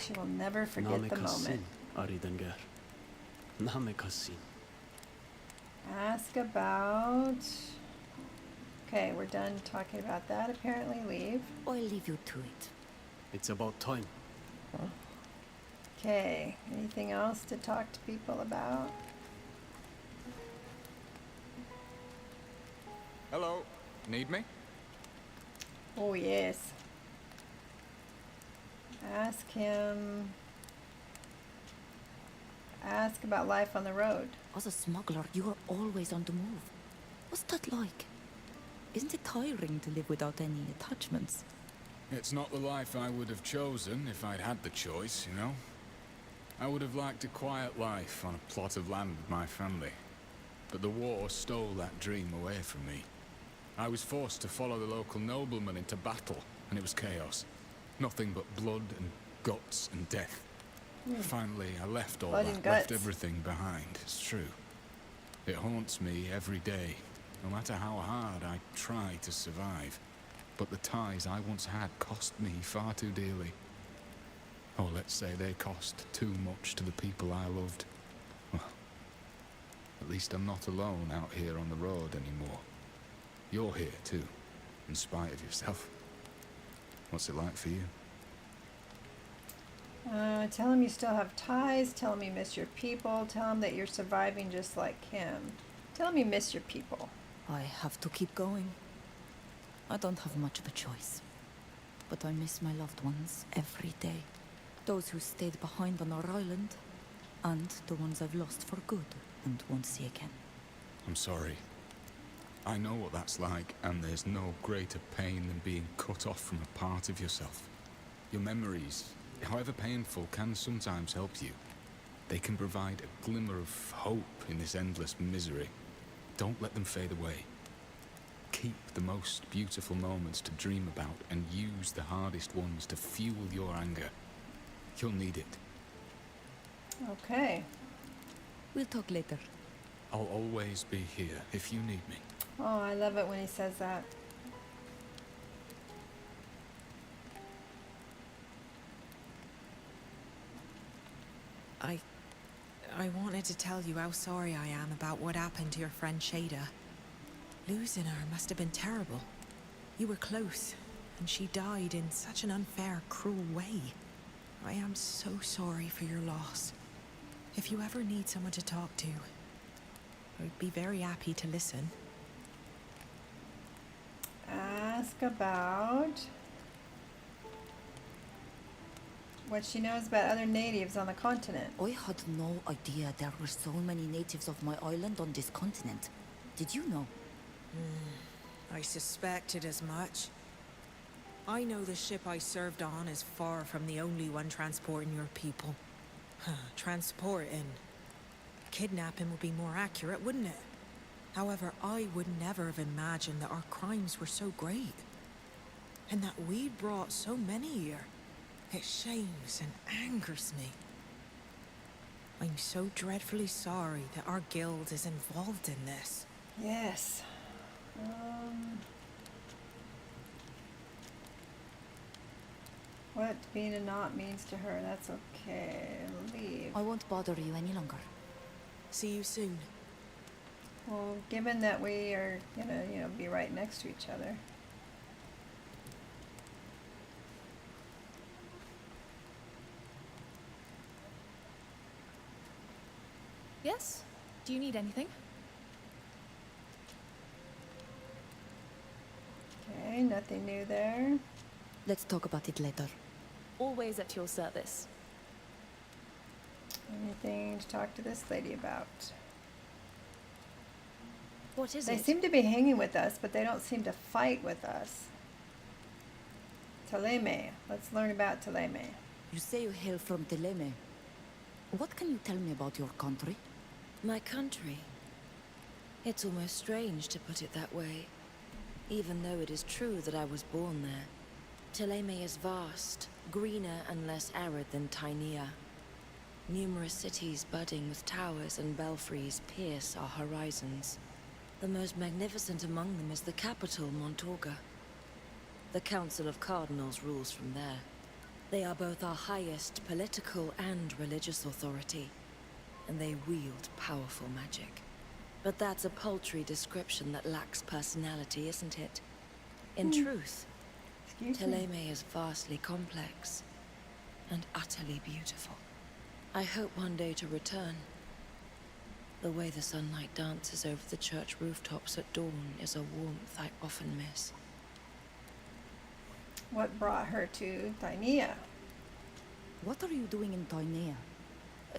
She will never forget the moment. Ask about... Okay, we're done talking about that, apparently. Leave. I'll leave you to it. It's about time. Okay, anything else to talk to people about? Hello, need me? Oh, yes. Ask him... Ask about life on the road. As a smuggler, you are always on the move. What's that like? Isn't it tiring to live without any attachments? It's not the life I would have chosen if I'd had the choice, you know? I would have liked a quiet life on a plot of land with my family. But the war stole that dream away from me. I was forced to follow the local nobleman into battle, and it was chaos. Nothing but blood and guts and death. Finally, I left all that, left everything behind, it's true. It haunts me every day, no matter how hard I try to survive. But the ties I once had cost me far too dearly. Or let's say they cost too much to the people I loved. Well, at least I'm not alone out here on the road anymore. You're here too, in spite of yourself. What's it like for you? Tell him you still have ties. Tell him you miss your people. Tell him that you're surviving just like him. Tell him you miss your people. I have to keep going. I don't have much of a choice. But I miss my loved ones every day. Those who stayed behind on our island, and the ones I've lost for good and won't see again. I'm sorry. I know what that's like, and there's no greater pain than being cut off from a part of yourself. Your memories, however painful, can sometimes help you. They can provide a glimmer of hope in this endless misery. Don't let them fade away. Keep the most beautiful moments to dream about, and use the hardest ones to fuel your anger. You'll need it. Okay. We'll talk later. I'll always be here if you need me. Oh, I love it when he says that. I wanted to tell you how sorry I am about what happened to your friend Shada. Losing her must have been terrible. You were close, and she died in such an unfair, cruel way. I am so sorry for your loss. If you ever need someone to talk to, I'd be very happy to listen. Ask about what she knows about other natives on the continent. I had no idea there were so many natives of my island on this continent. Did you know? I suspected as much. I know the ship I served on is far from the only one transporting your people. Transporting. Kidnapping would be more accurate, wouldn't it? However, I would never have imagined that our crimes were so great. And that we'd brought so many here. It shames and angers me. I'm so dreadfully sorry that our guild is involved in this. Yes. what being a knot means to her. That's okay. Leave. I won't bother you any longer. See you soon. Well, given that we are gonna, be right next to each other. Yes? Do you need anything? Okay, nothing new there. Let's talk about it later. Always at your service. Anything to talk to this lady about? What is They it? seem to be hanging with us, but they don't seem to fight with us. Teleme. Let's learn about Teleme. You say you hail from Teleme. What can you tell me about your country? My country? It's almost strange to put it that way, even though it is true that I was born there. Teleme is vast, greener and less arid than Tainea. Numerous cities budding with towers and belfries pierce our horizons. The most magnificent among them is the capital, Montorga. The Council of Cardinals rules from there. They are both our highest political and religious authority, and they wield powerful magic. But that's a paltry description that lacks personality, isn't it? In truth, Teleme is vastly complex and utterly beautiful. I hope one day to return. The way the sunlight dances over the church rooftops at dawn is a warmth I often miss. What brought her to Tainea? What are you doing in Tainea?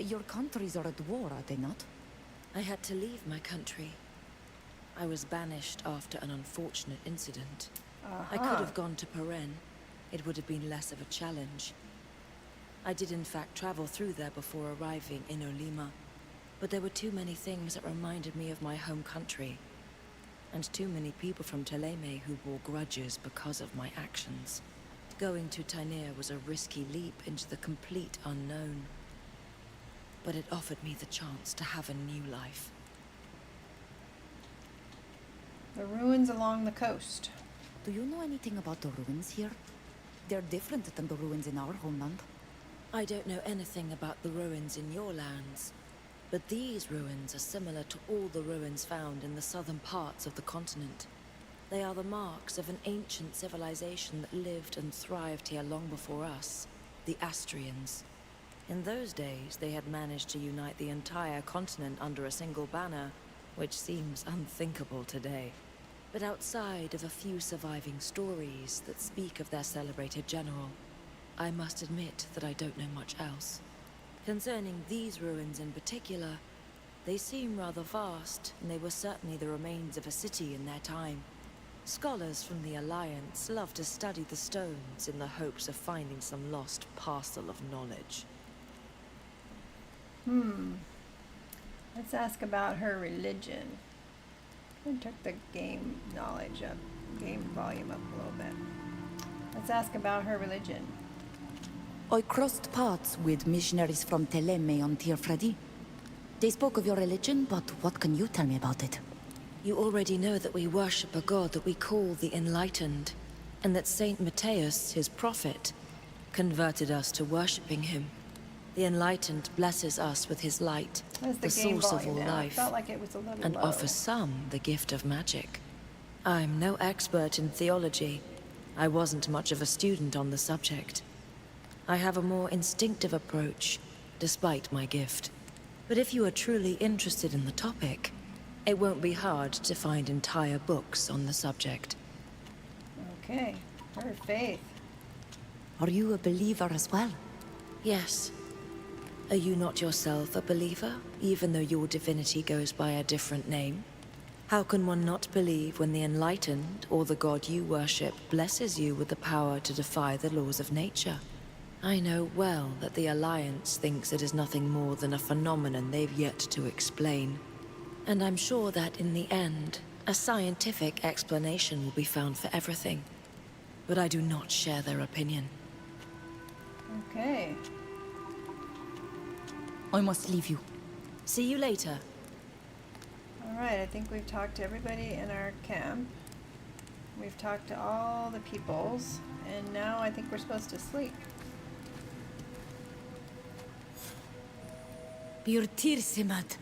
Your countries are at war, are they not? I had to leave my country. I was banished after an unfortunate incident. I could have gone to Peren. It would have been less of a challenge. I did in fact travel through there before arriving in Olima, but there were too many things that reminded me of my home country, and too many people from Teleme who bore grudges because of my actions. Going to Tainea was a risky leap into the complete unknown, but it offered me the chance to have a new life. The ruins along the coast. Do you know anything about the ruins here? They're different than the ruins in our homeland. I don't know anything about the ruins in your lands, but these ruins are similar to all the ruins found in the southern parts of the continent. They are the marks of an ancient civilization that lived and thrived here long before us, the Astrians. In those days, they had managed to unite the entire continent under a single banner, which seems unthinkable today. But outside of a few surviving stories that speak of their celebrated general, I must admit that I don't know much else. Concerning these ruins in particular, they seem rather vast, and they were certainly the remains of a city in their time. Scholars from the Alliance love to study the stones in the hopes of finding some lost parcel of knowledge. Let's ask about her religion. I took the game knowledge up, game volume up a little bit. Let's ask about her religion. I crossed paths with missionaries from Teleme on Tirfredi. They spoke of your religion, but what can you tell me about it? You already know that we worship a god that we call the Enlightened, and that Saint Matthias, his prophet, converted us to worshipping him. The Enlightened blesses us with his light, the source of all life, Felt like it was a little and low. offers some the gift of magic. I'm no expert in theology. I wasn't much of a student on the subject. I have a more instinctive approach, despite my gift. But if you are truly interested in the topic, it won't be hard to find entire books on the subject. Okay, her faith. Are you a believer as well? Yes. Are you not yourself a believer, even though your divinity goes by a different name? How can one not believe when the Enlightened, or the god you worship, blesses you with the power to defy the laws of nature? I know well that the Alliance thinks it is nothing more than a phenomenon they've yet to explain. And I'm sure that in the end, a scientific explanation will be found for everything. But I do not share their opinion. Okay. I must leave you. See you later. Alright, I think we've talked to everybody in our camp. We've talked to all the peoples, And now I think we're supposed to sleep. Björtirsimat,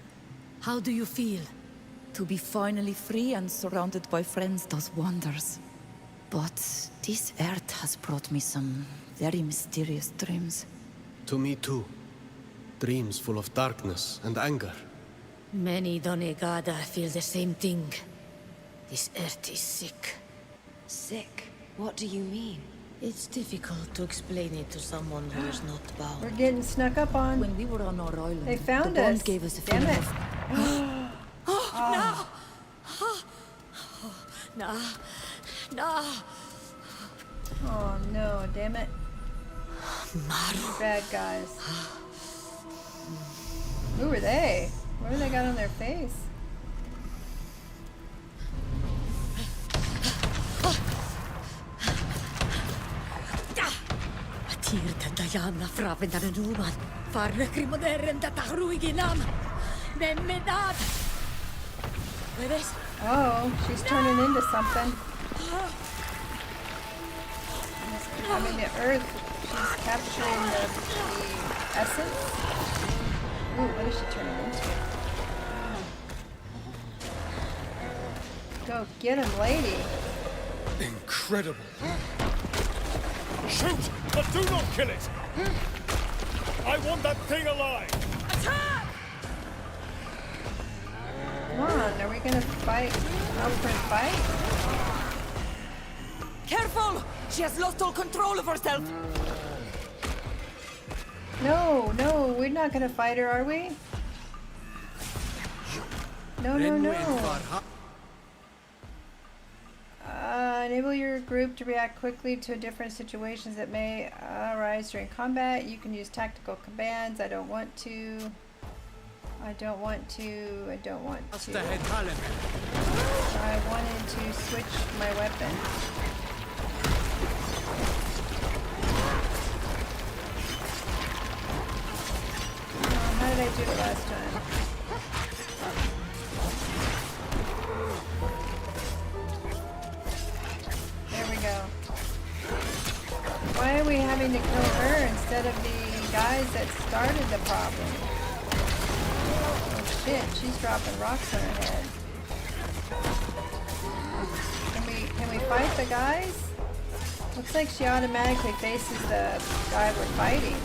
how do you feel? To be finally free and surrounded by friends does wonders. But this earth has brought me some very mysterious dreams. To me too. Dreams full of darkness and anger. Many Donegada feel the same thing. This earth is sick. Sick? What do you mean? It's difficult to explain it to someone who is not bound. We're getting snuck up on. When we were on our island, They found the bond us. gave us a Damn feeling it. of... No! No! No! Oh no, damn it. Maru. Bad guys. Who were they? What do they got on their face? Tirta Diana Fraven and Numan. Farrekrimoderem that Ruiginam. Memedad. With this? Oh, she's turning into something. I mean, the earth, she's capturing the essence. Ooh, what is she turning into? Go get him, lady. Incredible. Shoot, but do not kill it. I want that thing alive. Attack! Come on, are we gonna fight? Up for a fight? Careful! She has lost all control of herself! No, no, we're not gonna fight her, are we? No, no, no. Enable your group to react quickly to different situations that may arise during combat. You can use tactical commands. I don't want to. I don't want to. I don't want to. I wanted to switch my weapon. How did I do it last time? There we go. Why are we having to kill her instead of the guys that started the problem? Oh shit, she's dropping rocks on her head. Can we fight the guys? Looks like she automatically faces the guy we're fighting.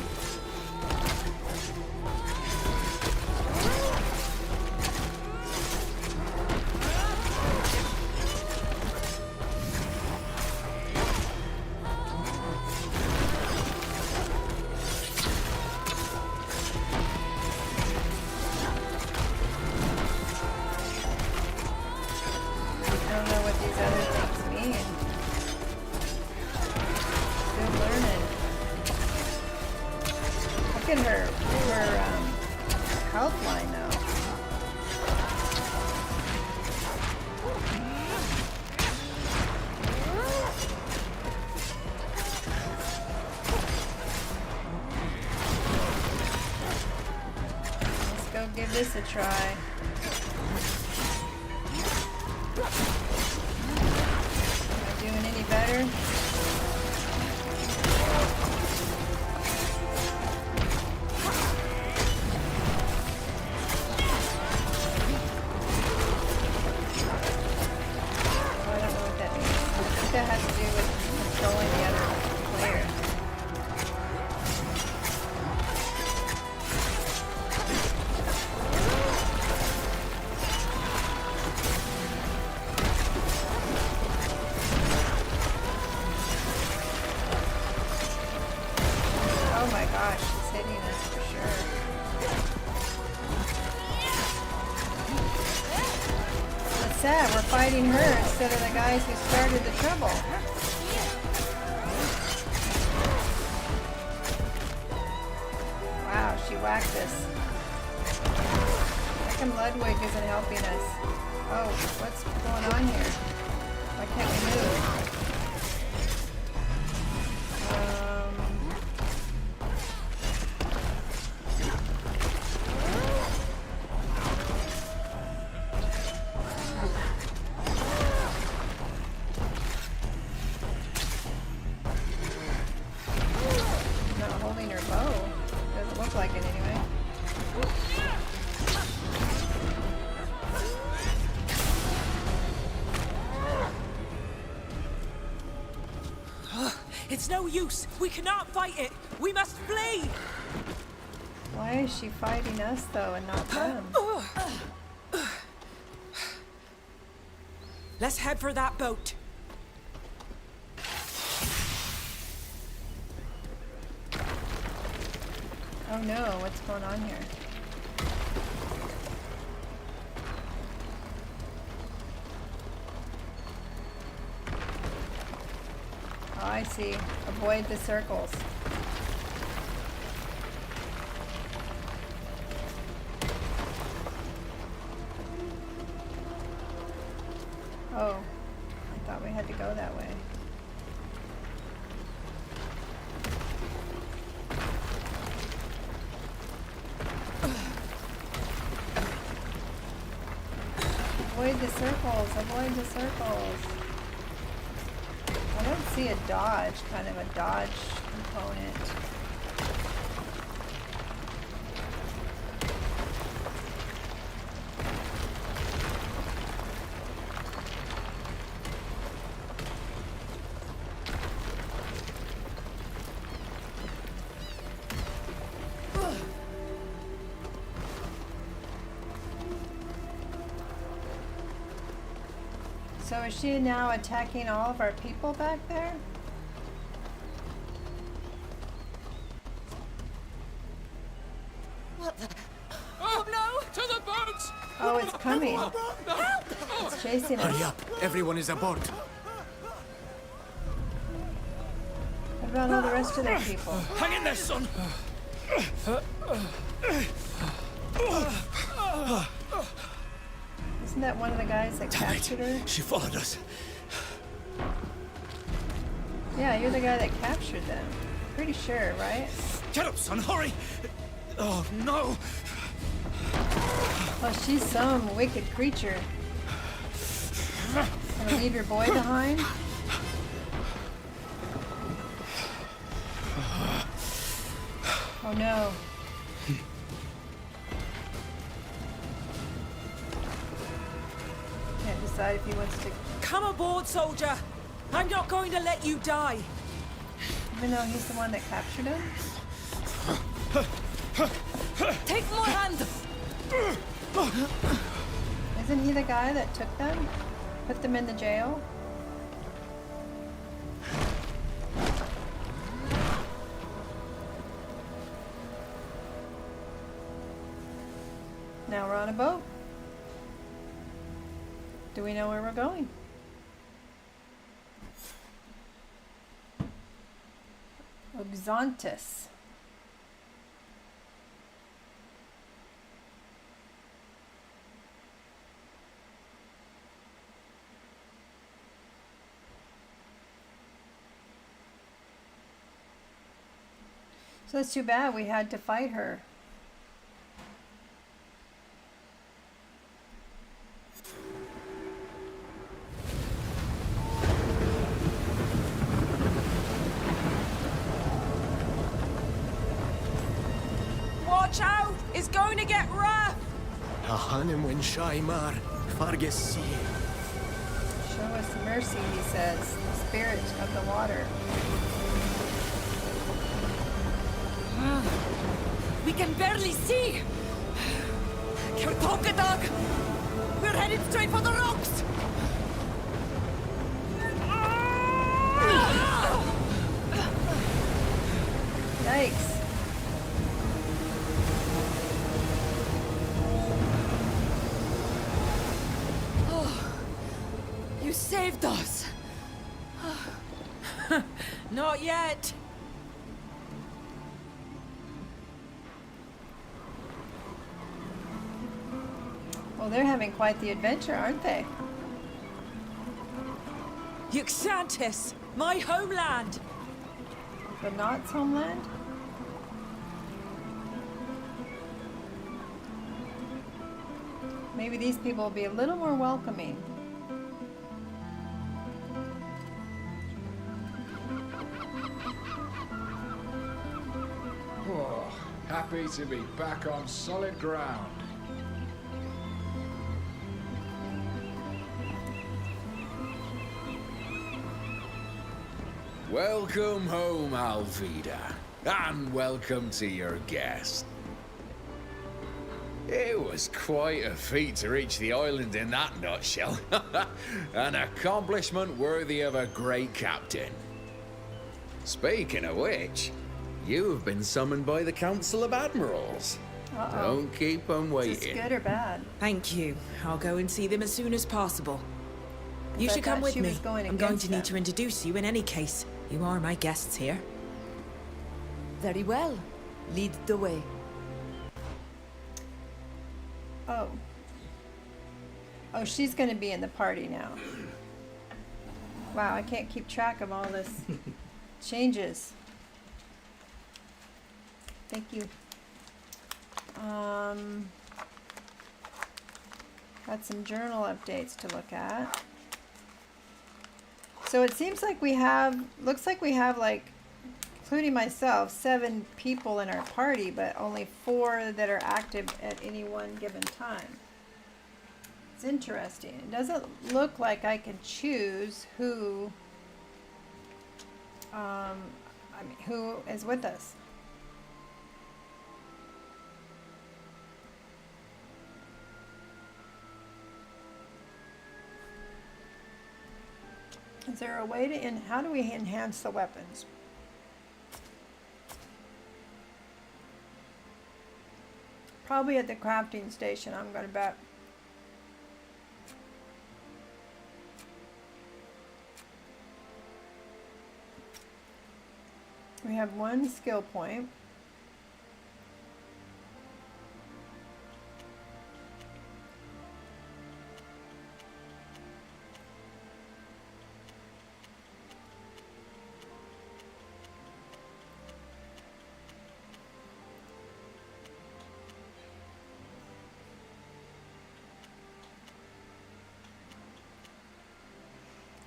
Give this a try. Am I doing any better? I don't know what that means. I think that has to do with controlling the other player. Oh my gosh, she's hitting us for sure. What's sad? We're fighting her instead of the guys who started the trouble. Wow, she whacked us. How come Ludwig isn't helping us? Oh, what's going on here? Why can't we move? her bow. Doesn't look like it anyway. It's no use. We cannot fight it. We must flee. Why is she fighting us though and not them? Let's head for that boat. Oh no, what's going on here? Oh, I see. Avoid the circles. Oh, I thought we had to go that way. Avoid the circles, avoid the circles. I don't see a dodge, kind of a dodge component. So is she now attacking all of our people back there? What the? Oh no! To the boats! Oh, it's coming. Help! It's chasing us. Hurry up! Everyone is aboard. What about all the rest of their people? Hang in there, son! Isn't that one of the guys that Damn captured it. her? She followed us. Yeah, you're the guy that captured them. Pretty sure, right? Get up, son, hurry! Oh, no! Oh, she's some wicked creature. Gonna leave your boy behind? Oh no. Can't decide if he wants to... Come aboard, soldier. I'm not going to let you die. Even though he's the one that captured him? Take my hand! Isn't he the guy that took them? Put them in the jail? Now we're on a boat. Do we know where we're going? Oxontis. So it's too bad we had to fight her. Watch out! It's going to get rough! Ahanim wen shaimar, fargesi. Show us mercy, he says, the spirit of the water. We can barely see! Kertoka dog! We're headed straight for the rocks! Yikes. Oh, you saved us! Not yet. Well, they're having quite the adventure, aren't they? Yuxantis, my homeland. The Knots homeland? Maybe these people will be a little more welcoming. Happy to be back on solid ground. Welcome home, Alvida, and welcome to your guest. It was quite a feat to reach the island in that nutshell. An accomplishment worthy of a great captain. Speaking of which, you have been summoned by the Council of Admirals. Don't keep them waiting. Is this good or bad? Thank you. I'll go and see them as soon as possible. You I should come thought with she me. was going I'm going against to need them. to introduce you in any case. You are my guests here. Very well. Lead the way. Oh. Oh, she's going to be in the party now. Wow, I can't keep track of all this changes. Thank you. Got some journal updates to look at. So it seems like we have, looks like we have like, including myself, 7 people in our party, but only 4 that are active at any one given time. It's interesting. It doesn't look like I can choose who, who is with us. Is there a way to, how do we enhance the weapons? Probably at the crafting station, I'm gonna bet. We have 1 skill point.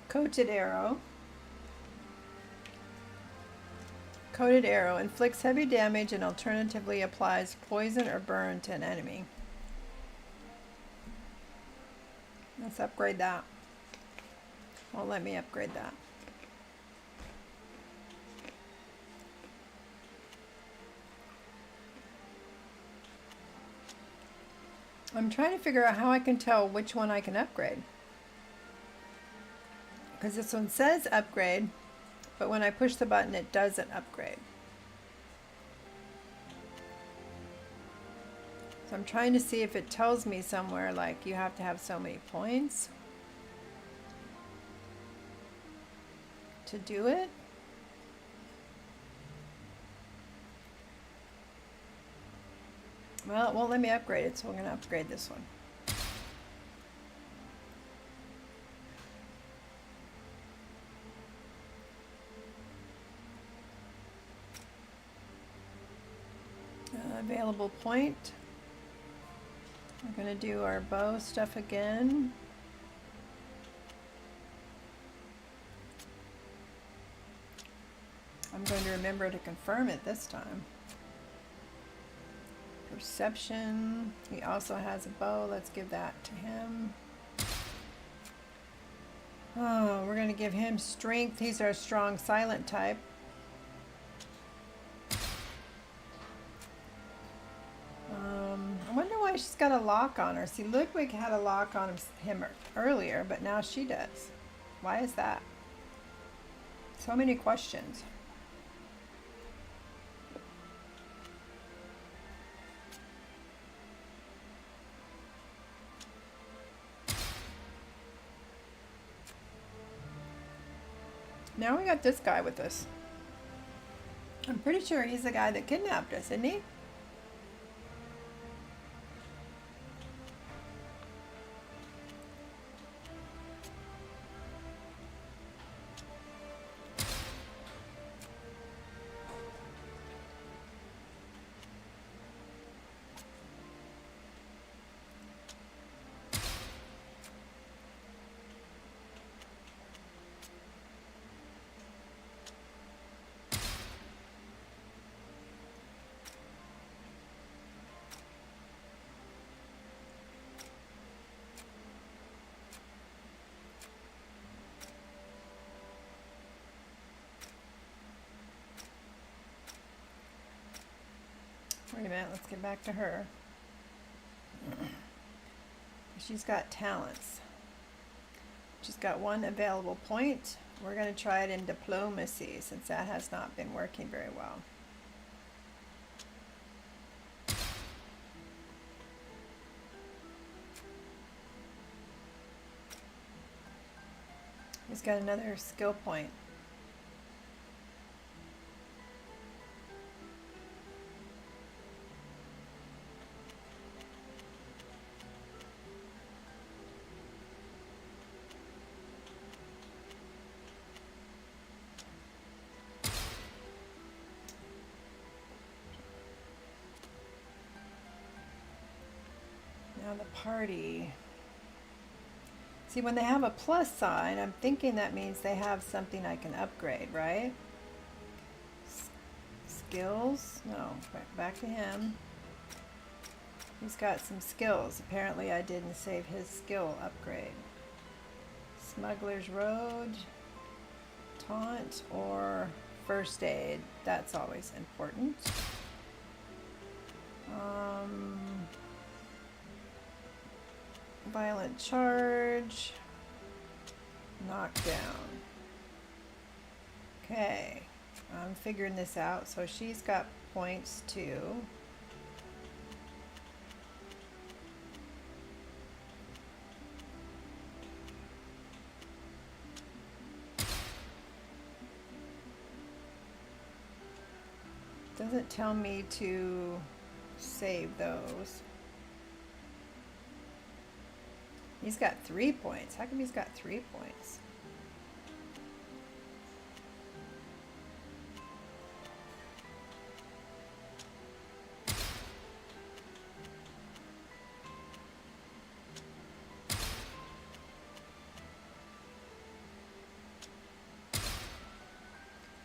Coated arrow. Coated arrow inflicts heavy damage and alternatively applies poison or burn to an enemy. Let's upgrade that. Won't let me upgrade that. I'm trying to figure out how I can tell which one I can upgrade. Because this one says upgrade, but when I push the button it doesn't upgrade. So I'm trying to see if it tells me somewhere like you have to have so many points to do it. Well, it won't let me upgrade it, so we're going to upgrade this one. Available point. We're going to do our bow stuff again. I'm going to remember to confirm it this time. Perception. He also has a bow. Let's give that to him. Oh, we're going to give him strength. He's our strong silent type. I wonder why she's got a lock on her. See, Ludwig had a lock on him earlier, but now she does. Why is that? So many questions. Now we got this guy with us. I'm pretty sure he's the guy that kidnapped us, isn't he? Wait a minute, let's get back to her. She's got talents. She's got 1 available point. We're going to try it in diplomacy since that has not been working very well. He's got another skill point. Now the party. See, when they have a plus sign, I'm thinking that means they have something I can upgrade, right? Skills? No, back to him. He's got some skills. Apparently I didn't save his skill upgrade. Smuggler's Road, Taunt, or First Aid. That's always important. Violent Charge, Knockdown. Okay, I'm figuring this out. So she's got points too. Doesn't tell me to save those. He's got 3 points. How come he's got 3 points?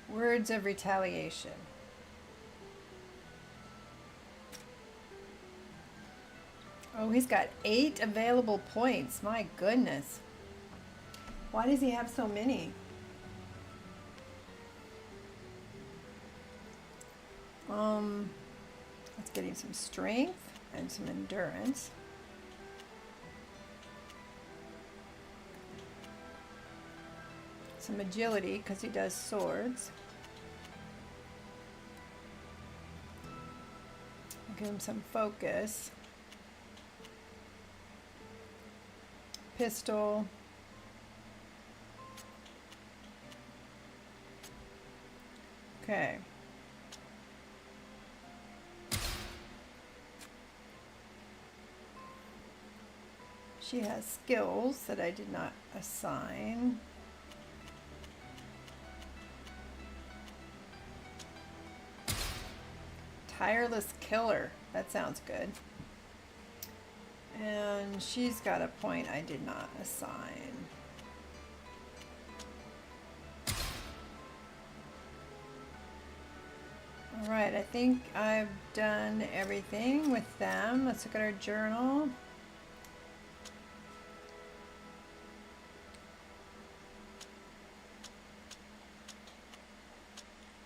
Words of retaliation. Oh, he's got 8 available points. My goodness. Why does he have so many? Let's get him some strength and some endurance. Some agility because he does swords. Give him some focus. Pistol. Okay. She has skills that I did not assign. Tireless Killer. That sounds good. And she's got a point I did not assign. All right, I think I've done everything with them. Let's look at our journal.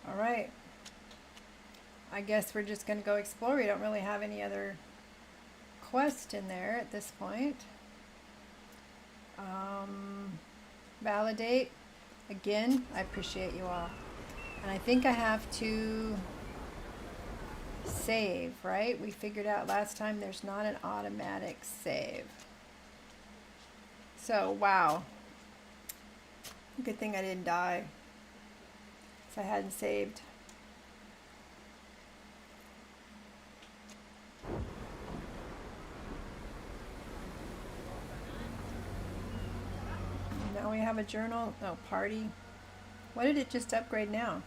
All right. I guess we're just going to go explore. We don't really have any other quest in there at this point. Validate. Again, I appreciate you all. And I think I have to save, right? We figured out last time there's not an automatic save. So, wow. Good thing I didn't die. If I hadn't saved. Now we have a journal. Oh, party. What did it just upgrade now?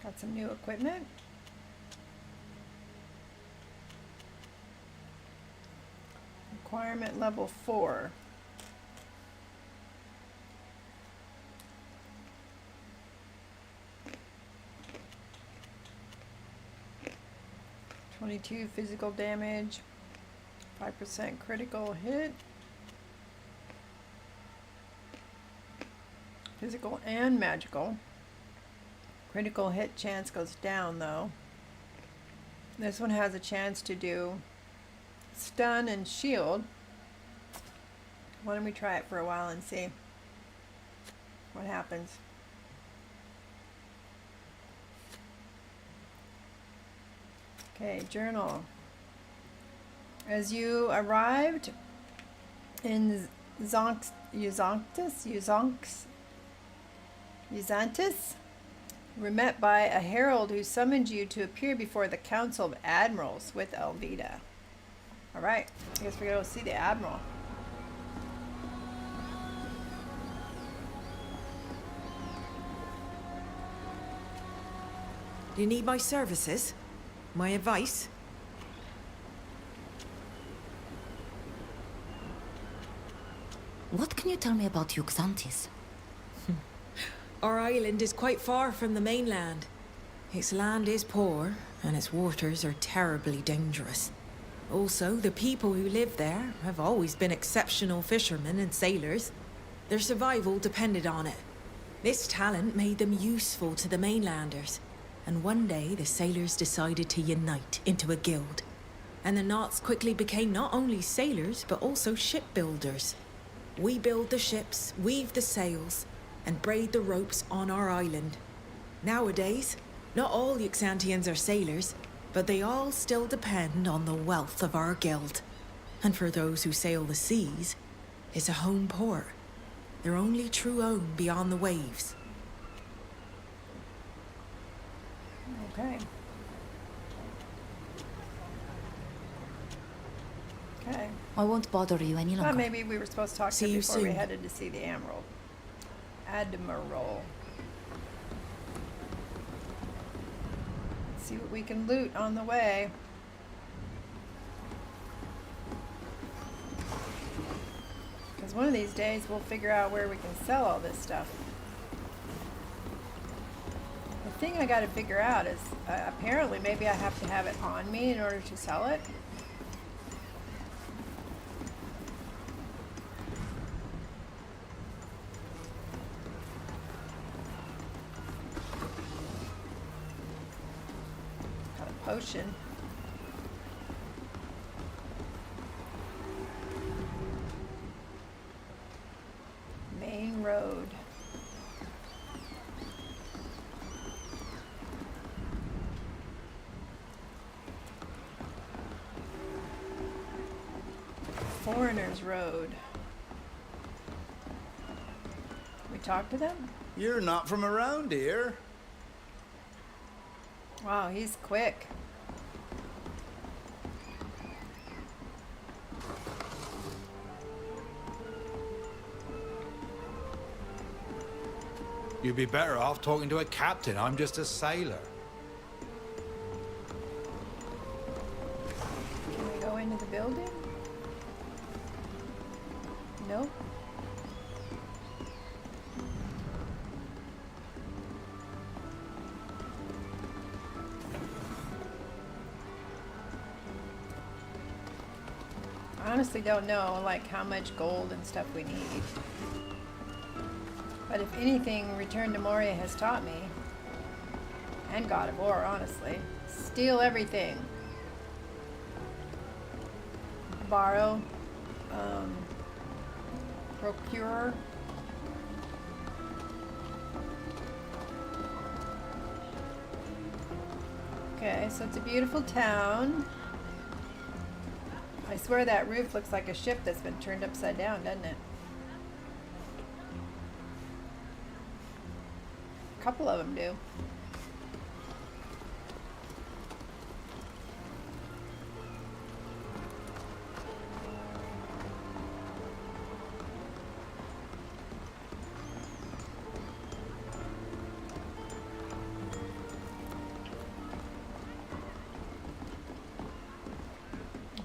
Got some new equipment. Requirement level 4. (22) physical damage, 5% critical hit. Physical and magical. Critical hit chance goes down though. This one has a chance to do stun and shield. Why don't we try it for a while and see what happens. Okay, journal. As you arrived in Uzantis, were met by a herald who summoned you to appear before the Council of Admirals with Elvida. Alright, I guess we're going to see the Admiral. Do you need my services? My advice? What can you tell me about Uxantis? Our island is quite far from the mainland. Its land is poor, and its waters are terribly dangerous. Also, the people who live there have always been exceptional fishermen and sailors. Their survival depended on it. This talent made them useful to the mainlanders, and one day the sailors decided to unite into a guild. And the Knots quickly became not only sailors, but also shipbuilders. We build the ships, weave the sails, and braid the ropes on our island. Nowadays, not all Uxantians are sailors, but they all still depend on the wealth of our guild. And for those who sail the seas, it's a home port, their only true home beyond the waves. Okay. Okay. I won't bother you any longer. Well, maybe we were supposed to talk to See him you before we soon. headed to see the Admiral. Let's see what we can loot on the way. Because one of these days we'll figure out where we can sell all this stuff. The thing I got to figure out is apparently maybe I have to have it on me in order to sell it. Got a potion. Main road. Foreigners Road. We talked to them? You're not from around here. Wow, he's quick. You'd be better off talking to a captain. I'm just a sailor. Can we go into the building? Nope. I honestly don't know, like, how much gold and stuff we need. But if anything, Return to Moria has taught me, and God of War, honestly, steal everything. Borrow. Procure. Okay, so it's a beautiful town. I swear that roof looks like a ship that's been turned upside down, doesn't it? A couple of them do.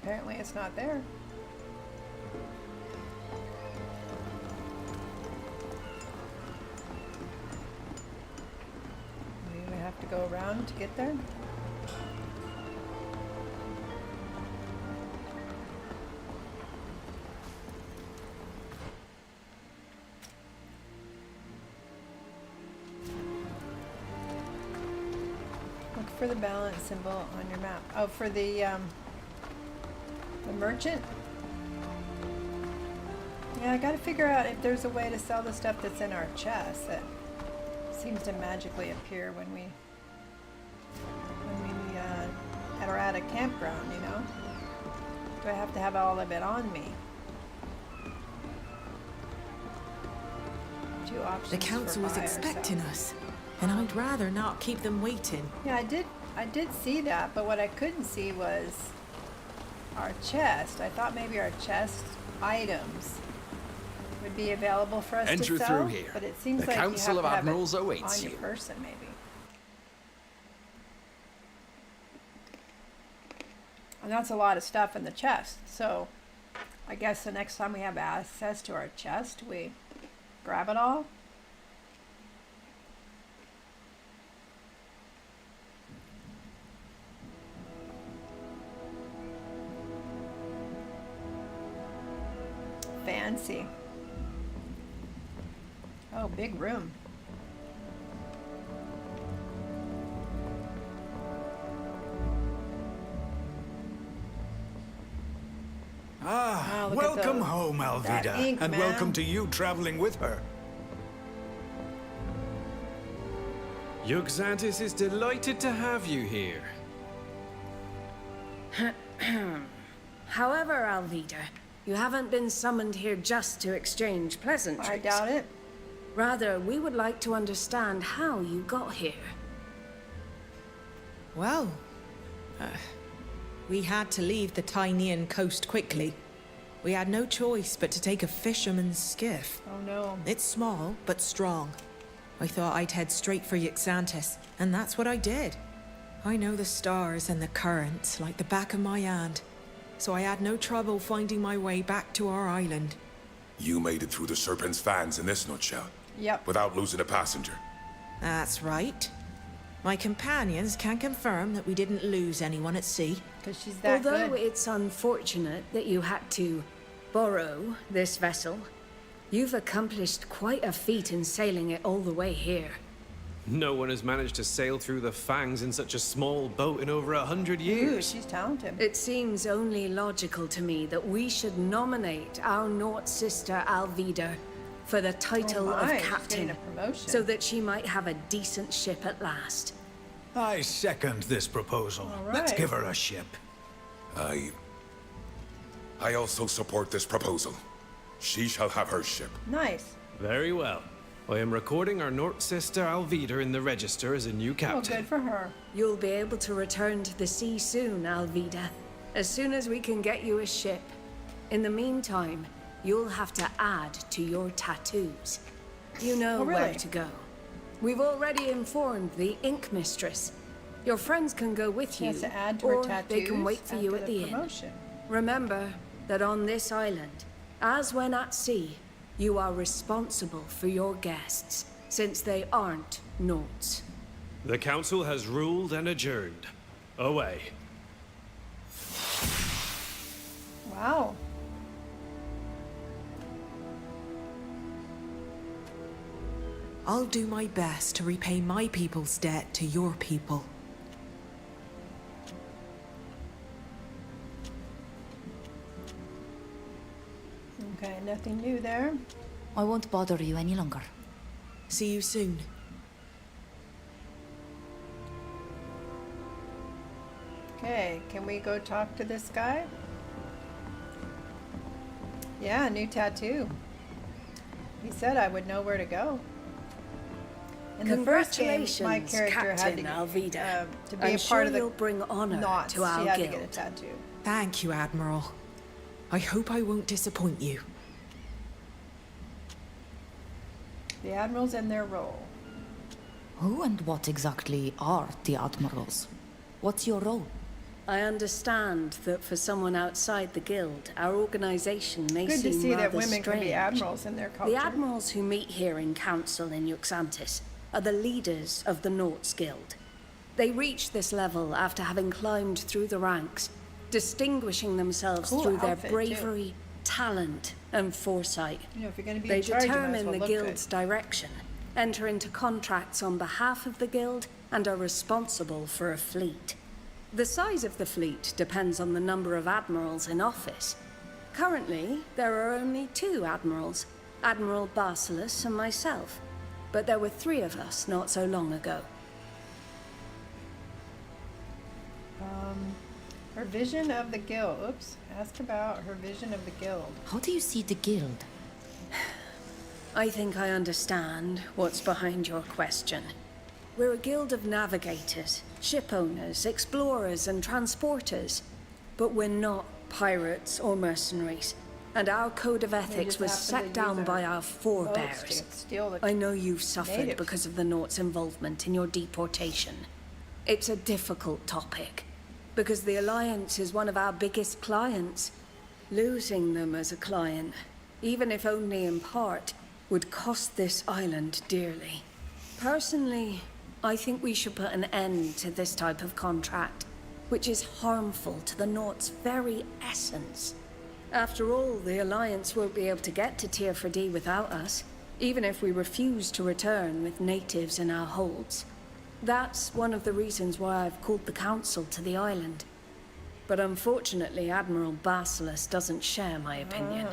Apparently it's not there. Maybe we have to go around to get there. for the balance symbol on your map. Oh, for the merchant? Yeah, I gotta figure out if there's a way to sell the stuff that's in our chest that seems to magically appear when we are at a campground, you know? Do I have to have all of it on me? Two options. The council for was buy or expecting sell. us, and I'd rather not keep them waiting. Yeah, I did see that, but what I couldn't see was our chest. I thought maybe our chest items would be available for us Enter to sell, through here. but it seems The like Council you of have to Admirals have it awaits on your you. person, maybe. And that's a lot of stuff in the chest, so I guess the next time we have access to our chest, we grab it all. Fancy. Oh, big room. Ah, look at welcome those. home, That Alvida, ink, and man. welcome to you traveling with her. Yuxantis is delighted to have you here. However, Alvida, you haven't been summoned here just to exchange pleasantries. I doubt it. Rather, we would like to understand how you got here. Well, we had to leave the Tynean coast quickly. We had no choice but to take a fisherman's skiff. Oh no. It's small, but strong. I thought I'd head straight for Yuxantis, and that's what I did. I know the stars and the currents like the back of my hand, so I had no trouble finding my way back to our island. You made it through the Serpent's fans in this nutshell. Yep. Without losing a passenger. That's right. My companions can confirm that we didn't lose anyone at sea. Because she's that Although good. it's unfortunate that you had to borrow this vessel, you've accomplished quite a feat in sailing it all the way here. No one has managed to sail through the fangs in such a small boat in over 100 years. Ooh, she's talented. It seems only logical to me that we should nominate our Nort sister Alvida for the title my, of she's captain, getting a promotion. so that she might have a decent ship at last. I second this proposal. All Let's right. give her a ship. I also support this proposal. She shall have her ship. Nice. Very well. I am recording our Nort sister Alvida in the register as a new Oh, captain. good for her. You'll be able to return to the sea soon, Alvida, as soon as we can get you a ship. In the meantime, you'll have to add to your tattoos. You know Oh, really? where to go. We've already informed the Ink Mistress. Your friends can go with She you, has to add to or her tattoos they can wait for you after at the inn. promotion. Remember that on this island, as when at sea, you are responsible for your guests, since they aren't Norts. The council has ruled and adjourned. Away. Wow. I'll do my best to repay my people's debt to your people. Okay, nothing new there. I won't bother you any longer. See you soon. Okay, can we go talk to this guy? Yeah, new tattoo. He said I would know where to go. In the first game, my Congratulations, character had Captain to, Alvida. to be I'm a sure part of the you'll bring honor knots. to our she had guild. to get a tattoo. Thank you, Admiral. I hope I won't disappoint you. The admirals and their role. Who and what exactly are the admirals? What's your role? I understand that for someone outside the guild, our organization may Good to seem see that rather women can be strange. admirals in their culture. The admirals who meet here in council in Yuxantis are the leaders of the Norts Guild. They reach this level after having climbed through the ranks, distinguishing themselves Cool through their outfit, too. bravery, talent, and foresight. You know, if you're going to be They in charge, you might as determine well the look guild's good. direction, enter into contracts on behalf of the guild, and are responsible for a fleet. The size of the fleet depends on the number of admirals in office. Currently, there are only 2 admirals, Admiral Basilis and myself, but there were 3 of us not so long ago. Her vision of the guild. Oops. Ask about her vision of the guild. How do you see the guild? I think I understand what's behind your question. We're a guild of navigators, ship owners, explorers, and transporters. But we're not pirates or mercenaries. And our code of ethics was set down by our forebears. I know you've suffered because of the Nort's involvement in your deportation. It's a difficult topic, because the Alliance is one of our biggest clients. Losing them as a client, even if only in part, would cost this island dearly. Personally, I think we should put an end to this type of contract, which is harmful to the Nort's very essence. After all, the Alliance won't be able to get to Tier 4D without us, even if we refuse to return with natives in our holds. That's one of the reasons why I've called the Council to the island. But unfortunately, Admiral Basilis doesn't share my opinion.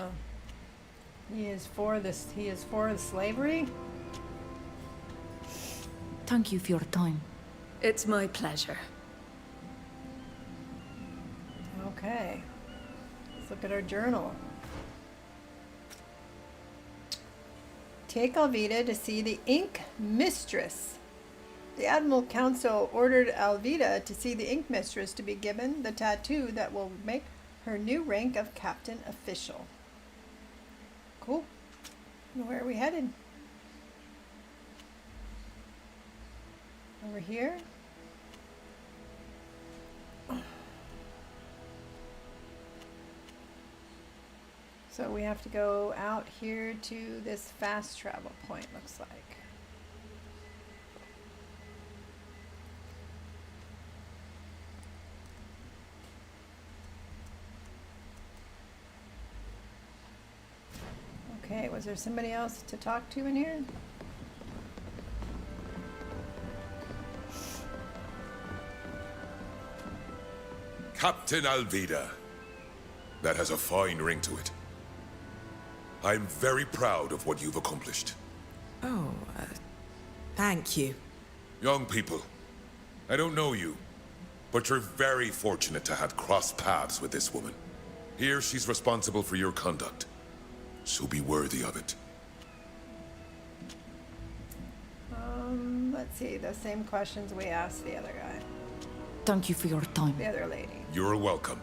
He is for this. He is for the slavery. Thank you for your time. It's my pleasure. Okay. Let's look at our journal. Take Alvida to see the Ink Mistress. The Admiral Council ordered Alvida to see the Ink Mistress to be given the tattoo that will make her new rank of Captain Official. Cool. Where are we headed? Over here? So we have to go out here to this fast travel point, looks like. Okay, was there somebody else to talk to in here? Captain Alvida. That has a fine ring to it. I'm very proud of what you've accomplished. Oh, thank you. Young people, I don't know you, but you're very fortunate to have crossed paths with this woman. Here she's responsible for your conduct, so be worthy of it. Let's see, the same questions we asked the other guy. Thank you for your time. The other lady. You're welcome.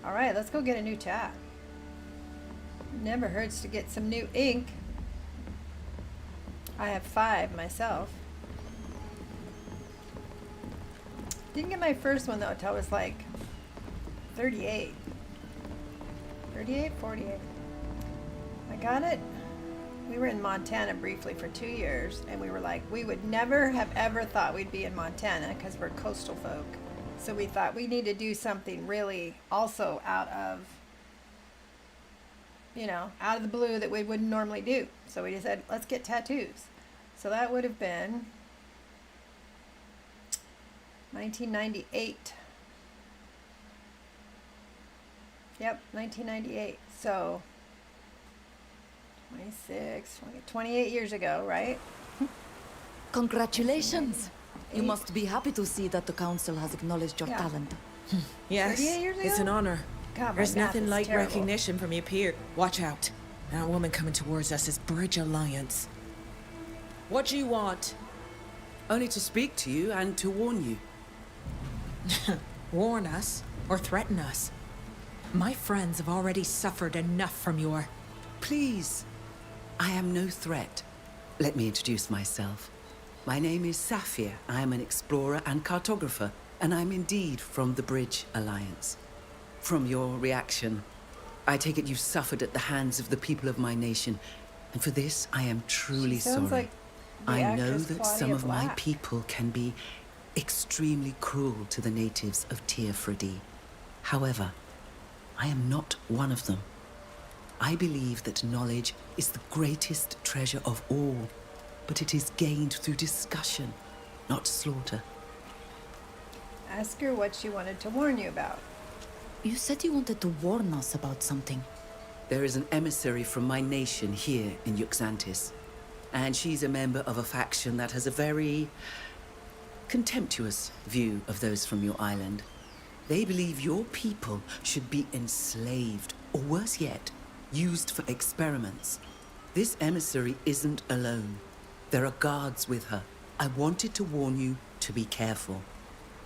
All right, let's go get a new tat. Never hurts to get some new ink. I have 5 myself. Didn't get my first one though until I was like 38. 38, 48. I got it. We were in Montana briefly for 2 years, and we were like, we would never have ever thought we'd be in Montana because we're coastal folk. So we thought we need to do something really also out of, you know, out of the blue that we wouldn't normally do. So we just said, let's get tattoos. So that would have been 1998. Yep, 1998. So 26, 20, 28 years ago, right? Congratulations! You must be happy to see that the council has acknowledged your talent. Yes, 38 years it's ago? an honor. God, my There's math nothing is like terrible. recognition from up here. Watch out. That woman coming towards us is Bridge Alliance. What do you want? Only to speak to you and to warn you. Warn us or threaten us? My friends have already suffered enough from your... Please. I am no threat. Let me introduce myself. My name is Saphir. I am an explorer and cartographer, and I'm indeed from the Bridge Alliance. From your reaction, I take it you suffered at the hands of the people of my nation, and for this I am truly Sounds sorry. like the I know actress that some Claudia of my Black. people can be extremely cruel to the natives of Tier 4D. However, I am not one of them. I believe that knowledge is the greatest treasure of all, but it is gained through discussion, not slaughter. Ask her what she wanted to warn you about. You said you wanted to warn us about something. There is an emissary from my nation here in Yuxantis, and she's a member of a faction that has a very contemptuous view of those from your island. They believe your people should be enslaved, or worse yet, used for experiments. This emissary isn't alone. There are guards with her. I wanted to warn you to be careful.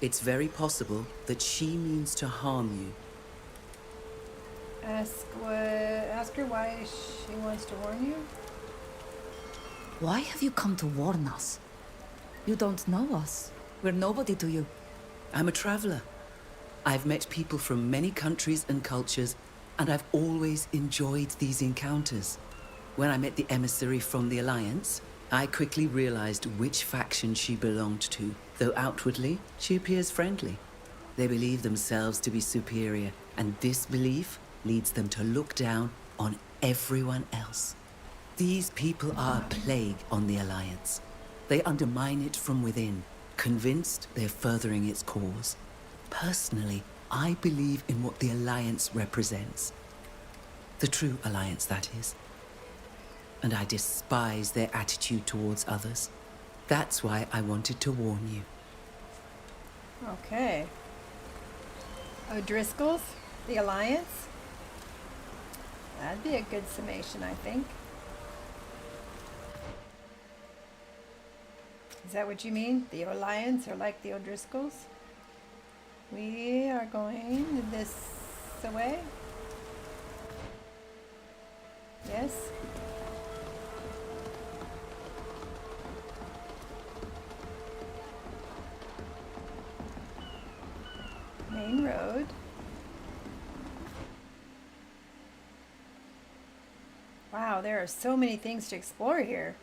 It's very possible that she means to harm you. Ask her why she wants to warn you. Why have you come to warn us? You don't know us. We're nobody to you. I'm a traveler. I've met people from many countries and cultures, and I've always enjoyed these encounters. When I met the emissary from the Alliance, I quickly realized which faction she belonged to, though outwardly she appears friendly. They believe themselves to be superior, and this belief leads them to look down on everyone else. These people are a plague on the Alliance. They undermine it from within, convinced they're furthering its cause. Personally, I believe in what the Alliance represents. The true Alliance, that is. And I despise their attitude towards others. That's why I wanted to warn you. Okay. O'Driscoll's? The Alliance? That'd be a good summation, I think. Is that what you mean? The Alliance are like the O'Driscolls? We are going this way? Yes? Main road. Wow, there are so many things to explore here.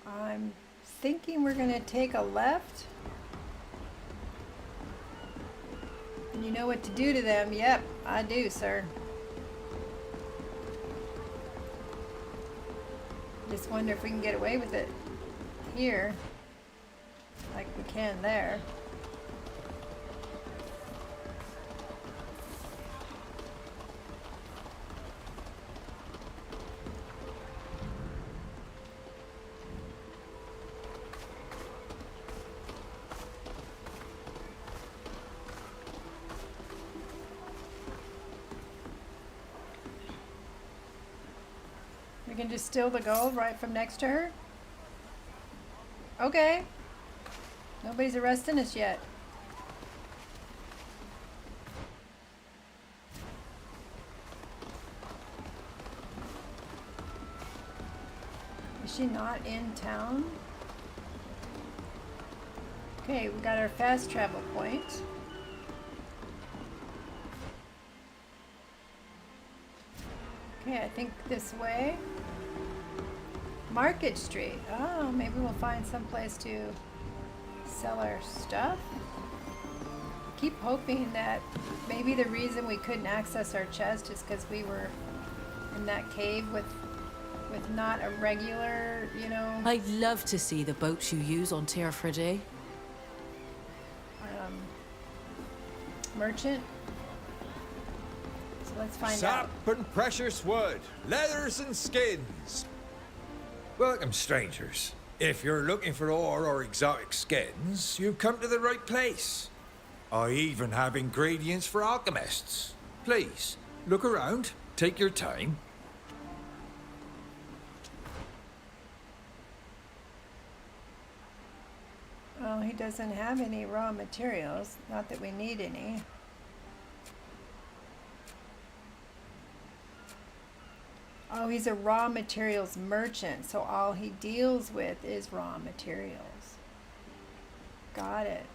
I'm thinking we're gonna take a left. And you know what to do to them. Yep, I do, sir. Just wonder if we can get away with it here, like we can there. We can just steal the gold right from next to her? Okay. Nobody's arresting us yet. Is she not in town? Okay, we got our fast travel point. Okay, I think this way. Market Street. Oh, maybe we'll find some place to sell our stuff. Keep hoping that maybe the reason we couldn't access our chest is because we were in that cave with not a regular, you know. I'd love to see the boats you use on Terfride. Merchant. So let's find Sap out. and precious wood, leathers and skins. Welcome, strangers. If you're looking for ore or exotic skins, you've come to the right place. I even have ingredients for alchemists. Please, look around, take your time. Well, he doesn't have any raw materials. Not that we need any. Oh, he's a raw materials merchant, so all he deals with is raw materials. Got it.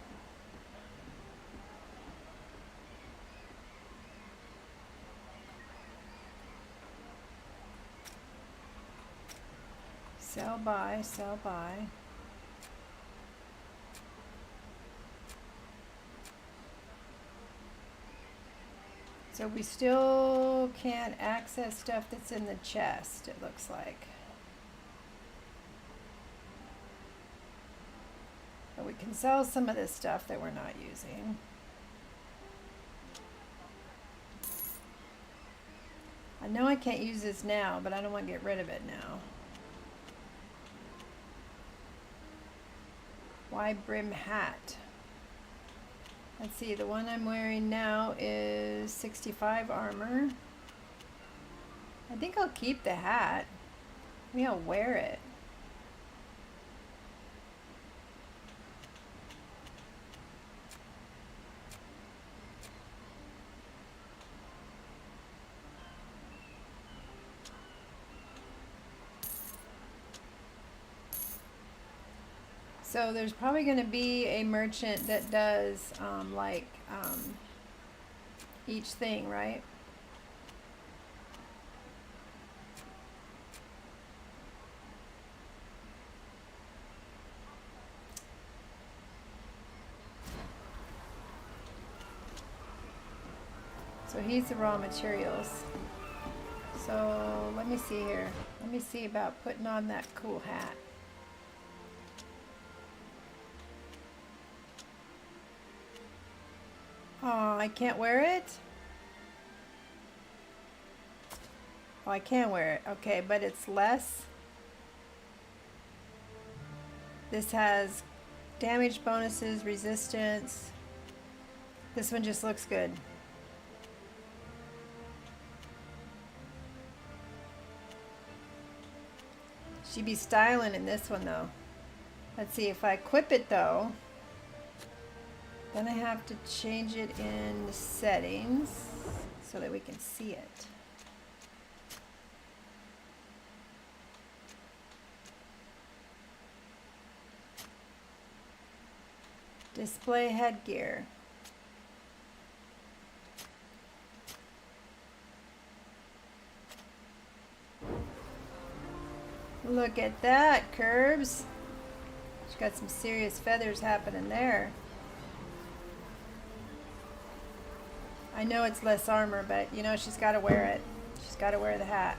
Sell by, sell by. So we still can't access stuff that's in the chest, it looks like. But we can sell some of this stuff that we're not using. I know I can't use this now, but I don't want to get rid of it now. Wide brim hat. Let's see, the one I'm wearing now is 65 armor. I think I'll keep the hat. Maybe I'll wear it. So there's probably going to be a merchant that does each thing, right? So he's the raw materials. So let me see here. Let me see about putting on that cool hat. Oh, I can't wear it? Oh, I can wear it. Okay, but it's less. This has damage bonuses, resistance. This one just looks good. She'd be styling in this one though. Let's see, if I equip it though, then I have to change it in the settings so that we can see it. Display headgear. Look at that, Curbs. She's got some serious feathers happening there. I know it's less armor, but you know, she's got to wear it. She's got to wear the hat.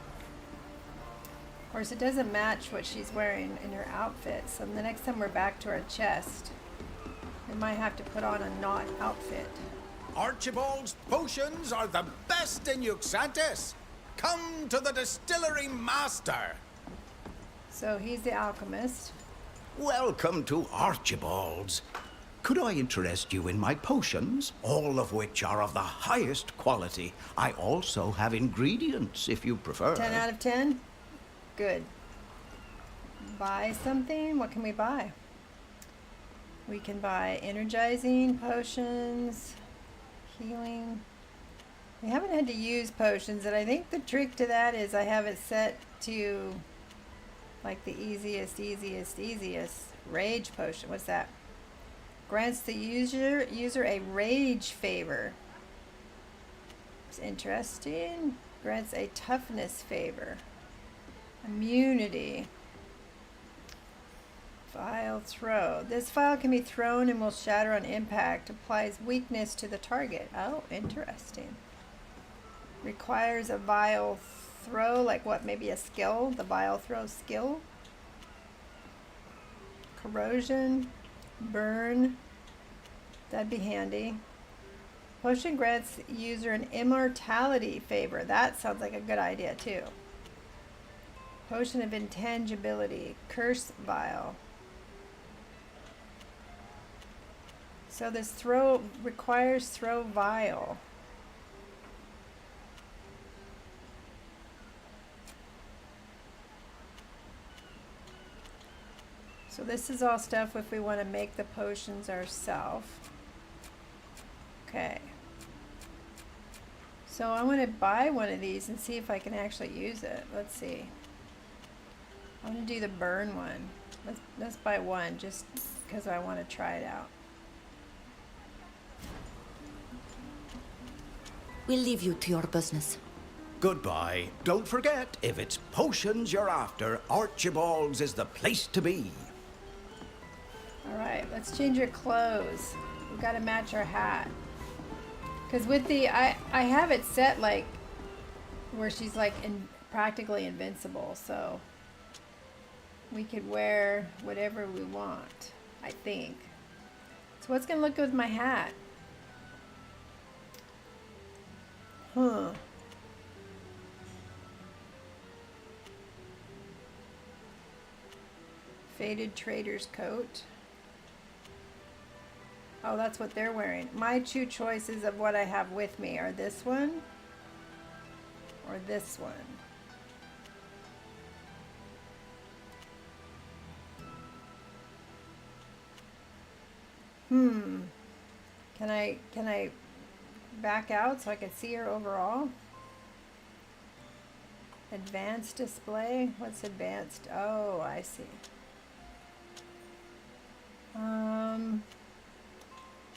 Of course, it doesn't match what she's wearing in her outfit, so the next time we're back to our chest, we might have to put on a knot outfit. Archibald's potions are the best in Yuxantis. Come to the distillery master. So he's the alchemist. Welcome to Archibald's. Could I interest you in my potions, all of which are of the highest quality? I also have ingredients, if you prefer. 10 out of 10? Good. Buy something? What can we buy? We can buy energizing potions, healing. We haven't had to use potions, and I think the trick to that is I have it set to like the easiest rage potion. What's that? Grants the user a rage favor. It's interesting. Grants a toughness favor. Immunity. File throw. This file can be thrown and will shatter on impact. Applies weakness to the target. Oh, interesting. Requires a vile throw, like what? Maybe a skill? The vile throw skill? Corrosion. Burn. That'd be handy. Potion grants user an immortality favor. That sounds like a good idea too. Potion of intangibility. Curse vial. So this throw requires throw vial. So this is all stuff if we want to make the potions ourselves. Okay. So I want to buy one of these and see if I can actually use it. Let's see. I'm going to do the burn one. Let's buy one just because I want to try it out. We'll leave you to your business. Goodbye. Don't forget, if it's potions you're after, Archibald's is the place to be. Alright, let's change your clothes. We've got to match our hat. Because with the, I have it set like, where she's like practically invincible, so we could wear whatever we want, I think. So what's gonna look good with my hat? Huh. Faded trader's coat. Oh, that's what they're wearing. My two choices of what I have with me are this one or this one. Can I back out so I can see her overall? Advanced display? What's advanced? Oh, I see.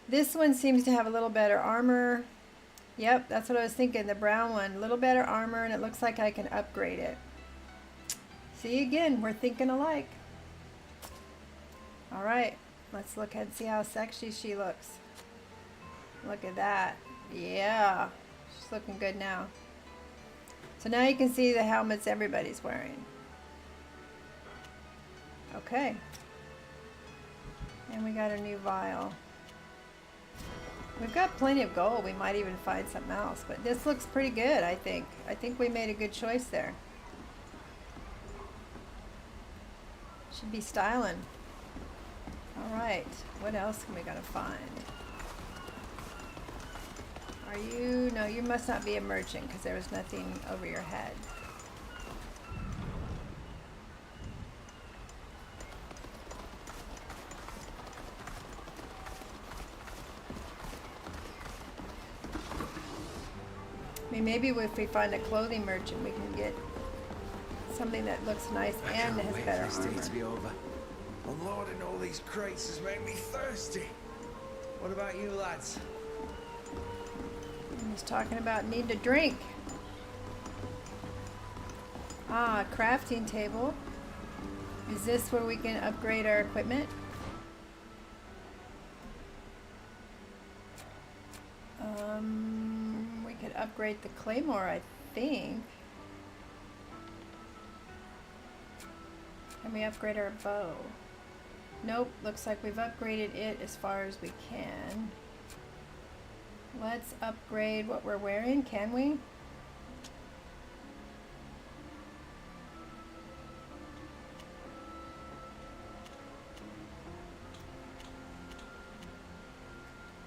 This one seems to have a little better armor. Yep, that's what I was thinking. The brown one, a little better armor, and it looks like I can upgrade it. See, again, we're thinking alike. All right, let's look and see how sexy she looks. Look at that. Yeah, she's looking good now. So now you can see the helmets everybody's wearing. Okay. And we got a new vial. We've got plenty of gold. We might even find something else. But this looks pretty good, I think. I think we made a good choice there. Should be styling. Alright. What else can we gotta find? Are you... No, you must not be a merchant because there was nothing over your head. I mean, maybe if we find a clothing merchant, we can get something that looks nice and has better armor. To be over. Unloading all these crates has made me thirsty. What about you lads? He's talking about need to drink. Ah, crafting table. Is this where we can upgrade our equipment? We could upgrade the claymore, I think. Can we upgrade our bow? Nope, looks like we've upgraded it as far as we can. Let's upgrade what we're wearing, can we?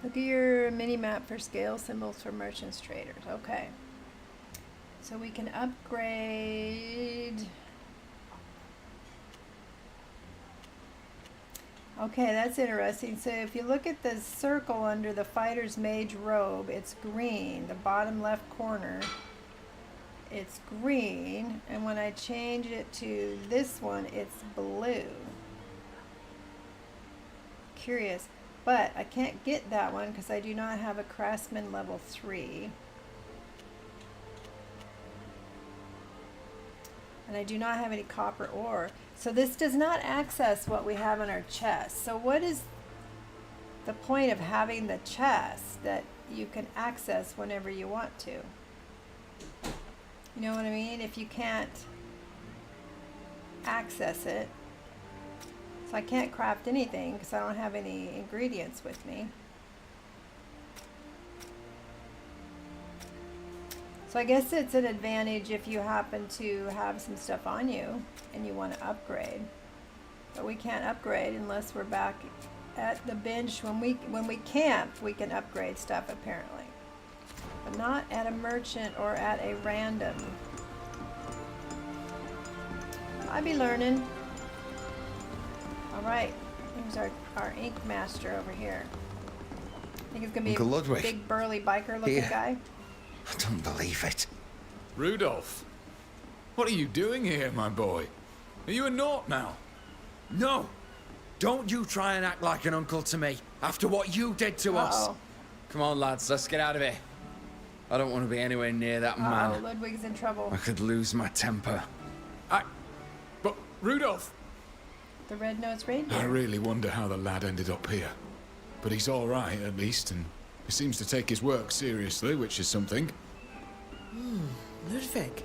Look at your mini-map for scale symbols for merchants traders. Okay. So we can upgrade... Okay, that's interesting. So if you look at the circle under the fighter's mage robe, it's green. The bottom left corner, it's green. And when I change it to this one, it's blue. Curious. But I can't get that one because I do not have a craftsman level 3. And I do not have any copper ore. So this does not access what we have in our chest. So what is the point of having the chest that you can access whenever you want to? You know what I mean? If you can't access it. So I can't craft anything because I don't have any ingredients with me. So I guess it's an advantage if you happen to have some stuff on you and you want to upgrade. But we can't upgrade unless we're back at the bench. When we camp, we can upgrade stuff apparently. But not at a merchant or at a random. I'll be learning. Alright, here's our ink master over here. I think it's gonna be Uncle a Ludwig. big burly biker looking Here. guy. I don't believe it. Rudolph, what are you doing here, my boy? Are you a naught now? No! Don't you try and act like an uncle to me after what you did to us. Come on, lads, let's get out of here. I don't want to be anywhere near that Oh, man. Ludwig's in trouble. I could lose my temper. But Rudolph! The red-nosed reindeer. I really wonder how the lad ended up here. But he's all right, at least, and he seems to take his work seriously, which is something. Ludwig,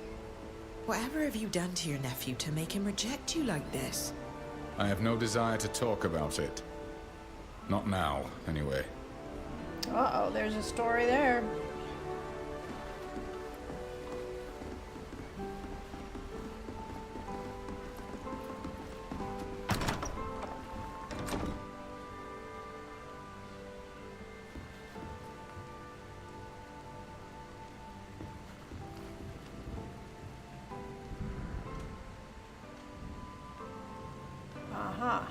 whatever have you done to your nephew to make him reject you like this? I have no desire to talk about it. Not now, anyway. Uh-oh, there's a story there. Aha.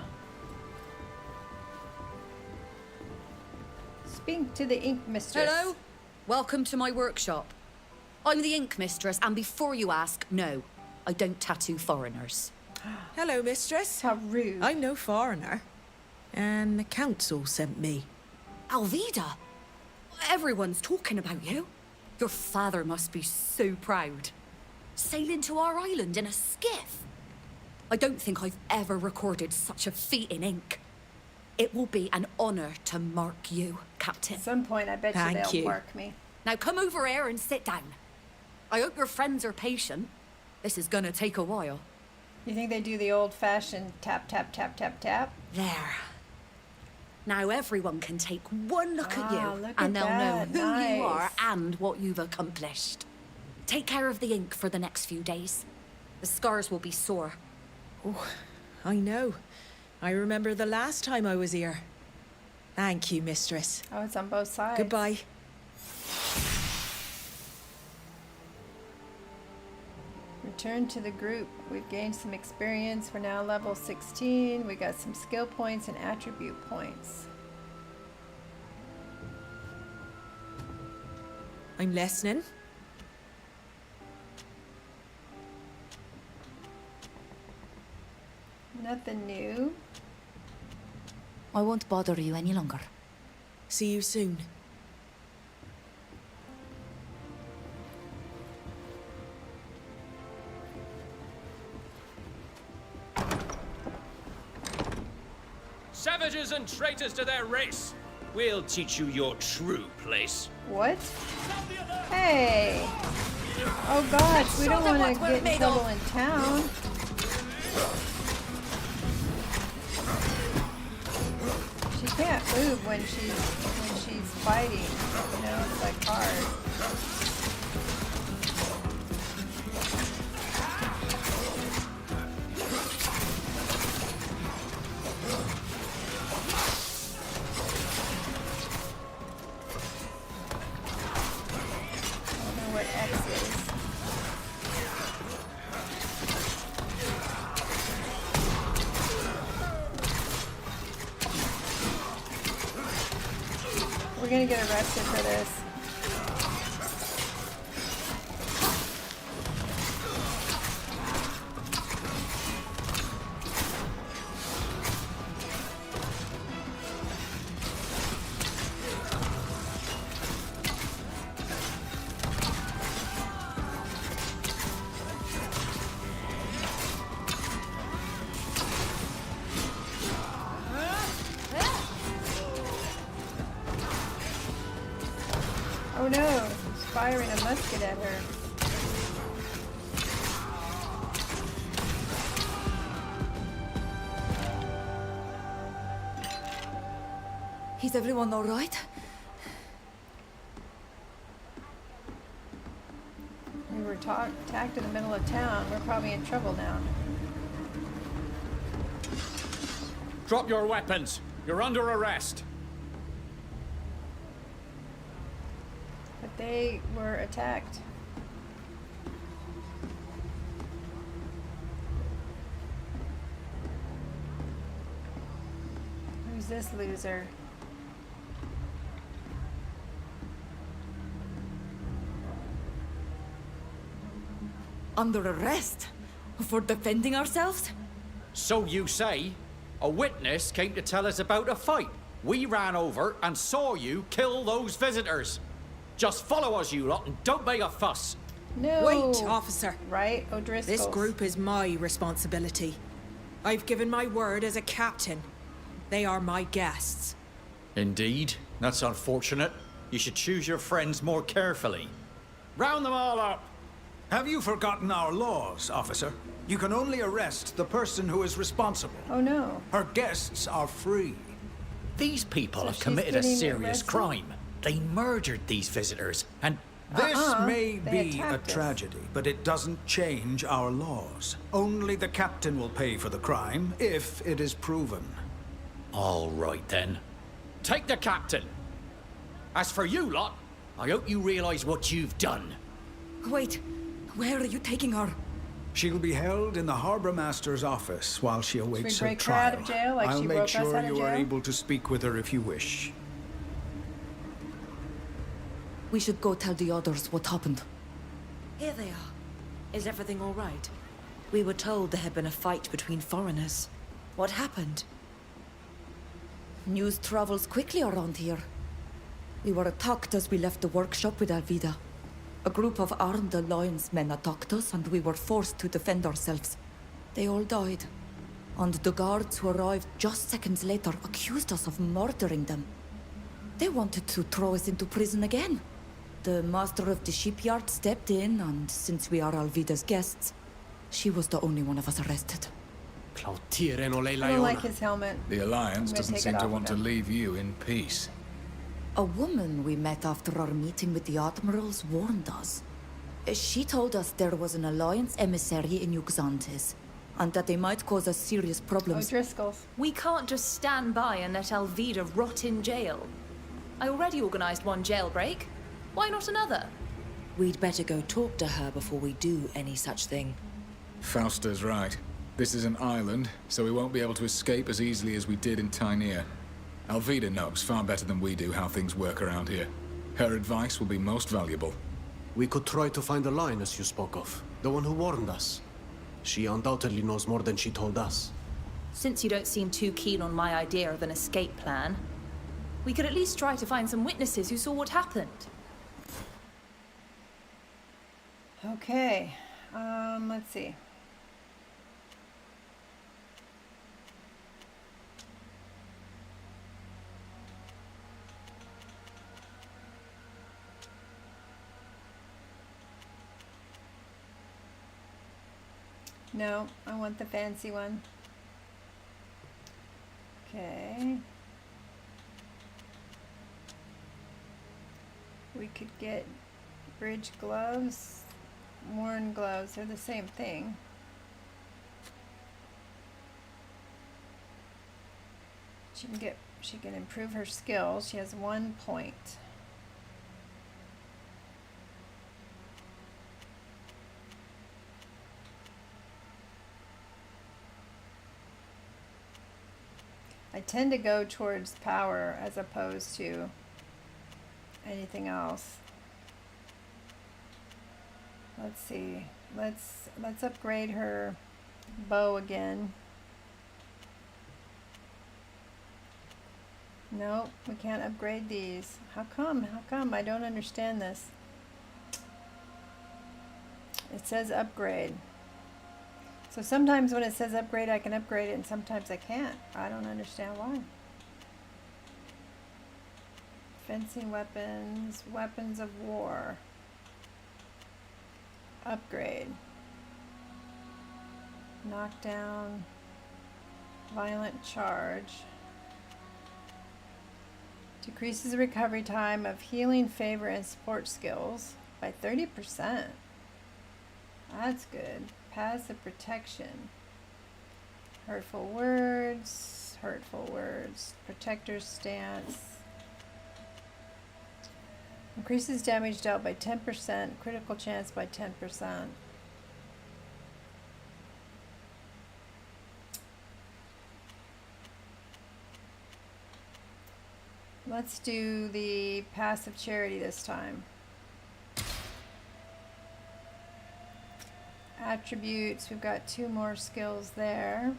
Speak to the ink mistress. Hello? Welcome to my workshop. I'm the ink mistress, and before you ask, no, I don't tattoo foreigners. Hello, mistress. How rude. I'm no foreigner. And the council sent me. Alvida, everyone's talking about you. Your father must be so proud. Sailing to our island in a skiff. I don't think I've ever recorded such a feat in ink. It will be an honor to mark you, Captain. At some point, I bet they'll mark me. Now come over here and sit down. I hope your friends are patient. This is gonna take a while. You think they do the old-fashioned tap, tap, tap, tap, tap? There. Now everyone can take one look at you, look and at they'll that. know who you are Nice. and what you've accomplished. Take care of the ink for the next few days. The scars will be sore. Oh, I know. I remember the last time I was here. Thank you, mistress. Oh, it's on both sides. Goodbye. Return to the group. We've gained some experience. We're now level 16. We got some skill points and attribute points. I'm listening. Nothing new. I won't bother you any longer. See you soon. Savages and traitors to their race. We'll teach you your true place. What? Hey! Oh gosh, we don't want to get in trouble in town. She can't move when she's fighting. You know, it's like hard. We're gonna get arrested for this. Oh no, he's firing a musket at her. Is everyone all right? We were attacked in the middle of town. We're probably in trouble now. Drop your weapons. You're under arrest. But they were attacked. Who's this loser? Under arrest? For defending ourselves? So you say. A witness came to tell us about a fight. We ran over and saw you kill those visitors. Just follow us, you lot, and don't make a fuss. No. Wait, officer. Right, O'Driscoll. This group is my responsibility. I've given my word as a captain. They are my guests. Indeed. That's unfortunate. You should choose your friends more carefully. Round them all up. Have you forgotten our laws, officer? You can only arrest the person who is responsible. Oh no. Her guests are free. These people So have she's committed a getting serious arrested? crime. They murdered these visitors, and This may they be a attacked us. tragedy, but it doesn't change our laws. Only the captain will pay for the crime if it is proven. all right then. Take the captain. As for you lot, I hope you realize what you've done. Wait, where are you taking her? She'll be held in the harbour master's office while she awaits her break her out trial. of jail like I'll she make broke us sure out of you are jail? able to speak with her if you wish. We should go tell the others what happened. Here they are. Is everything all right? We were told there had been a fight between foreigners. What happened? News travels quickly around here. We were attacked as we left the workshop with Alvida. A group of armed Alliance men attacked us and we were forced to defend ourselves. They all died. And the guards who arrived just seconds later accused us of murdering them. They wanted to throw us into prison again. The master of the shipyard stepped in, and since we are Alvida's guests, she was the only one of us arrested. I don't like his helmet. The Alliance I'm gonna doesn't take seem it to off want to of him. leave you in peace. A woman we met after our meeting with the admirals warned us. She told us there was an Alliance emissary in Yuxantes, and that they might cause us serious problems. O'Driscoll's. We can't just stand by and let Alvida rot in jail. I already organized one jailbreak. Why not another? We'd better go talk to her before we do any such thing. Fausta's right. This is an island, so we won't be able to escape as easily as we did in Tynear. Alvida knows far better than we do how things work around here. Her advice will be most valuable. We could try to find the lioness you spoke of, the one who warned us. She undoubtedly knows more than she told us. Since you don't seem too keen on my idea of an escape plan, we could at least try to find some witnesses who saw what happened. Okay. Let's see. No, I want the fancy one. Okay. We could get bridge gloves, worn gloves, they're the same thing. She can improve her skills. She has 1 point. I tend to go towards power as opposed to anything else. Let's see. Let's upgrade her bow again. No, we can't upgrade these. How come? How come? I don't understand this. It says upgrade. So sometimes when it says upgrade, I can upgrade it, and sometimes I can't. I don't understand why. Fencing weapons, weapons of war. Upgrade. Knockdown. Violent charge. Decreases the recovery time of healing, favor, and support skills by 30%. That's good. Passive protection. Hurtful words. Protector's stance. Increases damage dealt by 10%. Critical chance by 10%. Let's do the passive charity this time. Attributes, we've got 2 more skills there.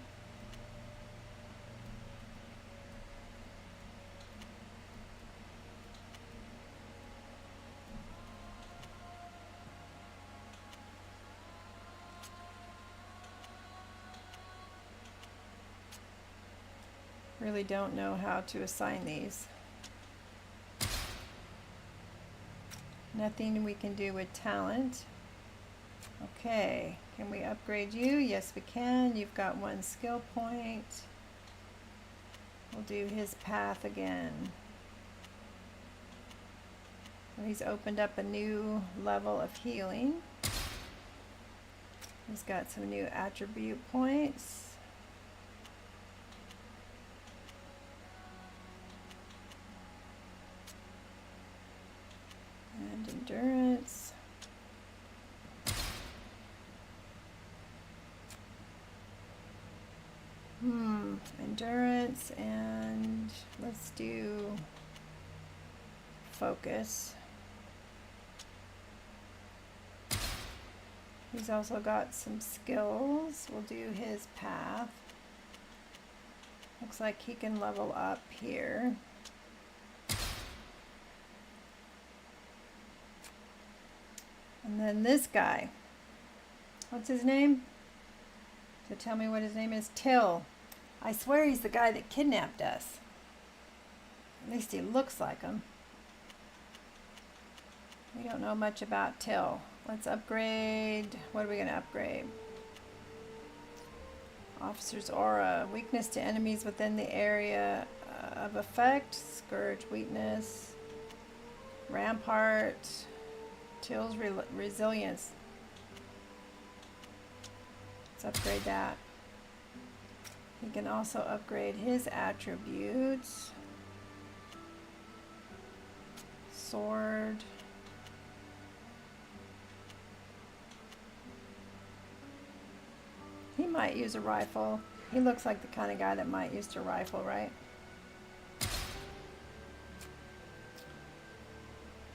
Really don't know how to assign these. Nothing we can do with talent. Okay, can we upgrade you? Yes, we can. You've got 1 skill point. We'll do his path again. He's opened up a new level of healing. He's got some new attribute points. And endurance. Endurance, and let's do focus. He's also got some skills. We'll do his path. Looks like he can level up here. And then this guy. What's his name? So tell me what his name is. Till. I swear he's the guy that kidnapped us. At least he looks like him. We don't know much about Till. Let's upgrade. What are we going to upgrade? Officer's Aura. Weakness to enemies within the area of effect. Scourge weakness. Rampart. Till's resilience. Let's upgrade that. He can also upgrade his attributes. Sword. He might use a rifle. He looks like the kind of guy that might use a rifle, right?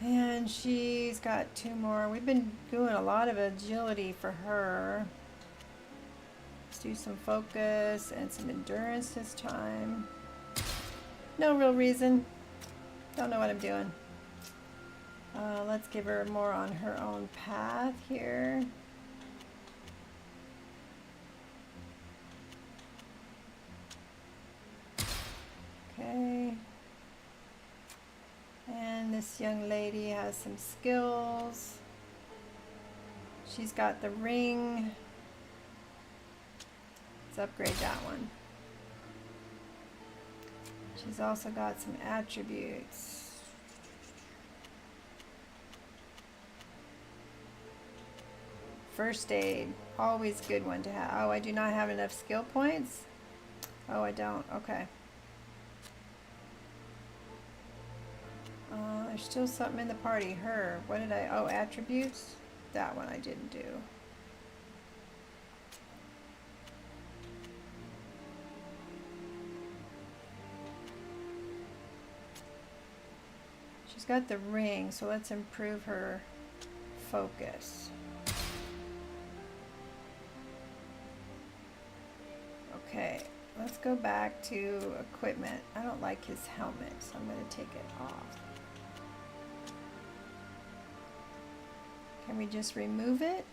And she's got 2 more. We've been doing a lot of agility for her. Let's do some focus and some endurance this time. No real reason. Don't know what I'm doing. Let's give her more on her own path here. Okay. And this young lady has some skills. She's got the ring. Let's upgrade that one. She's also got some attributes. First aid, always good one to have. Oh, I do not have enough skill points? Oh, I don't, okay. There's still something in the party. Her, what did I, oh, attributes? That one I didn't do. She's got the ring, so let's improve her focus. Okay, let's go back to equipment. I don't like his helmet, so I'm going to take it off. Can we just remove it?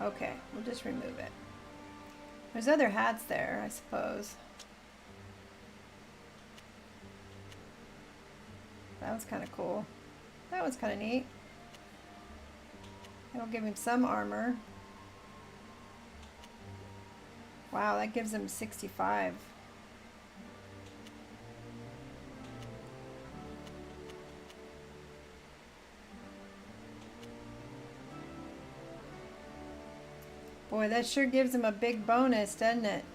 Okay, we'll just remove it. There's other hats there, I suppose. That was kind of cool. That was kind of neat. It'll give him some armor. Wow, that gives him 65. Boy, that sure gives him a big bonus, doesn't it?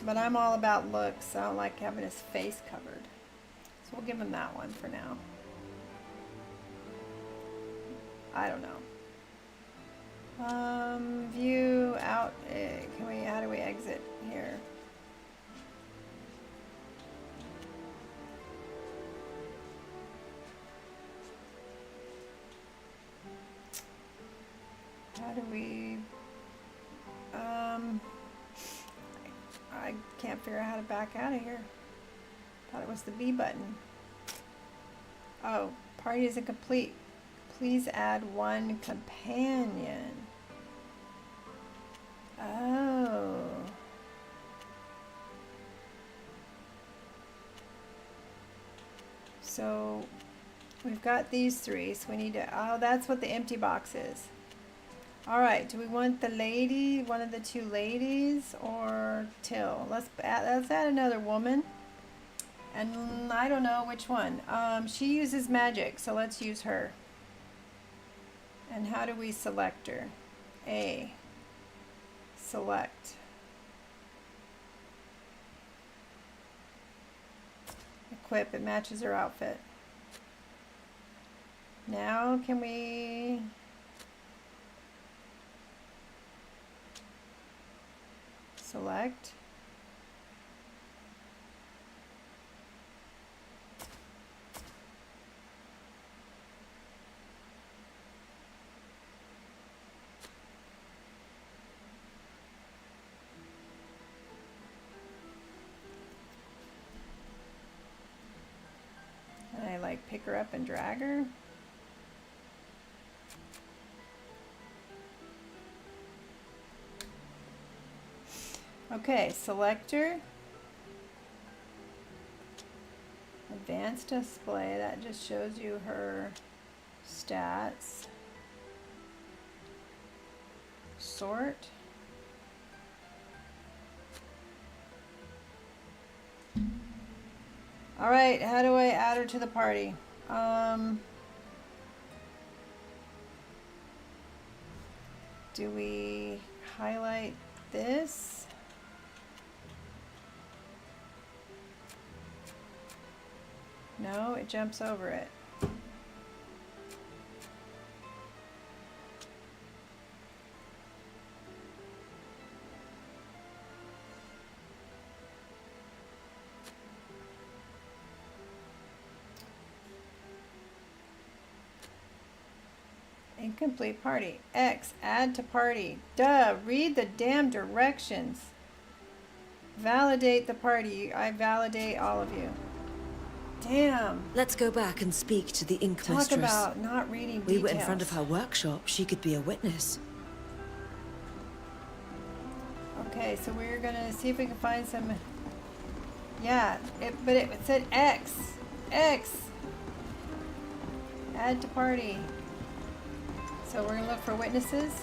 But I'm all about looks. I don't like having his face covered. So we'll give him that one for now. I don't know. View out. Can we? How do we exit here? How do we? I can't figure out how to back out of here. Thought it was the B button. Oh, party isn't complete. Please add 1 companion. Oh. So we've got these 3, so we need to, oh, that's what the empty box is. All right, do we want the lady, one of the two ladies, or Till? Let's add another woman. And I don't know which one. She uses magic, so let's use her. And how do we select her? A. Select. Equip, it matches her outfit. Now can we... select. And I like pick her up and drag her. Okay, selector. Advanced display, that just shows you her stats. Sort. All right, how do I add her to the party? Do we highlight this? No, it jumps over it. Incomplete party. X, add to party. Duh, read the damn directions. Validate the party. I validate all of you. Damn. Let's go back and speak to the ink Talk mistress. about not reading We details. were in front of her workshop. She could be a witness. Okay, so we're gonna see if we can find some. Yeah, but it said X. X. Add to party. So we're gonna look for witnesses.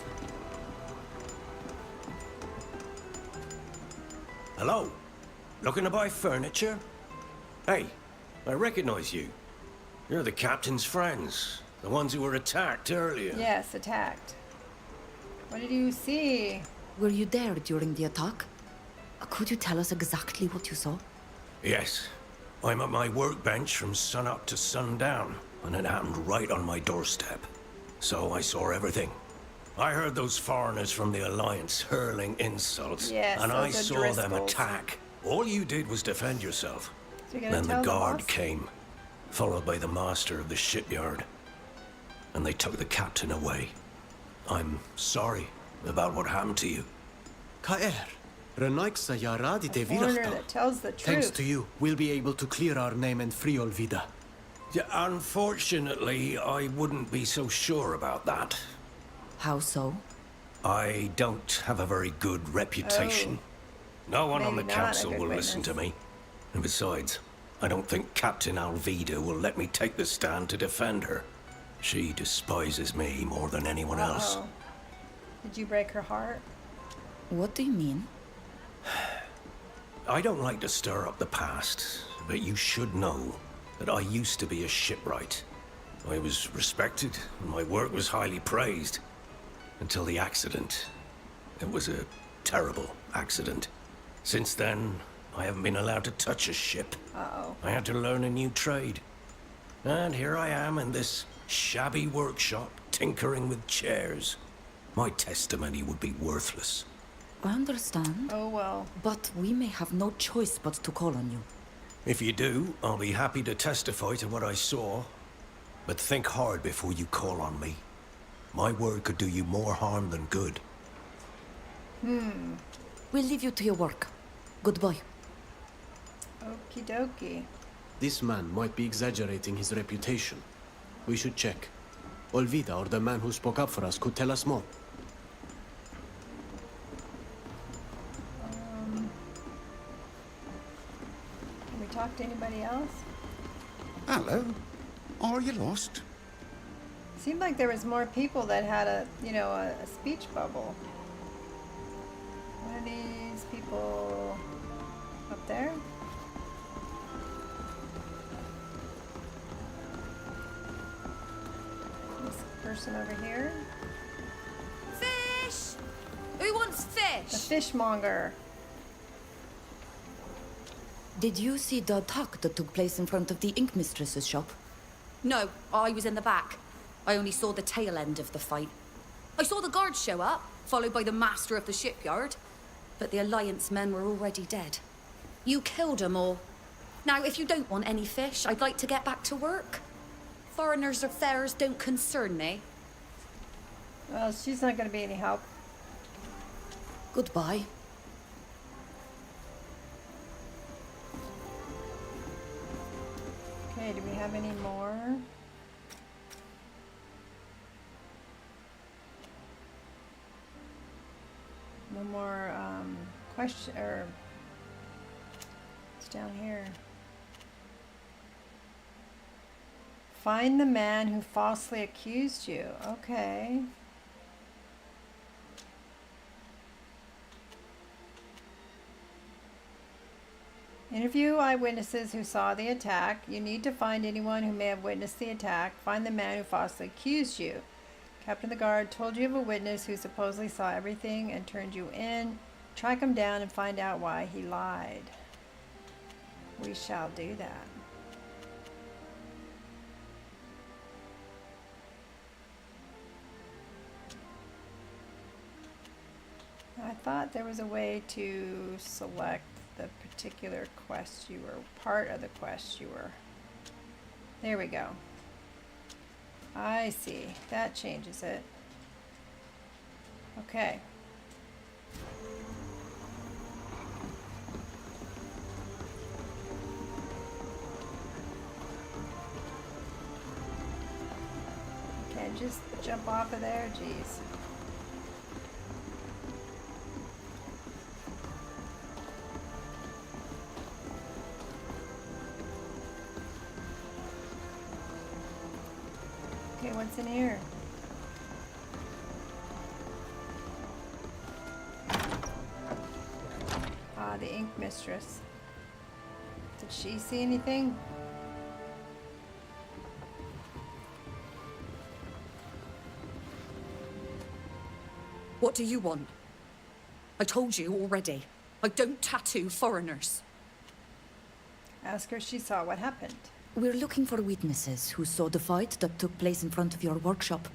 Hello? Looking to buy furniture? Hey, I recognize you. You're the captain's friends. The ones who were attacked earlier. Yes, attacked. What did you see? Were you there during the attack? Could you tell us exactly what you saw? Yes. I'm at my workbench from sunup to sundown, and it happened right on my doorstep. So I saw everything. I heard those foreigners from the Alliance hurling insults, Yes, and I those saw them Driscolls. attack. All you did was defend yourself. So you're gonna Then tell the the guard boss? came, followed by the master of the shipyard. And they took the captain away. I'm sorry about what happened to you. Kaer, Renaiksa Yaradi de Foreigner Virachta. that tells the Thanks truth. to you, we'll be able to clear our name and free Olvida. Yeah, unfortunately, I wouldn't be so sure about that. How so? I don't have a very good reputation. No one on the Maybe not a council good will listen to witness. me. And besides, I don't think Captain Alvida will let me take the stand to defend her. She despises me more than anyone else. Uh-oh. Did you break her heart? What do you mean? I don't like to stir up the past, but you should know that I used to be a shipwright. I was respected, and my work was highly praised. Until the accident. It was a terrible accident. Since then, I haven't been allowed to touch a ship. Uh-oh. I had to learn a new trade. And here I am in this shabby workshop, tinkering with chairs. My testimony would be worthless. I understand. Oh well. But we may have no choice but to call on you. If you do, I'll be happy to testify to what I saw. But think hard before you call on me. My word could do you more harm than good. We'll leave you to your work. Goodbye. Okie dokie. This man might be exaggerating his reputation. We should check. Olvida, or the man who spoke up for us, could tell us more. Can we talk to anybody else? Hello. Are you lost? Seemed like there was more people that had a, you know, a speech bubble. What are these people up there? This person over here. Fish! Who wants fish? The fishmonger. Did you see the attack that took place in front of the Ink Mistress's shop? No, I was in the back. I only saw the tail end of the fight. I saw the guards show up, followed by the master of the shipyard. But the Alliance men were already dead. You killed them all. Now, if you don't want any fish, I'd like to get back to work. Foreigners' affairs don't concern me. Well, she's not going to be any help. Goodbye. Okay, do we have any more? No more question, or it's down here. Find the man who falsely accused you. Okay. Interview eyewitnesses who saw the attack. You need to find anyone who may have witnessed the attack. Find the man who falsely accused you. Captain of the Guard told you of a witness who supposedly saw everything and turned you in. Track him down and find out why he lied. We shall do that. I thought there was a way to select the particular quest you were, part of the quest you were. There we go. I see. That changes it. Okay. Okay, just jump off of there, jeez. Okay, what's in here? Ah, the Ink Mistress. Did she see anything? What do you want? I told you already. I don't tattoo foreigners. Ask her if she saw what happened. We're looking for witnesses who saw the fight that took place in front of your workshop.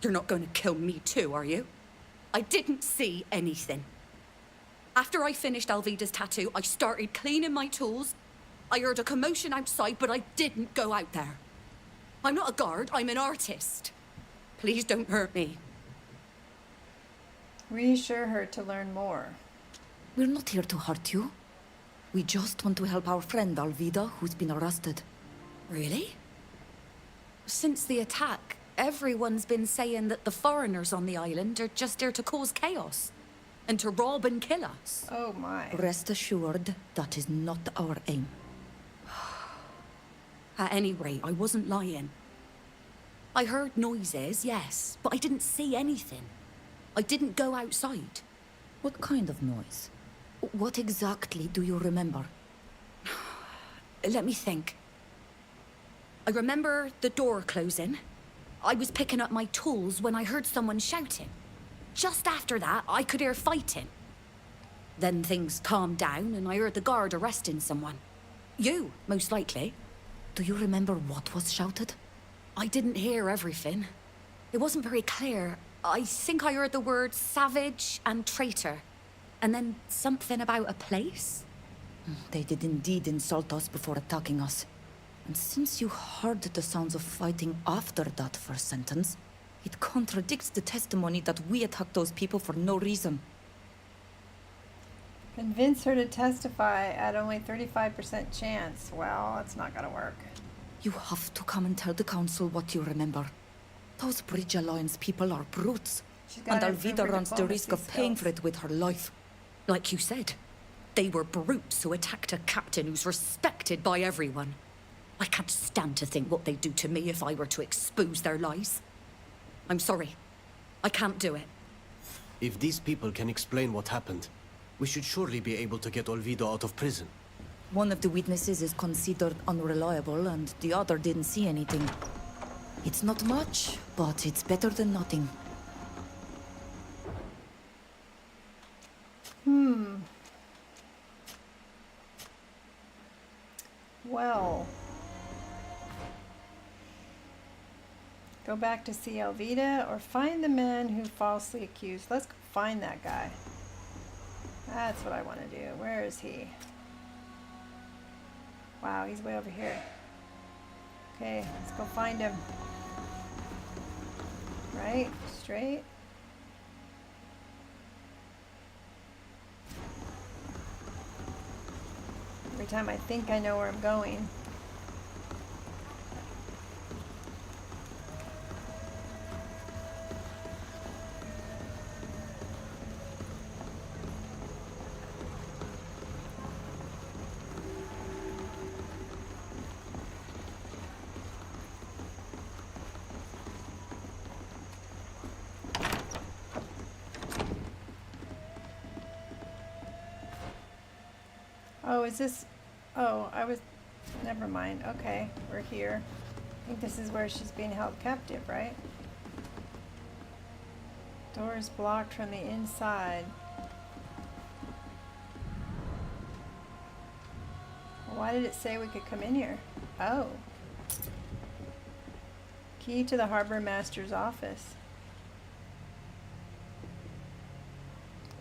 You're not going to kill me too, are you? I didn't see anything. After I finished Alvida's tattoo, I started cleaning my tools. I heard a commotion outside, but I didn't go out there. I'm not a guard, I'm an artist. Please don't hurt me. Reassure her to learn more. We're not here to hurt you. We just want to help our friend Alvida, who's been arrested. Really? Since the attack, everyone's been saying that the foreigners on the island are just there to cause chaos and to rob and kill us. Oh my. Rest assured, that is not our aim. At any rate, I wasn't lying. I heard noises, yes, but I didn't see anything. I didn't go outside. What kind of noise? What exactly do you remember? Let me think. I remember the door closing. I was picking up my tools when I heard someone shouting. Just after that, I could hear fighting. Then things calmed down and I heard the guard arresting someone. You, most likely. Do you remember what was shouted? I didn't hear everything. It wasn't very clear. I think I heard the words savage and traitor. And then something about a place? They did indeed insult us before attacking us. And since you heard the sounds of fighting after that first sentence, it contradicts the testimony that we attacked those people for no reason. Convince her to testify at only 35% chance. Well, that's not gonna work. You have to come and tell the council what you remember. Those Bridge Alliance people are brutes. And Alvida runs the risk of paying for it with her life. Like you said, they were brutes who attacked a captain who's respected by everyone. I can't stand to think what they'd do to me if I were to expose their lies. I'm sorry. I can't do it. If these people can explain what happened, we should surely be able to get Olvido out of prison. One of the witnesses is considered unreliable, and the other didn't see anything. It's not much, but it's better than nothing. Well. Go back to see Elvita or find the man who falsely accused. Let's go find that guy. That's what I want to do. Where is he? Wow, he's way over here. Okay, let's go find him. Right? Straight? Every time I think I know where I'm going. Oh, is this... Oh, I was... Never mind. Okay, we're here. I think this is where she's being held captive, right? Door is blocked from the inside. Well, why did it say we could come in here? Oh. Key to the harbor master's office.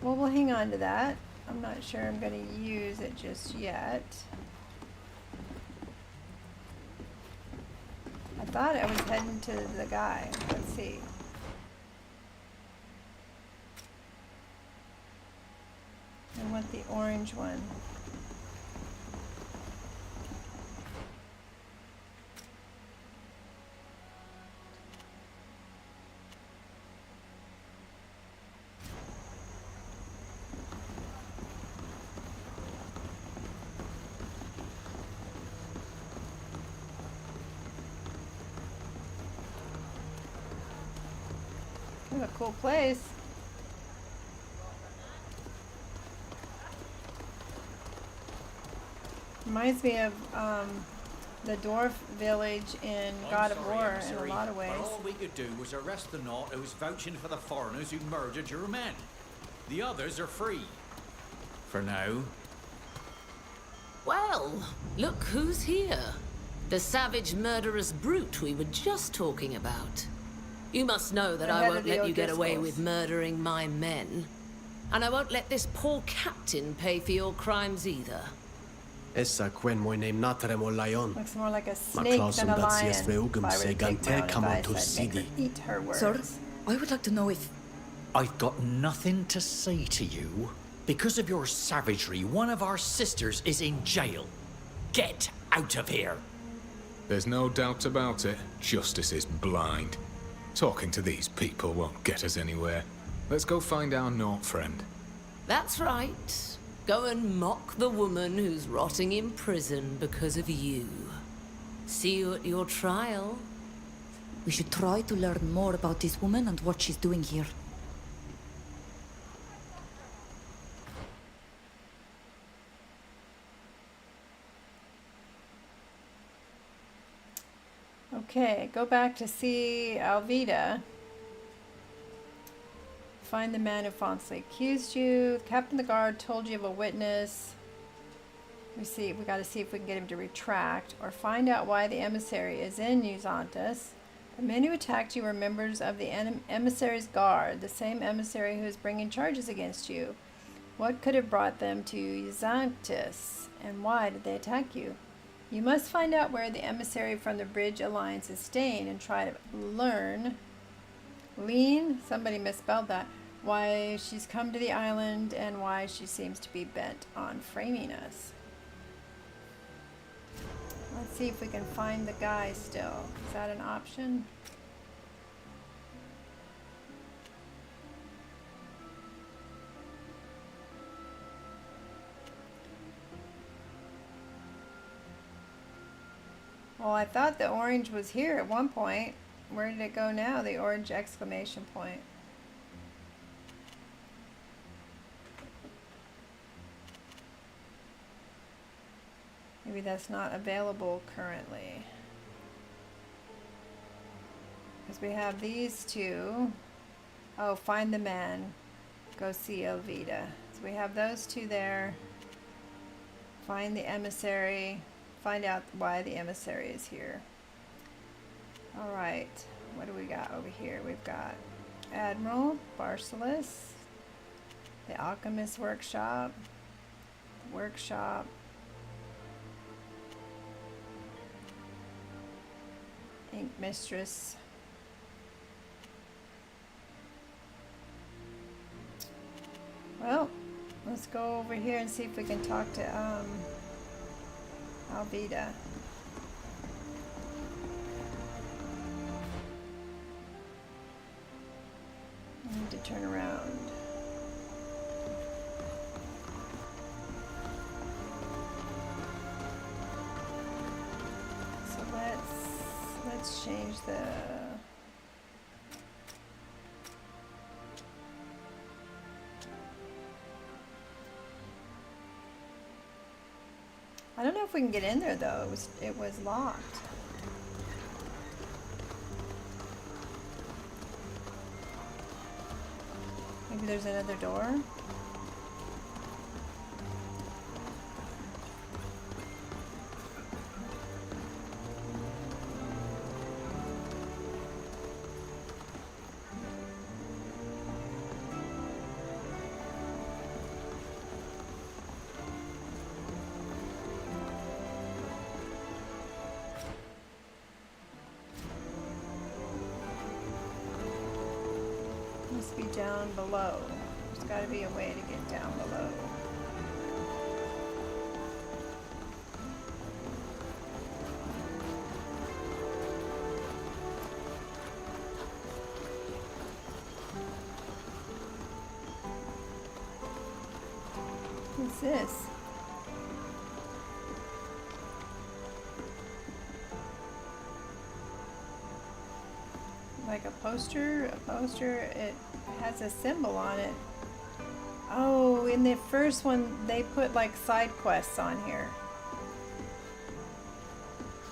Well, we'll hang on to that. I'm not sure I'm going to use it just yet. I thought I was heading to the guy. Let's see. I want the orange one. What a cool place. Reminds me of the dwarf village in God of War in a lot of ways. But all we could do was arrest the knot who was vouching for the foreigners who murdered your men. The others are free. For now. Well, look who's here. The savage murderous brute we were just talking about. You must know that I won't let you get away with murdering my men. And I won't let this poor captain pay for your crimes either. Essa quen moi name natremo lion. Looks more like a snake than a lion. If I were to take my own advice, I'd make her eat her words. Sir, I would like to know if... I've got nothing to say to you. Because of your savagery, one of our sisters is in jail. Get out of here. There's no doubt about it. Justice is blind. Talking to these people won't get us anywhere. Let's go find our Nort friend. That's right. Go and mock the woman who's rotting in prison because of you. See you at your trial. We should try to learn more about this woman and what she's doing here. Okay, go back to see Alvida. Find the man who falsely accused you. Captain of the guard told you of a witness. We got to see if we can get him to retract or find out why the emissary is in Usantis. The men who attacked you were members of the emissary's guard, the same emissary who is bringing charges against you. What could have brought them to Usantis, and why did they attack you? You must find out where the emissary from the Bridge Alliance is staying and try to learn, somebody misspelled that, why she's come to the island and why she seems to be bent on framing us. Let's see if we can find the guy still. Is that an option? Well, I thought the orange was here at one point. Where did it go now? The orange exclamation point. Maybe that's not available currently. Because we have these two. Oh, find the man. Go see Elvita. So we have those two there. Find the emissary. Find out why the emissary is here. Alright. What do we got over here? We've got Admiral, Barcelos, the Alchemist Workshop, Ink Mistress. Well, let's go over here and see if we can talk to Alvita. I need to turn around. So let's change the I don't know if we can get in there though. It was locked. Maybe there's another door. Must be down below. There's got to be a way to get down below. What's this? Like a poster, it has a symbol on it. Oh, in the first one they put like side quests on here.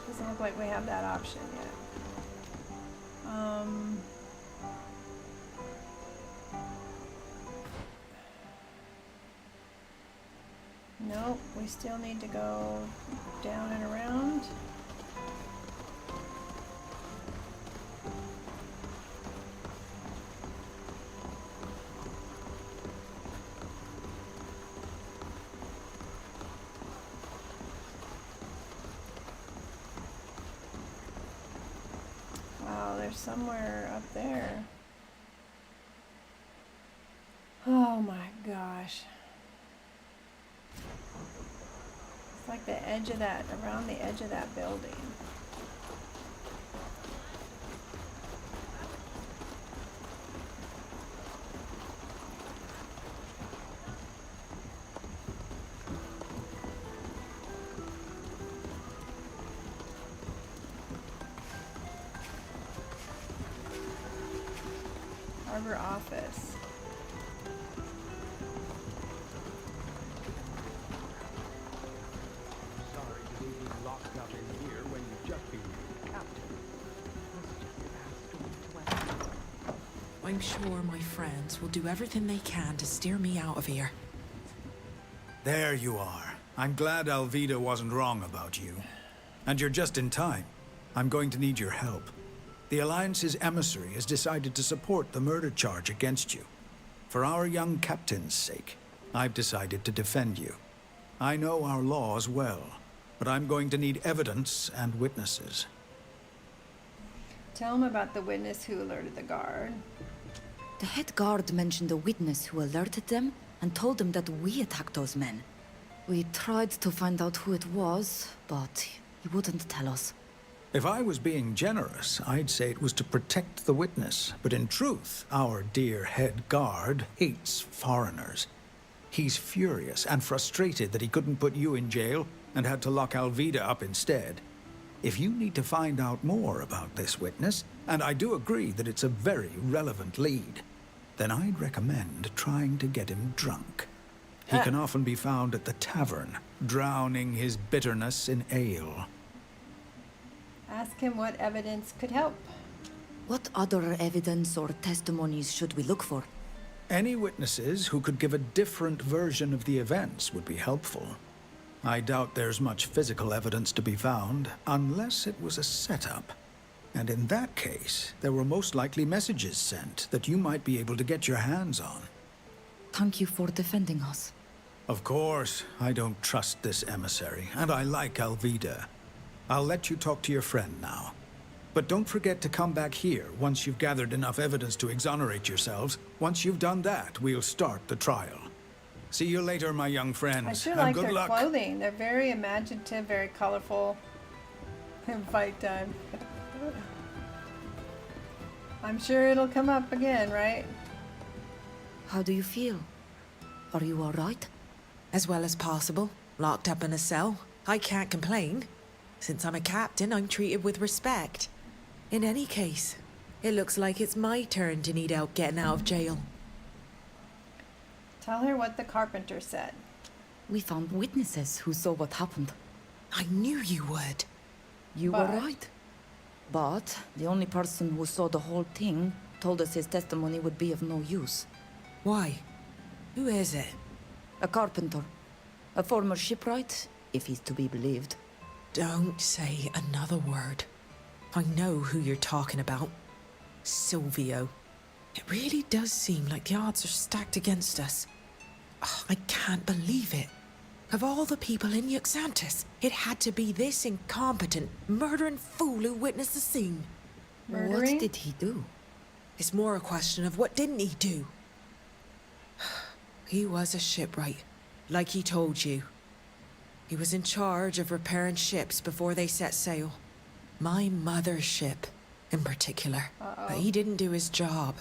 Doesn't look like we have that option yet. Nope, we still need to go down and around. Somewhere up there. Oh my gosh. It's like the edge of that, around the edge of that building. Harbor office. Sorry to leave you locked up in here when you've just been captain. I'm sure my friends will do everything they can to steer me out of here. There you are. I'm glad Alvita wasn't wrong about you. And you're just in time. I'm going to need your help. The Alliance's emissary has decided to support the murder charge against you. For our young captain's sake, I've decided to defend you. I know our laws well, but I'm going to need evidence and witnesses. Tell him about the witness who alerted the guard. The head guard mentioned a witness who alerted them and told them that we attacked those men. We tried to find out who it was, but he wouldn't tell us. If I was being generous, I'd say it was to protect the witness. But in truth, our dear head guard hates foreigners. He's furious and frustrated that he couldn't put you in jail and had to lock Alvita up instead. If you need to find out more about this witness, and I do agree that it's a very relevant lead, then I'd recommend trying to get him drunk. He can often be found at the tavern, drowning his bitterness in ale. Ask him what evidence could help. What other evidence or testimonies should we look for? Any witnesses who could give a different version of the events would be helpful. I doubt there's much physical evidence to be found, unless it was a setup. And in that case, there were most likely messages sent that you might be able to get your hands on. Thank you for defending us. Of course, I don't trust this emissary, and I like Alvida. I'll let you talk to your friend now. But don't forget to come back here once you've gathered enough evidence to exonerate yourselves. Once you've done that, we'll start the trial. See you later, my young friends. I sure and like good their luck. clothing. They're very imaginative, very colorful. In fight time. I'm sure it'll come up again, right? How do you feel? Are you all right? As well as possible. Locked up in a cell. I can't complain. Since I'm a captain, I'm treated with respect. In any case, it looks like it's my turn to need help getting out of jail. Tell her what the carpenter said. We found witnesses who saw what happened. I knew you would. You were right. But the only person who saw the whole thing told us his testimony would be of no use. Why? Who is it? A carpenter. A former shipwright, if he's to be believed. Don't say another word. I know who you're talking about. Silvio. It really does seem like the odds are stacked against us. Oh, I can't believe it. Of all the people in Yuxantis, it had to be this incompetent, murdering fool who witnessed the scene. Murdering? What did he do? It's more a question of what didn't he do? He was a shipwright, like he told you. He was in charge of repairing ships before they set sail. My mother's ship, in particular. But he didn't do his job,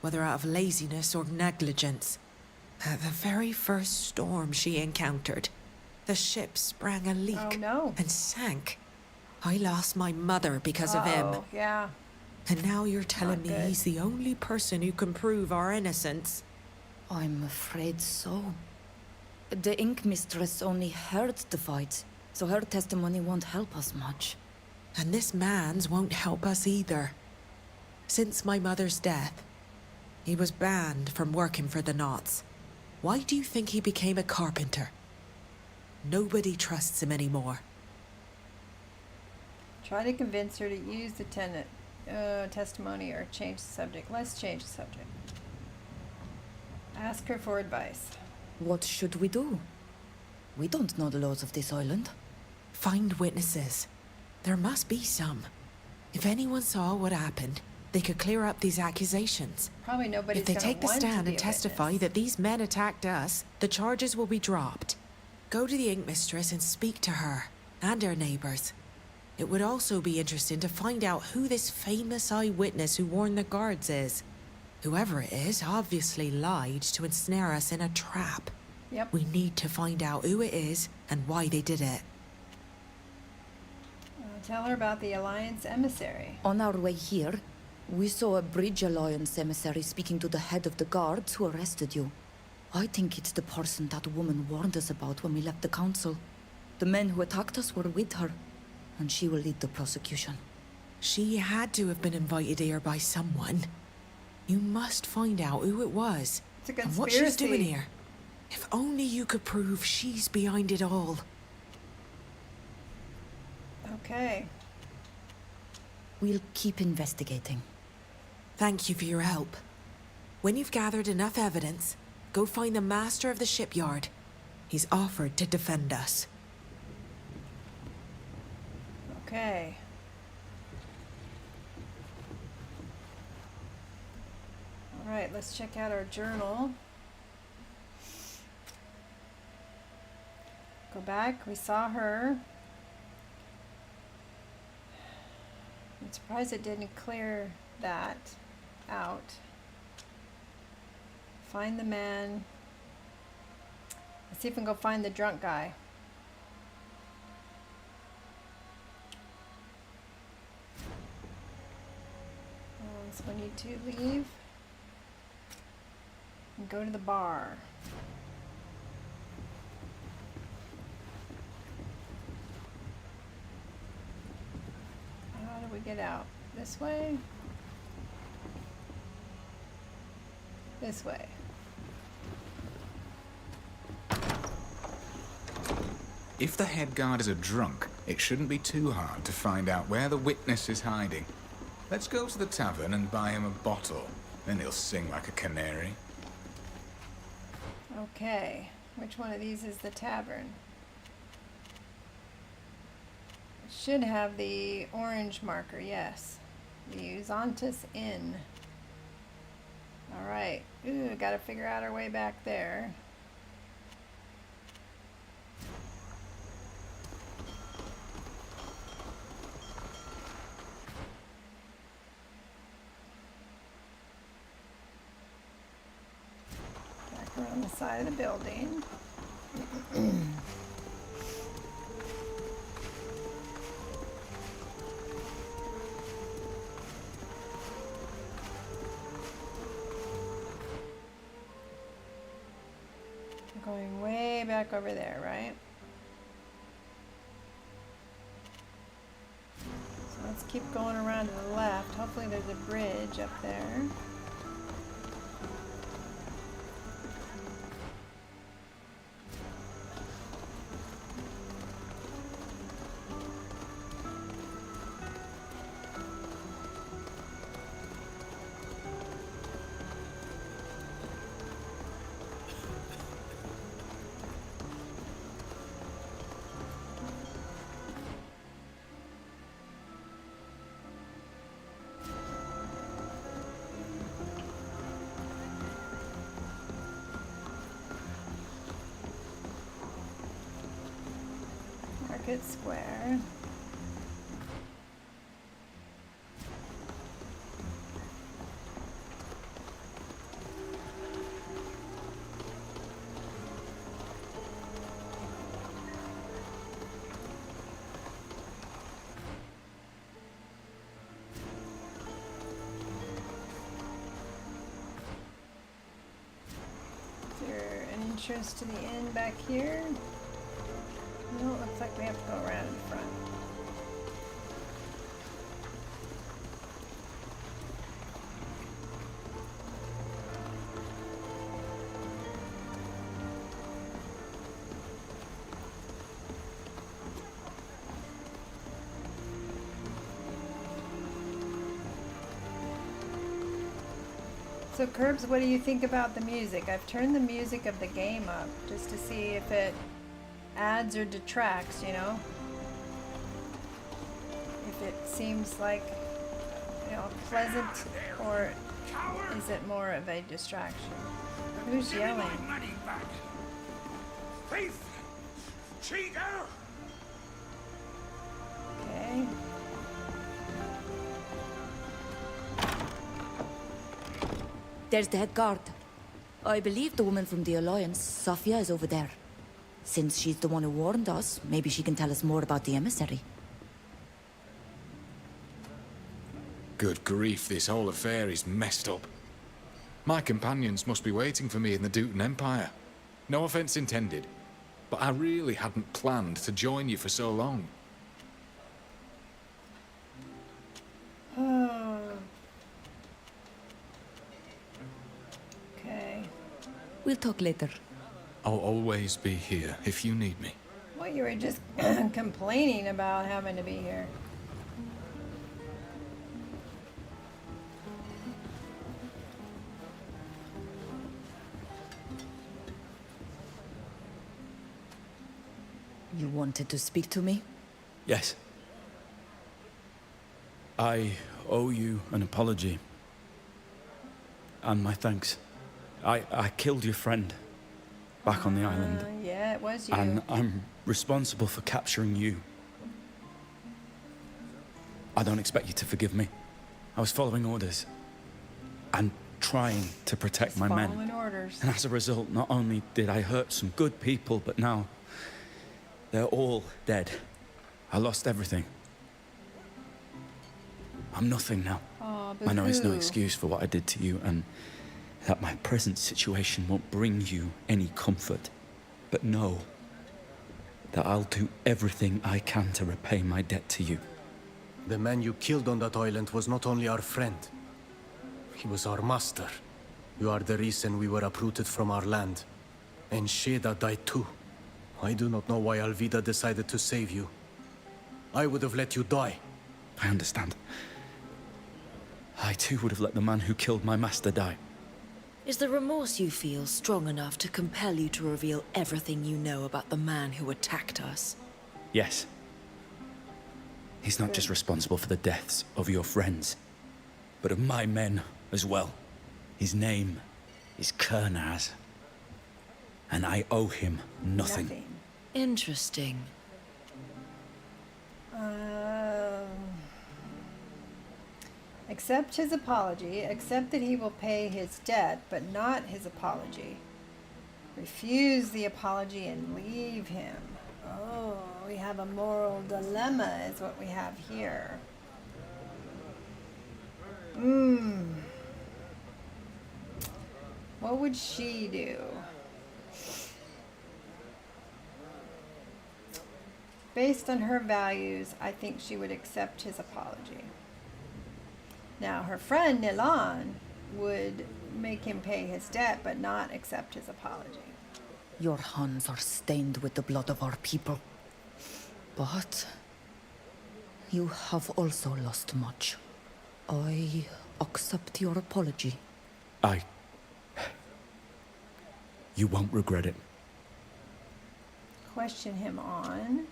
whether out of laziness or negligence. At the very first storm she encountered, the ship sprang a leak and sank. I lost my mother because of him. Yeah. And now you're telling me he's the only person who can prove our innocence? I'm afraid so. The ink mistress only heard the fight, so her testimony won't help us much. And this man's won't help us either. Since my mother's death, he was banned from working for the Knots. Why do you think he became a carpenter? Nobody trusts him anymore. Try to convince her to use the testimony or change the subject. Let's change the subject. Ask her for advice. What should we do? We don't know the laws of this island. Find witnesses. There must be some. If anyone saw what happened, they could clear up these accusations. Probably nobody's If they gonna take the want to stand be and a testify witness. that these men attacked us, the charges will be dropped. Go to the ink mistress and speak to her and her neighbors. It would also be interesting to find out who this famous eyewitness who warned the guards is. Whoever it is obviously lied to ensnare us in a trap. Yep. We need to find out who it is and why they did it. Tell her about the Alliance emissary. On our way here, we saw a Bridge Alliance emissary speaking to the head of the guards who arrested you. I think it's the person that woman warned us about when we left the council. The men who attacked us were with her, and she will lead the prosecution. She had to have been invited here by someone. You must find out who it was It's a and what she's doing conspiracy. here. If only you could prove she's behind it all. Okay. We'll keep investigating. Thank you for your help. When you've gathered enough evidence, go find the master of the shipyard. He's offered to defend us. Okay. All right, let's check out our journal. Go back. We saw her. I'm surprised it didn't clear that out. Find the man. Let's see if we can go find the drunk guy. guess we need to leave and go to the bar. How do we get out? This way? This way. If the head guard is a drunk, it shouldn't be too hard to find out where the witness is hiding. Let's go to the tavern and buy him a bottle. Then he'll sing like a canary. Okay. Which one of these is the tavern? It should have the orange marker, yes. The Uzantis Inn. Alright. Ooh, gotta figure out our way back there. On the side of the building. Going way back over there, right? So let's keep going around to the left. Hopefully there's a bridge up there. Market Square. Is there an entrance to the inn back here? No, it looks like we have to go around in front. So Curbs, what do you think about the music? I've turned the music of the game up just to see if it adds or detracts, you know? If it seems like, you know, pleasant, or is it more of a distraction? Who's yelling? Thief! Cheater! Okay. There's the head guard. I believe the woman from the Alliance, Safia, is over there. Since she's the one who warned us, maybe she can tell us more about the emissary. Good grief, this whole affair is messed up. My companions must be waiting for me in the Dutan Empire. No offense intended, but I really hadn't planned to join you for so long. Okay. We'll talk later. I'll always be here if you need me. Well, you were just complaining about having to be here. You wanted to speak to me? Yes. I owe you an apology. And my thanks. I killed your friend back on the island. Yeah, it was you. And I'm responsible for capturing you. I don't expect you to forgive me. I was following orders and trying to protect my men. Following orders. And as a result, not only did I hurt some good people, but now they're all dead. I lost everything. I'm nothing now. Oh, I know it's no excuse for what I did to you, and that my present situation won't bring you any comfort. But know that I'll do everything I can to repay my debt to you. The man you killed on that island was not only our friend, he was our master. You are the reason we were uprooted from our land. And Sheda died too. I do not know why Alvida decided to save you. I would have let you die. I understand. I too would have let the man who killed my master die. Is the remorse you feel strong enough to compel you to reveal everything you know about the man who attacked us? Yes. He's not just responsible for the deaths of your friends, but of my men as well. His name is Kernaz, and I owe him nothing. Interesting. Accept his apology. Accept that he will pay his debt, but not his apology. Refuse the apology and leave him. Oh, we have a moral dilemma is what we have here. What would she do? Based on her values, I think she would accept his apology. Now, her friend Nilan would make him pay his debt, but not accept his apology. Your hands are stained with the blood of our people. But you have also lost much. I accept your apology. You won't regret it. Question him on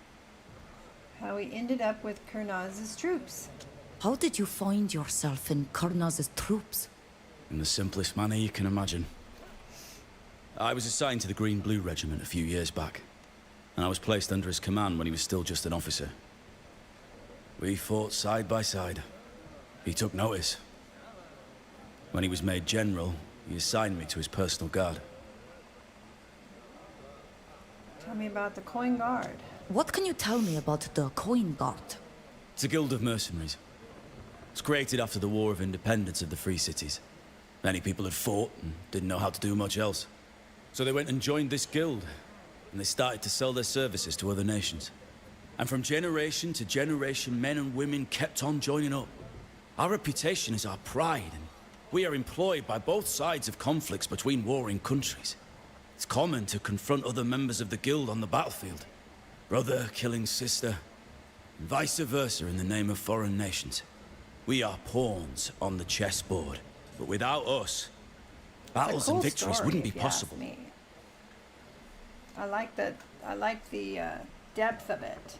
how he ended up with Kernaz's troops. How did you find yourself in Kernaz's troops? In the simplest manner you can imagine. I was assigned to the Green-Blue Regiment a few years back, and I was placed under his command when he was still just an officer. We fought side by side. He took notice. When he was made general, he assigned me to his personal guard. Tell me about the Coin Guard. What can you tell me about the Coin Guard? It's a guild of mercenaries. It was created after the War of Independence of the Free Cities. Many people had fought and didn't know how to do much else. So they went and joined this guild, and they started to sell their services to other nations. And from generation to generation, men and women kept on joining up. Our reputation is our pride, and we are employed by both sides of conflicts between warring countries. It's common to confront other members of the guild on the battlefield. Brother killing sister, and vice versa in the name of foreign nations. We are pawns on the chessboard, but without us, battles and victories wouldn't be possible. I like that. I like the depth of it.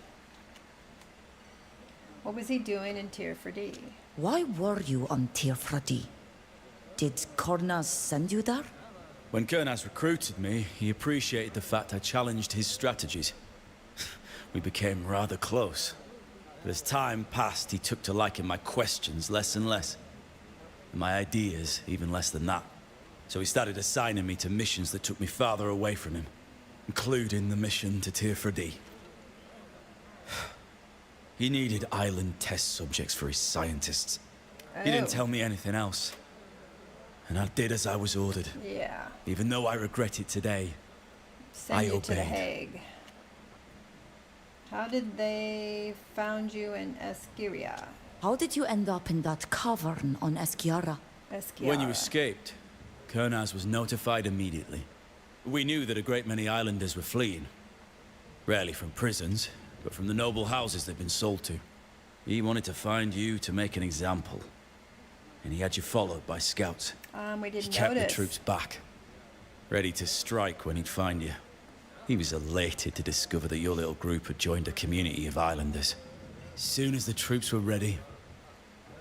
What was he doing in Tirfredi? Why were you on Tirfredi? Did Kernaz send you there? When Kernaz recruited me, he appreciated the fact I challenged his strategies. We became rather close. But as time passed, he took to liking my questions less and less. And my ideas even less than that. So he started assigning me to missions that took me farther away from him, including the mission to Tirfredi. He needed island test subjects for his scientists. He didn't tell me anything else. And I did as I was ordered. Yeah. Even though I regret it today, Send I you obeyed. to The Hague. How did they found you in Esquiria? How did you end up in that cavern on Esquiara? When you escaped, Kernaz was notified immediately. We knew that a great many islanders were fleeing. Rarely from prisons, but from the noble houses they'd been sold to. He wanted to find you to make an example. And he had you followed by scouts. We didn't He kept notice. the troops back, ready to strike when he'd find you. He was elated to discover that your little group had joined a community of islanders. As soon as the troops were ready,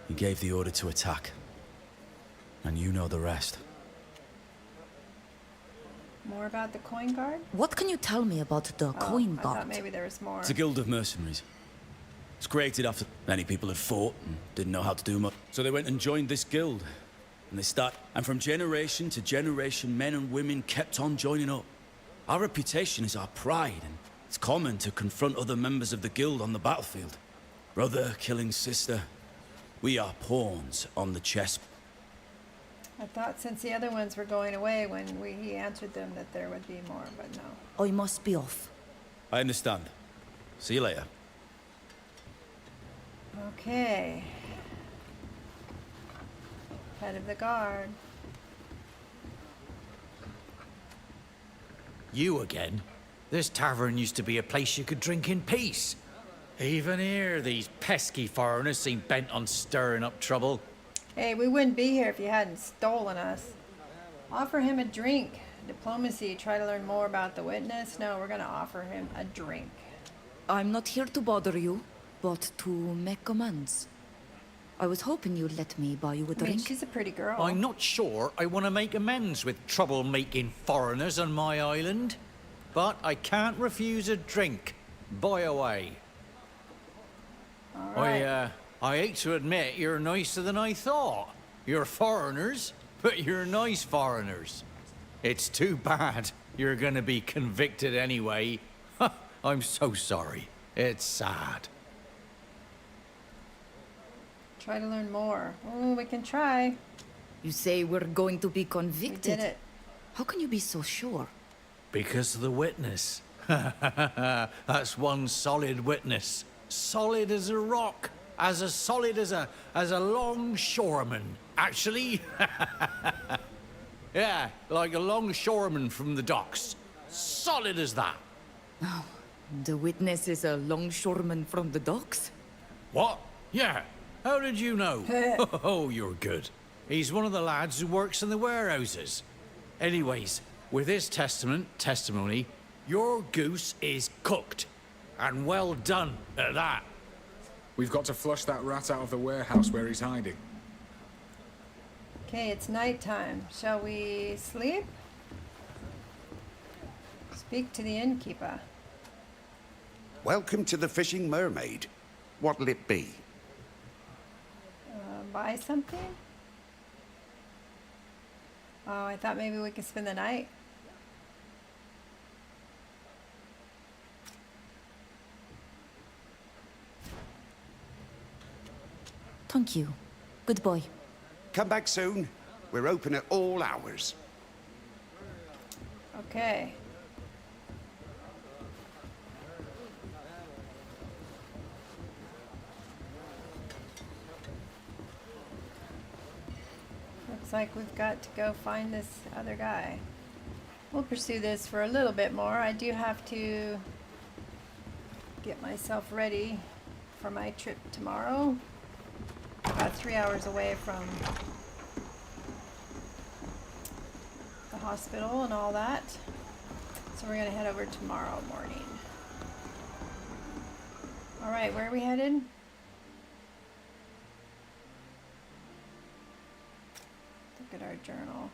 he gave the order to attack. And you know the rest. More about the Coin Guard? What can you tell me about the Coin I Guard? thought maybe there was more. It's a guild of mercenaries. It's created after many people had fought and didn't know how to do much. So they went and joined this guild. And from generation to generation, men and women kept on joining up. Our reputation is our pride, and it's common to confront other members of the guild on the battlefield. Brother killing sister. We are pawns on the chess. I thought since the other ones were going away when he answered them that there would be more, but no. I must be off. I understand. See you later. Okay. Head of the guard. You again? This tavern used to be a place you could drink in peace. Even here, these pesky foreigners seem bent on stirring up trouble. Hey, we wouldn't be here if you hadn't stolen us. Offer him a drink. Diplomacy, try to learn more about the witness. No, we're gonna offer him a drink. I'm not here to bother you, but to make amends. I was hoping you'd let me buy you a drink. She's a pretty girl. I'm not sure I want to make amends with trouble-making foreigners on my island, but I can't refuse a drink. Buy away. All right. I hate to admit you're nicer than I thought. You're foreigners, but you're nice foreigners. It's too bad you're gonna be convicted anyway. I'm so sorry. It's sad. Try to learn more. Oh, we can try. You say we're going to be convicted? We did it. How can you be so sure? Because of the witness. That's one solid witness. Solid as a rock. As solid as a longshoreman. Actually, yeah, like a longshoreman from the docks. Solid as that. Oh, the witness is a longshoreman from the docks? What? Yeah. How did you know? Oh, you're good. He's one of the lads who works in the warehouses. Anyways, with this testimony, your goose is cooked. And well done at that. We've got to flush that rat out of the warehouse where he's hiding. Okay, it's nighttime. Shall we sleep? Speak to the innkeeper. Welcome to the Fishing Mermaid. What'll it be? Buy something? Oh, I thought maybe we could spend the night. Thank you. Goodbye. Come back soon. We're open at all hours. Okay. Looks like we've got to go find this other guy. We'll pursue this for a little bit more. I do have to get myself ready for my trip tomorrow. About 3 hours away from the hospital and all that. So we're gonna head over tomorrow morning. All right, where are we headed? Look at our journal.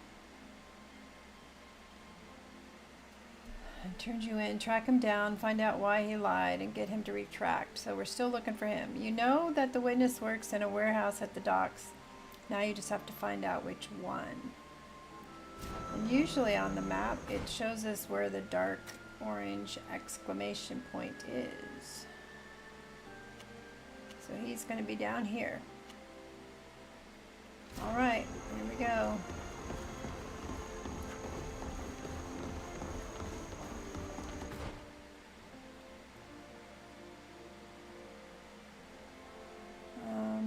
I turned you in, track him down, find out why he lied, and get him to retract. So we're still looking for him. You know that the witness works in a warehouse at the docks. Now you just have to find out which one. And usually on the map, it shows us where the dark orange exclamation point is. So he's going to be down here. All right, here we go.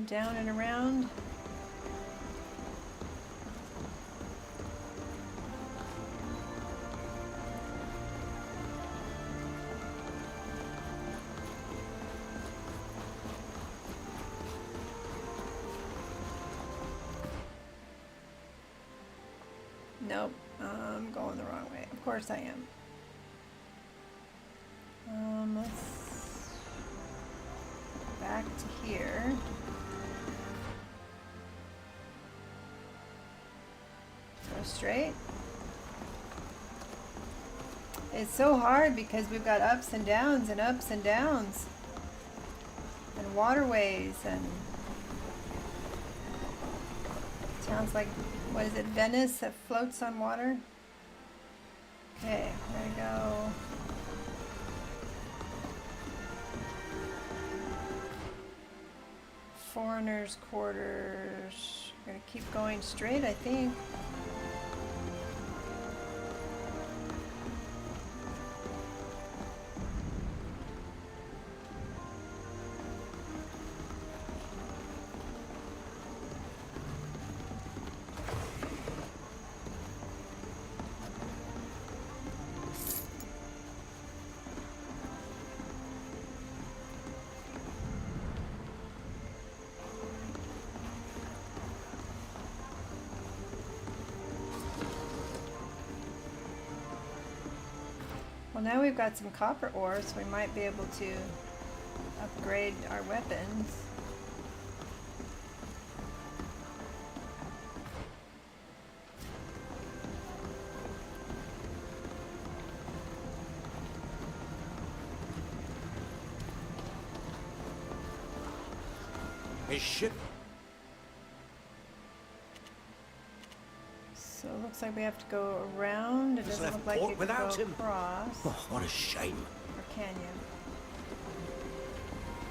Down and around. Nope, I'm going the wrong way. Of course I am. Let's back to here. Go straight. It's so hard because we've got ups and downs and ups and downs. And waterways and sounds like, what is it, Venice that floats on water? Okay, there we go. foreigners' quarters. We're gonna keep going straight, I think. Well, now we've got some copper ore, so we might be able to upgrade our weapons. His ship. So it looks like we have to go around. It He's doesn't left look like port you can without go him. across. Oh, what a shame. Or can you?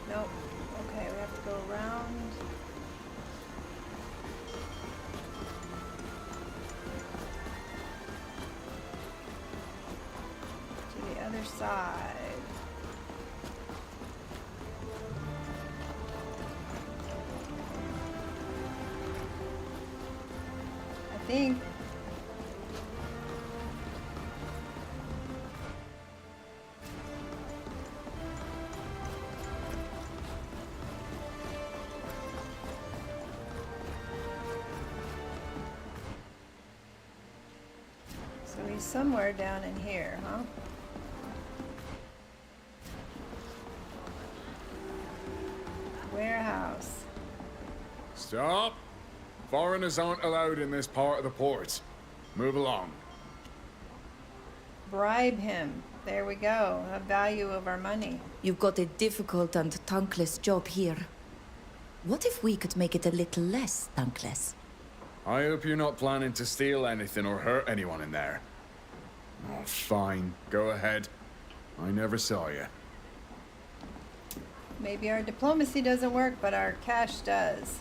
Nope. Okay, we have to go around. To the other side. I think. So he's somewhere down in here, huh? Warehouse. Stop! Foreigners aren't allowed in this part of the port. Move along. Bribe him. There we go. A value of our money. You've got a difficult and thankless job here. What if we could make it a little less thankless? I hope you're not planning to steal anything or hurt anyone in there. Oh, fine. Go ahead. I never saw you. Maybe our diplomacy doesn't work, but our cash does.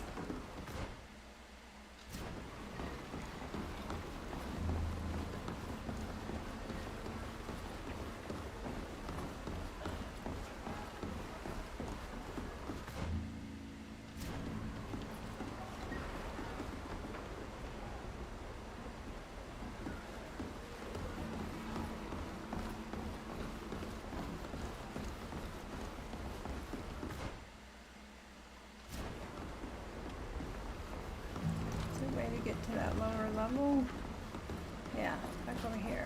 Way to get to that lower level. Yeah, back over here.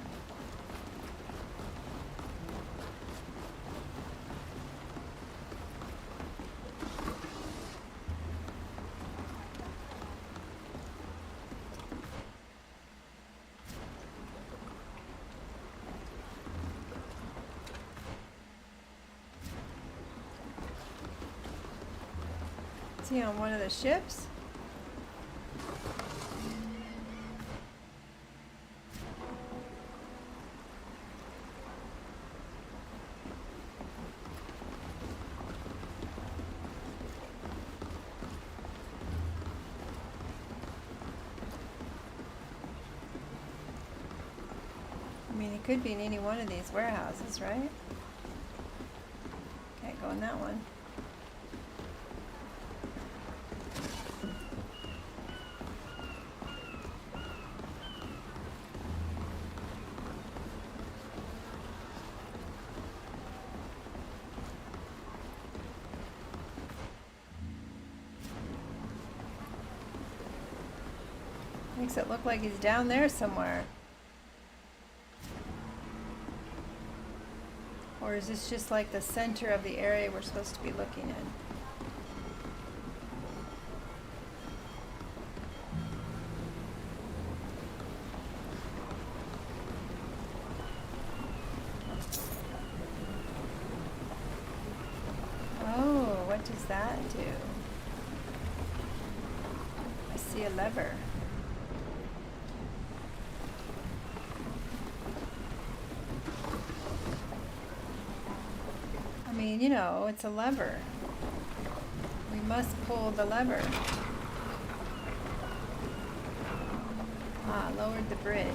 Is he on one of the ships? I mean, it could be in any one of these warehouses, right? Can't go in that one. Makes it look like he's down there somewhere. Or is this just like the center of the area we're supposed to be looking in? Oh, what does that do? I see a lever. I mean, you know, it's a lever. We must pull the lever. Ah, lowered the bridge.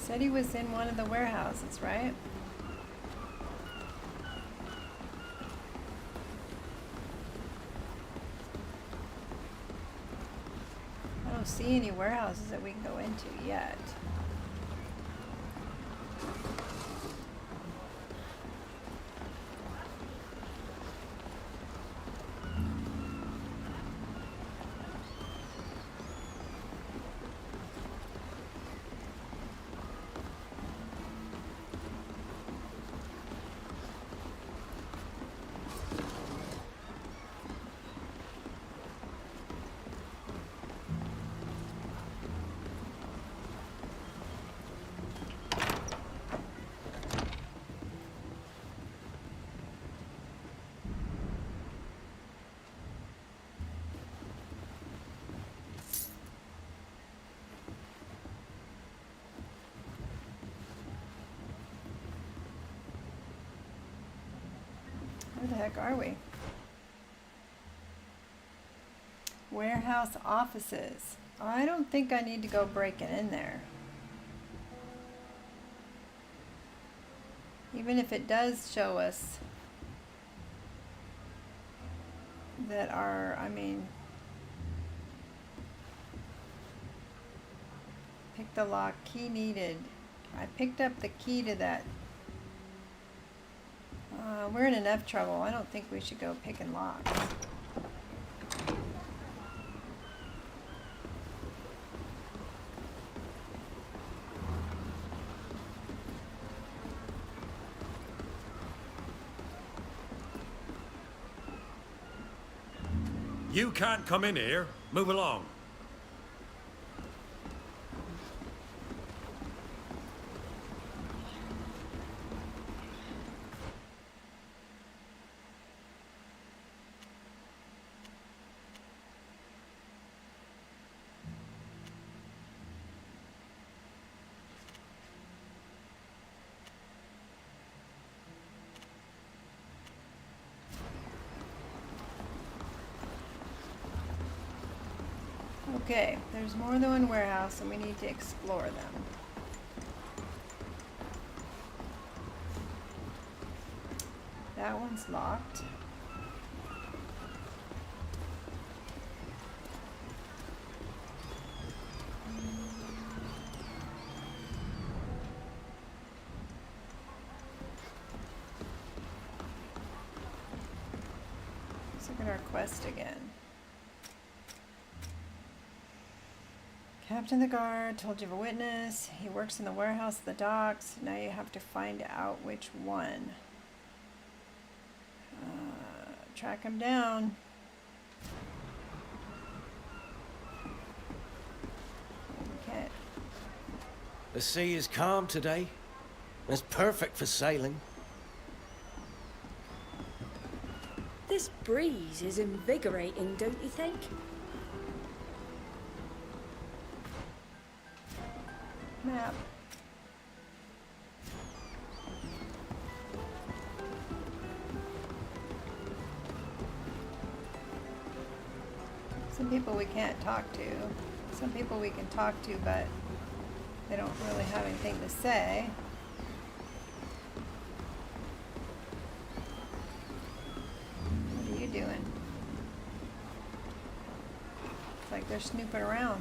Said he was in one of the warehouses, right? I don't see any warehouses that we can go into yet. Where the heck are we? Warehouse offices. I don't think I need to go breaking in there. Even if it does show us that pick the lock, key needed. I picked up the key to that. We're in enough trouble. I don't think we should go picking locks. You can't come in here. Move along. Okay, there's more than one warehouse and we need to explore them. That one's locked. Let's look at our quest again. Captain the guard told you of a witness. He works in the warehouse at the docks. Now you have to find out which one. Track him down. Okay. The sea is calm today. It's perfect for sailing. This breeze is invigorating, don't you think? Map. Some people we can't talk to. Some people we can talk to, but they don't really have anything to say. What are you doing? It's like they're snooping around.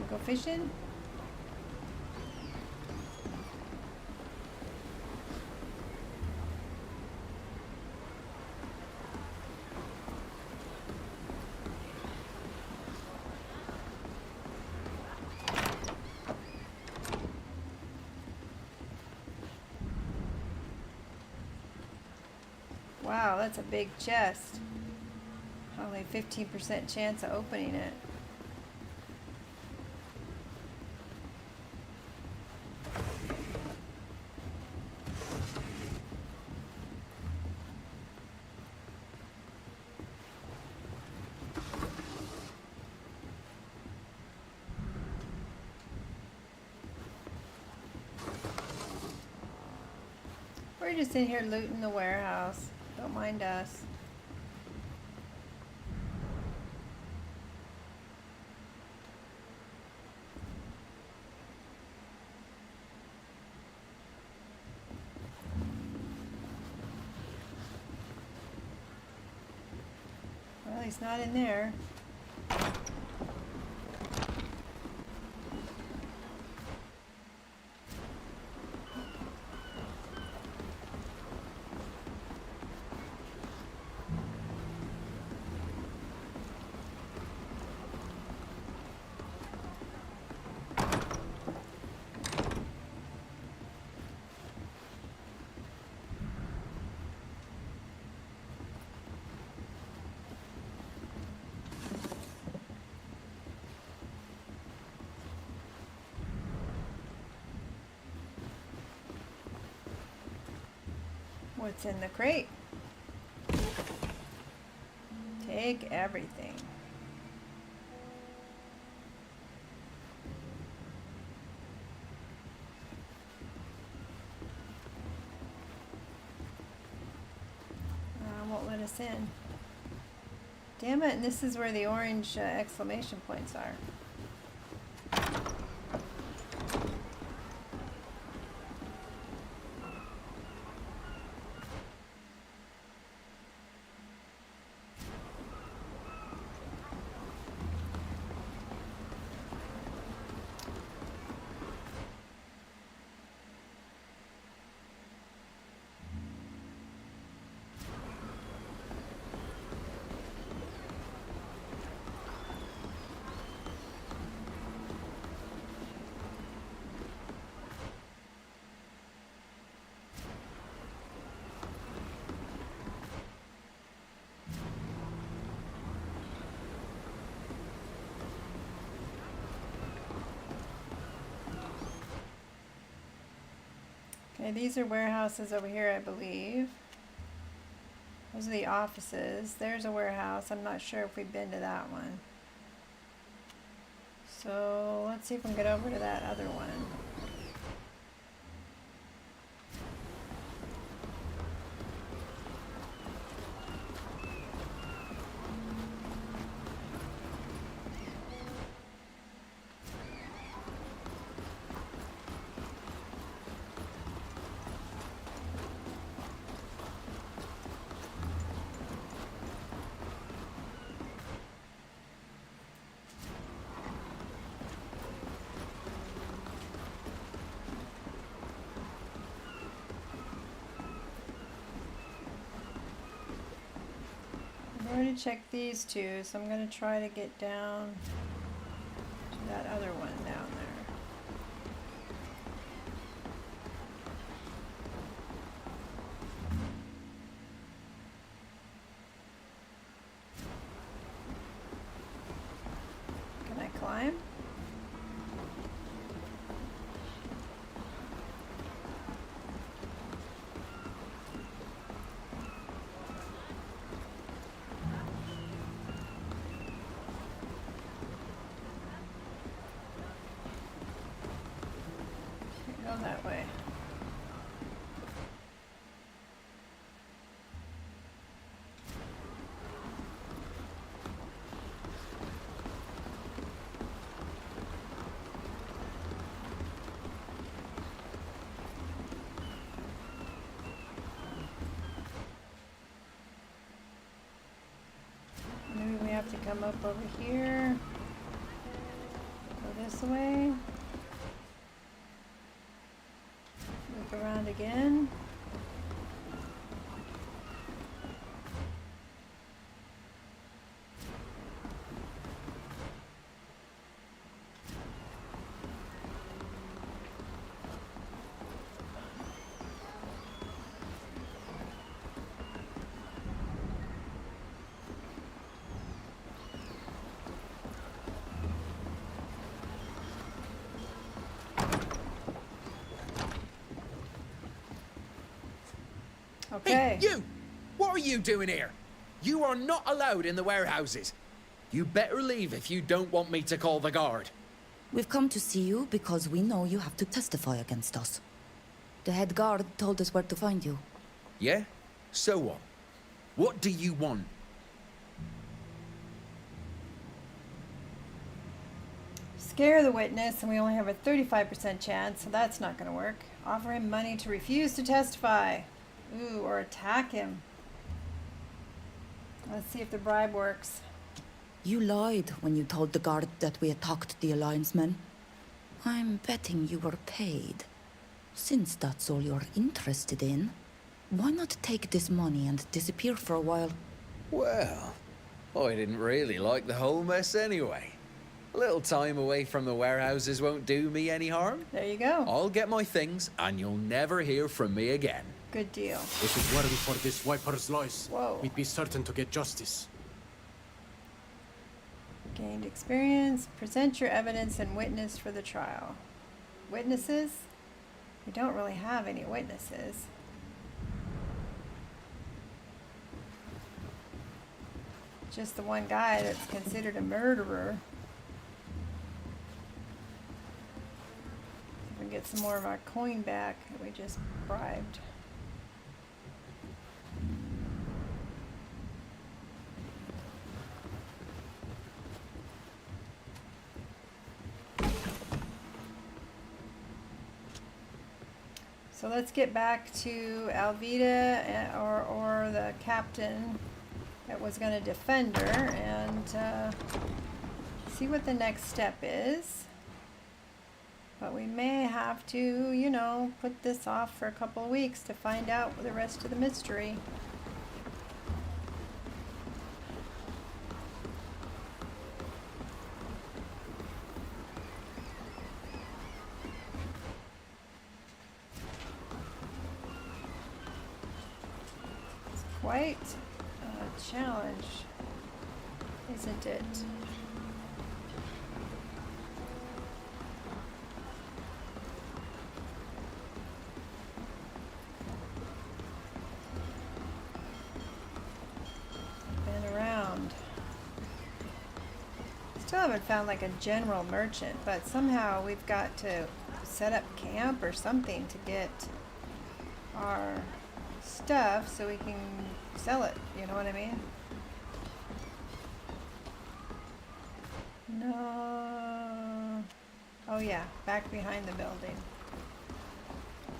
Go fishing? Wow, that's a big chest. Only 15% chance of opening it. We're just in here looting the warehouse. Don't mind us. Well, he's not in there. What's in the crate? Take everything. Won't let us in. Damn it, and this is where the orange exclamation points are. Okay, these are warehouses over here, I believe. Those are the offices. There's a warehouse. I'm not sure if we've been to that one. So let's see if we can get over to that other one. I've already checked these two, so I'm going to try to get down to that other one down there. Can I climb? Go that way. Maybe we have to come up over here. Go this way. Loop around again. Okay. Hey, you! What are you doing here? You are not allowed in the warehouses. You better leave if you don't want me to call the guard. We've come to see you because we know you have to testify against us. The head guard told us where to find you. Yeah? So what? What do you want? Scare the witness, and we only have a 35% chance, so that's not going to work. Offer him money to refuse to testify. Ooh, or attack him. Let's see if the bribe works. You lied when you told the guard that we attacked the Alliance men. I'm betting you were paid. Since that's all you're interested in, why not take this money and disappear for a while? Well, I didn't really like the whole mess anyway. A little time away from the warehouses won't do me any harm. There you go. I'll get my things, and you'll never hear from me again. Good deal. If it weren't for this Wiper's lies, Whoa. we'd be certain to get justice. Gained experience. Present your evidence and witness for the trial. Witnesses? We don't really have any witnesses. Just the one guy that's considered a murderer. We can get some more of our coin back that we just bribed. So let's get back to Alvida or the captain that was going to defend her and see what the next step is. But we may have to, you know, put this off for a couple of weeks to find out the rest of the mystery. It's quite a challenge, isn't it? Still haven't found like a general merchant, but somehow we've got to set up camp or something to get our stuff so we can sell it, you know what I mean? No. Oh yeah, back behind the building.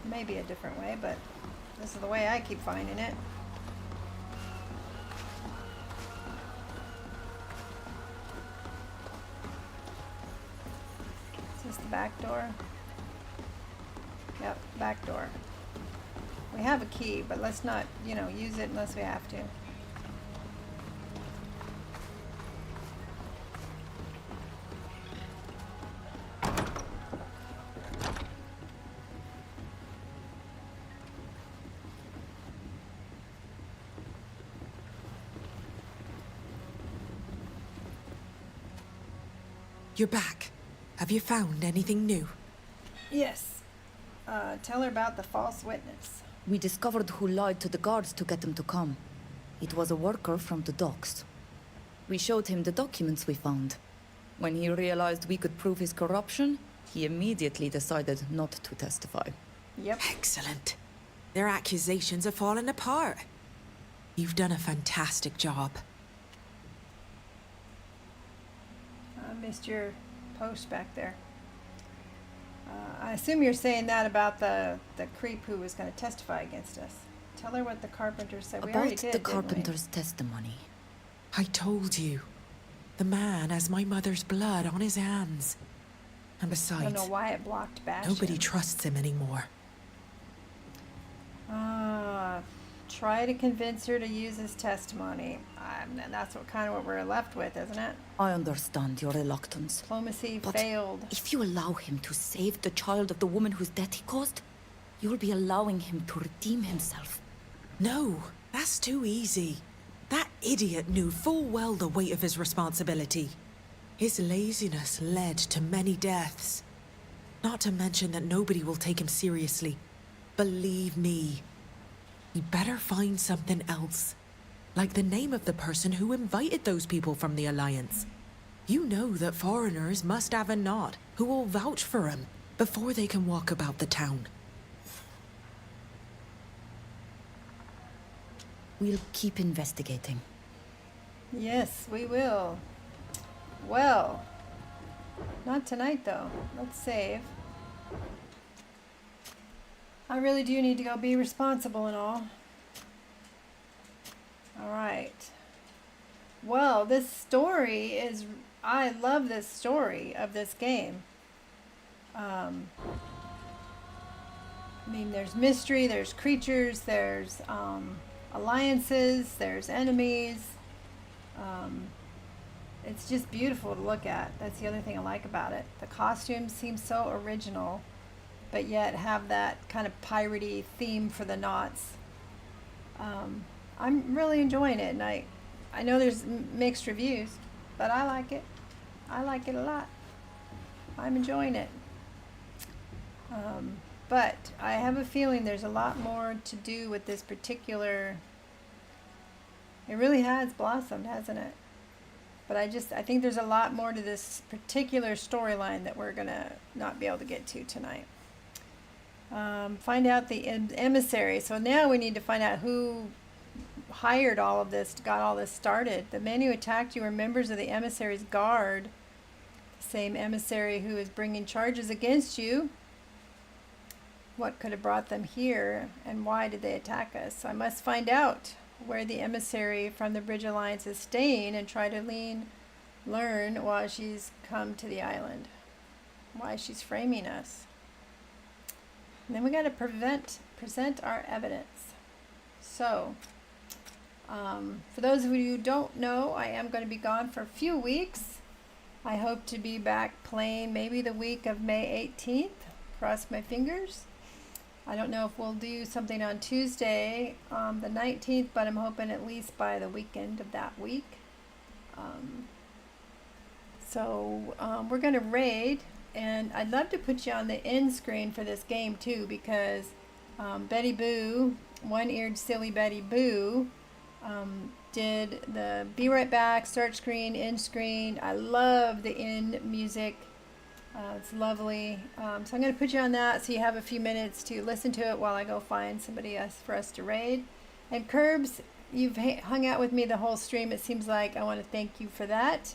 Maybe a different way, but this is the way I keep finding it. Is this the back door? Yep, back door. We have a key, but let's not, you know, use it unless we have to. You're back. Have you found anything new? Yes. Tell her about the false witness. We discovered who lied to the guards to get them to come. It was a worker from the docks. We showed him the documents we found. When he realized we could prove his corruption, he immediately decided not to testify. Yep. Excellent. Their accusations are falling apart. You've done a fantastic job. I missed your post back there. I assume you're saying that about the creep who was going to testify against us. Tell her what the carpenter said. We already About did, the didn't we? carpenter's testimony. I told you. The man has my mother's blood on his hands. And I besides, don't know why it blocked Bash. nobody trusts him anymore. Try to convince her to use his testimony. And that's what we're left with, isn't it? I understand your reluctance. Diplomacy But failed. if you allow him to save the child of the woman whose death he caused, you'll be allowing him to redeem himself. No, that's too easy. That idiot knew full well the weight of his responsibility. His laziness led to many deaths. Not to mention that nobody will take him seriously. Believe me. You better find something else. Like the name of the person who invited those people from the Alliance. You know that foreigners must have a nod who will vouch for him before they can walk about the town. We'll keep investigating. Yes, we will. Well, not tonight though. Let's save. I really do need to go be responsible and all. Alright. Well, this story is... I love this story of this game. I mean, there's mystery, there's creatures, there's alliances, there's enemies. It's just beautiful to look at. That's the other thing I like about it. The costumes seem so original, but yet have that kind of piratey theme for the knots. I'm really enjoying it, and I know there's mixed reviews, but I like it. I like it a lot. I'm enjoying it. But I have a feeling there's a lot more to do with this particular... It really has blossomed, hasn't it? But I think there's a lot more to this particular storyline that we're going to not be able to get to tonight. Find out the emissary. So now we need to find out who hired all of this, got all this started. The men who attacked you were members of the emissary's guard. The same emissary who is bringing charges against you. What could have brought them here, and why did they attack us? I must find out where the emissary from the Bridge Alliance is staying and try to learn why she's come to the island. Why she's framing us. And then we got to present our evidence. So, for those of you who don't know, I am going to be gone for a few weeks. I hope to be back playing maybe the week of May 18th. Cross my fingers. I don't know if we'll do something on Tuesday, the 19th, but I'm hoping at least by the weekend of that week. We're going to raid, and I'd love to put you on the end screen for this game too, because Betty Boo, one-eared silly Betty Boo, did the Be Right Back, start screen, end screen. I love the end music. It's lovely. So I'm going to put you on that so you have a few minutes to listen to it while I go find somebody else for us to raid. And Curbs, you've hung out with me the whole stream. It seems like I want to thank you for that.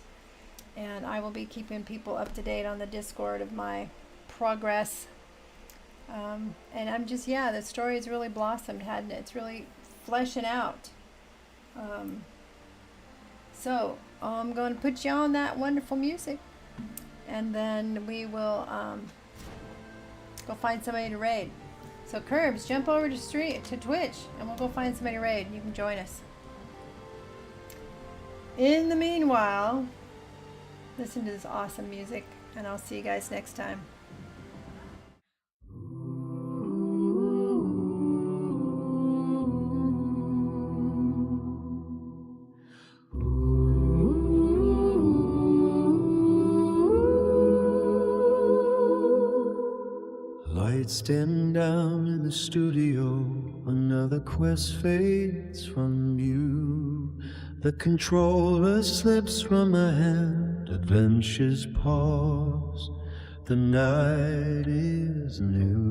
And I will be keeping people up to date on the Discord of my progress. And I'm just, the story has really blossomed, hadn't it? It's really fleshing out. So I'm going to put you on that wonderful music. And then we will go find somebody to raid. So Curbs, jump over to Twitch and we'll go find somebody to raid. You can join us. In the meanwhile, listen to this awesome music, and I'll see you guys next time. Lights dim down in the studio, another quest fades from view. The controller slips from my hand, adventures pause, the night is new.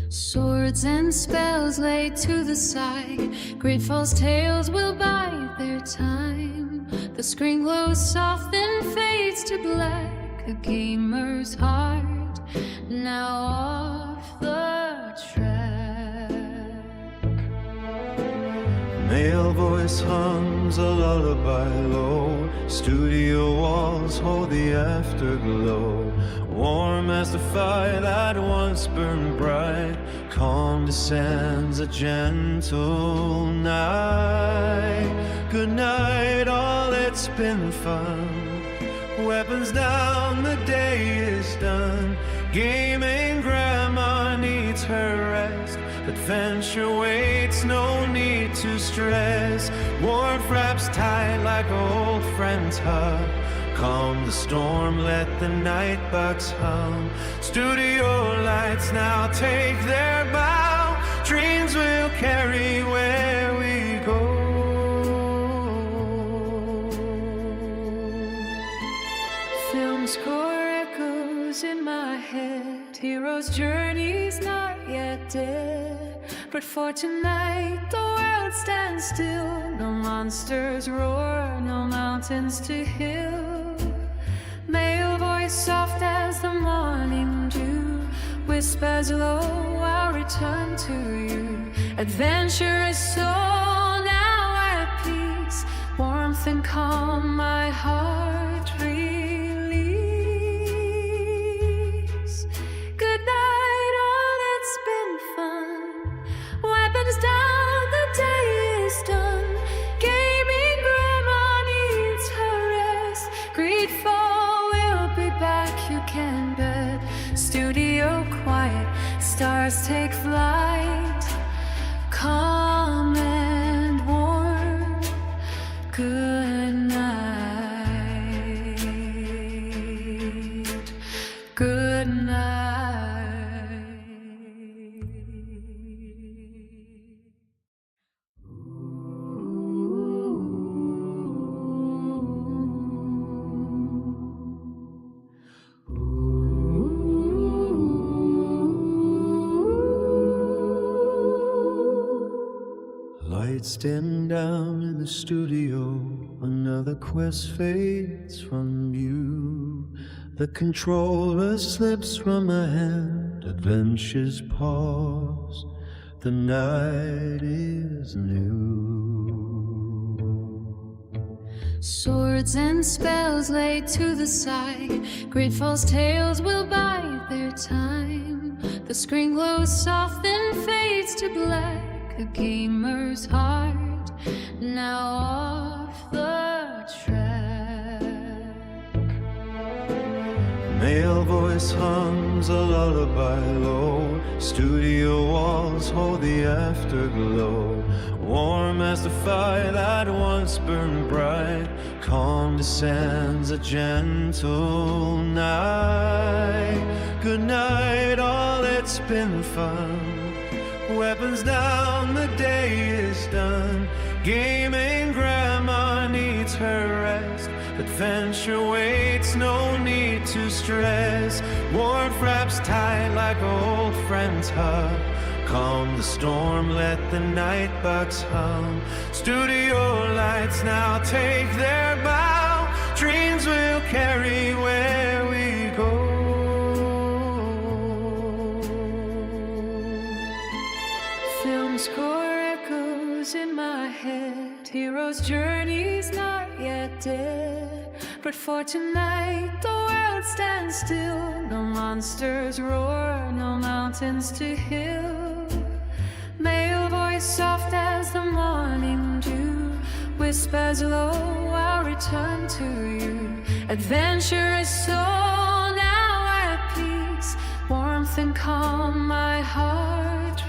Swords and spells laid to the side, Greedfall's tales will bide their time. The screen glows soft then fades to black, a gamer's heart now off the track. Male voice hums a lullaby low, studio walls hold the afterglow. Warm as the fire that once burned bright, calm descends a gentle night. Good night, all it's been fun. Weapons down, the day is done. Gaming, grandma needs her rest. Adventure waits, no need to stress. Warmth wraps tight like old friends hug. Calm the storm, let the night bugs hum. Studio lights now take their bow. Dreams will carry where we go. Film score echoes in my head. Hero's journey's not yet dead. But for tonight the world stands still. No monsters roar, no mountains to hill. Male voice soft as the morning dew whispers low, I'll return to you. Adventurous soul now at peace. Warmth and calm my heart release. Good night, all it's been fun. Weapons down, the day is done. Gaming grandma needs her rest. Greedfall will be back, you can bet. Studio quiet, stars take flight. Calm and warm. Good night. Good night. Lights dim down in the studio. Another quest fades from view. The controller slips from my hand. Adventures pause. The night is new. Swords and spells laid to the side. Greedfall's tales will bide their time. The screen glows soft then fades to black. A gamer's heart now off the track. Male voice hums a lullaby low. Studio walls hold the afterglow. Warm as the fire that once burned bright. Calm descends a gentle night. Good night, all it's been fun. Weapons down, the day is done. Gaming grandma needs her rest. Adventure waits, no need to stress. Warmth wraps tight like old friends hug. Calm the storm, let the night bugs hum. Studio lights now take their bow. Dreams will carry where we go. Film score echoes in my head. Hero's journey's not yet dead. But for tonight the world stands still. No monsters roar, no mountains to hill. Male voice soft as the morning dew whispers low, I'll return to you. Adventurous soul now at peace. Warmth and calm my heart